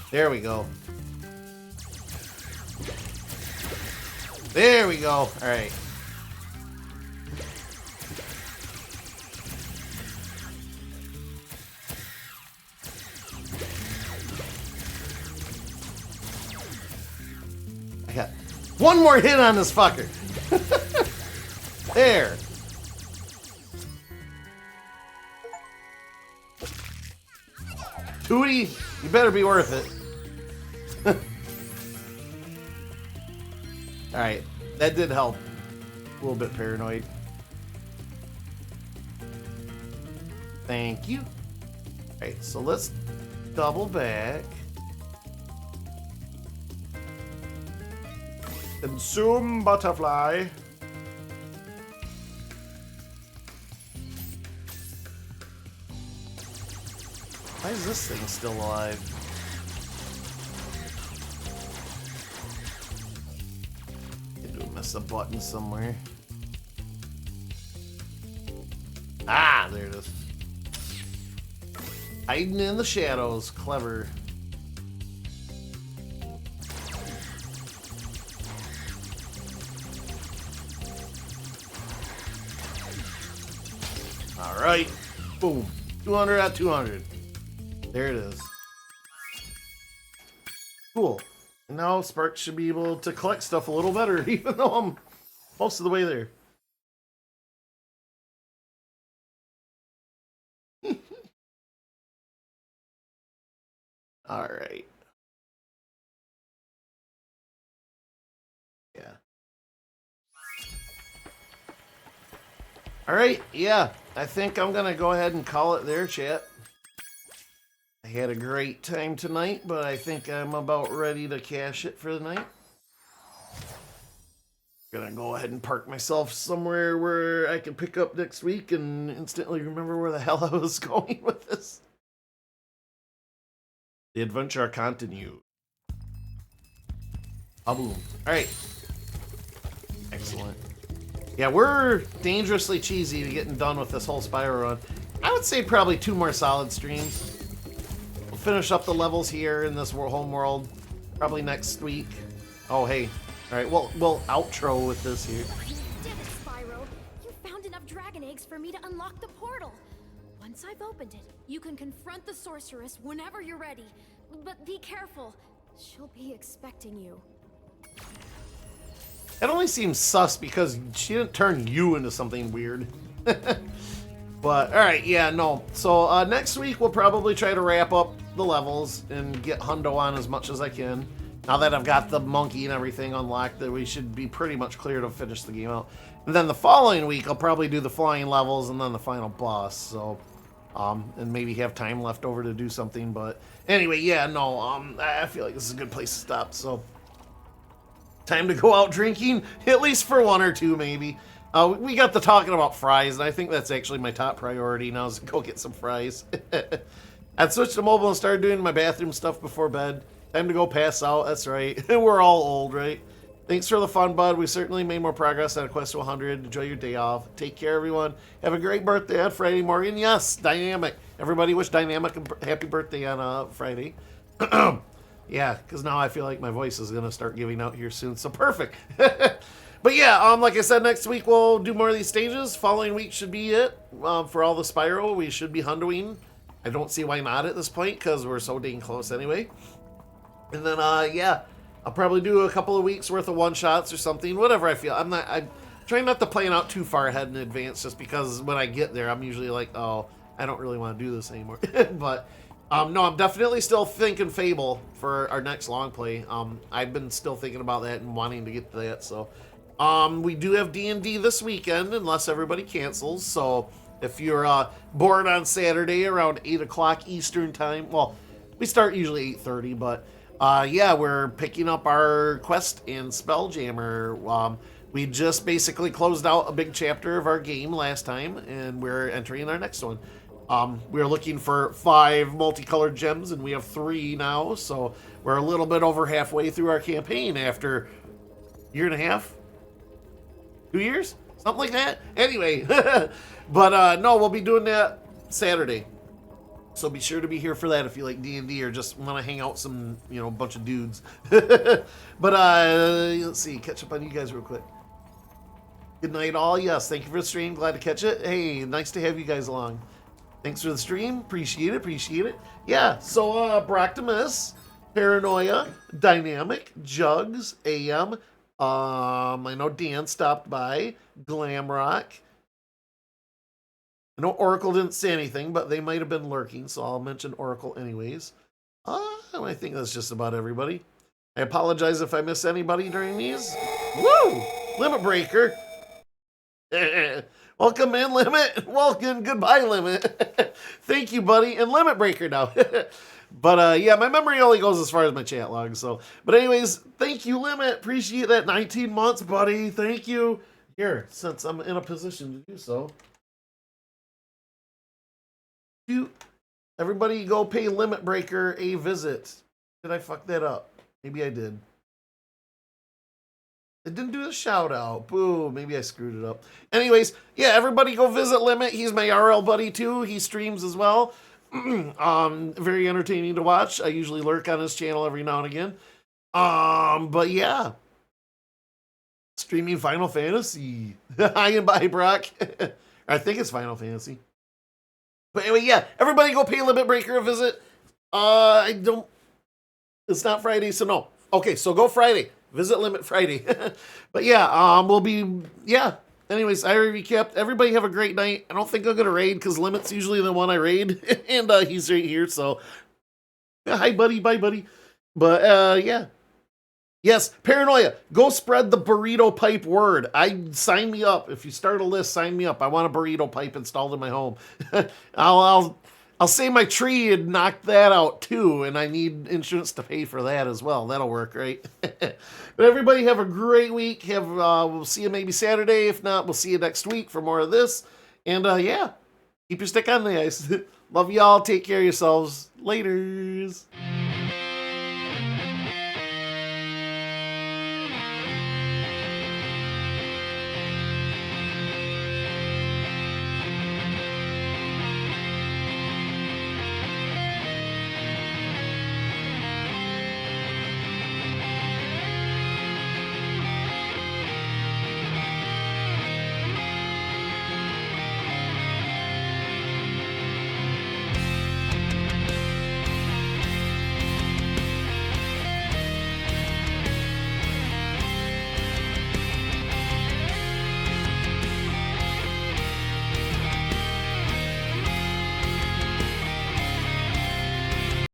There we go. There we go. Alright. I got one more hit on this fucker. There. Tootie, you better be worth it. Alright, that did help. A little bit paranoid. Thank you. Alright, so let's double back. Consume butterfly. Why is this thing still alive? A button somewhere. Ah, there it is. Hiding in the shadows. Clever. Alright. Boom. 200 out of 200. There it is. Cool. Now Sparks should be able to collect stuff a little better, even though I'm most of the way there. Alright. Yeah. Alright, yeah. I think I'm gonna go ahead and call it there, chat. I had a great time tonight, but I think I'm about ready to cash it for the night. Gonna go ahead and park myself somewhere where I can pick up next week and instantly remember where the hell I was going with this. The adventure continues. Boom. Alright. Excellent. Yeah, we're dangerously cheesy to getting done with this whole Spyro run. I would say probably 2 more solid streams. We'll finish up the levels here in this home world probably next week. Oh, hey. All right, we'll outro with this here. You did it, Spyro. You found enough dragon eggs for me to unlock the portal. Once I've opened it, you can confront the sorceress whenever you're ready. But be careful. She'll be expecting you. It only seems sus because she didn't turn you into something weird. But, alright, yeah, no. So, next week we'll probably try to wrap up the levels and get Hundo on as much as I can. Now that I've got the monkey and everything unlocked, that we should be pretty much clear to finish the game out. And then the following week, I'll probably do the flying levels and then the final boss, so... and maybe have time left over to do something, but... Anyway, yeah, no, I feel like this is a good place to stop, so... Time to go out drinking, at least for 1 or 2, maybe. We got the talking about fries, and I think that's actually my top priority now is to go get some fries. I'd switched to mobile and started doing my bathroom stuff before bed. Time to go pass out, that's right. We're all old, right? Thanks for the fun, bud. We certainly made more progress on a quest to 100. Enjoy your day off. Take care, everyone. Have a great birthday on Friday, Morgan. Yes, Dynamic. Everybody wish Dynamic a happy birthday on Friday. Yeah, because now I feel like my voice is going to start giving out here soon. So perfect. But yeah, like I said, next week we'll do more of these stages. Following week should be it. For all the Spyro, we should be Hundoing. I don't see why not at this point, because we're so dang close anyway. And then, yeah, I'll probably do a couple of weeks worth of one-shots or something, whatever I feel. I'm trying not to plan out too far ahead in advance, just because when I get there, I'm usually like, oh, I don't really want to do this anymore. But, no, I'm definitely still thinking Fable for our next long play. I've been still thinking about that and wanting to get to that, so... we do have D&D this weekend, unless everybody cancels, so if you're bored on Saturday around 8 o'clock Eastern time, well, we start usually 8:30, but yeah, we're picking up our quest in Spelljammer. We just basically closed out a big chapter of our game last time, and we're entering our next one. We're looking for 5 multicolored gems, and we have 3 now, so we're a little bit over halfway through our campaign after a year and a half. 2 years? Something like that? Anyway, but no, we'll be doing that Saturday. So be sure to be here for that if you like D&D or just want to hang out with some, bunch of dudes. But let's see, catch up on you guys real quick. Good night all. Yes, thank you for the stream. Glad to catch it. Hey, nice to have you guys along. Thanks for the stream. Appreciate it. Yeah, so Broctimus, Paranoia, Dynamic, Jugs, AM, I know Dan stopped by. Glamrock. I know Oracle didn't say anything, but they might have been lurking, so I'll mention Oracle anyways. I think that's just about everybody. I apologize if I miss anybody during these. Woo! Limit Breaker. Welcome in, Limit. Welcome. Goodbye, Limit. Thank you, buddy. And Limit Breaker now. But, yeah, my memory only goes as far as my chat log, so. But anyways, thank you, Limit. Appreciate that 19 months, buddy. Thank you. Here, since I'm in a position to do so. Everybody go pay Limit Breaker a visit. Did I fuck that up? Maybe I did. I didn't do the shout out. Boo, maybe I screwed it up. Anyways, yeah, everybody go visit Limit. He's my RL buddy too. He streams as well. Very entertaining to watch. I usually lurk on his channel every now and again. But yeah. Streaming Final Fantasy. Hi and bye, Brock. I think it's Final Fantasy. But anyway, yeah, everybody go pay Limit Breaker a visit. It's not Friday, so no. Okay, so go Friday. Visit Limit Friday. But yeah, anyways, I already recapped. Everybody have a great night. I don't think I'm going to raid because Limit's usually the one I raid. And he's right here, so. Hi, buddy. Bye, buddy. But, yeah. Yes, Paranoia. Go spread the burrito pipe word. Sign me up. If you start a list, sign me up. I want a burrito pipe installed in my home. I'll say my tree and knock that out too, and I need insurance to pay for that as well. That'll work, right? But everybody have a great week. We'll see you maybe Saturday. If not, we'll see you next week for more of this. And yeah, keep your stick on the ice. Love y'all. Take care of yourselves. Laters.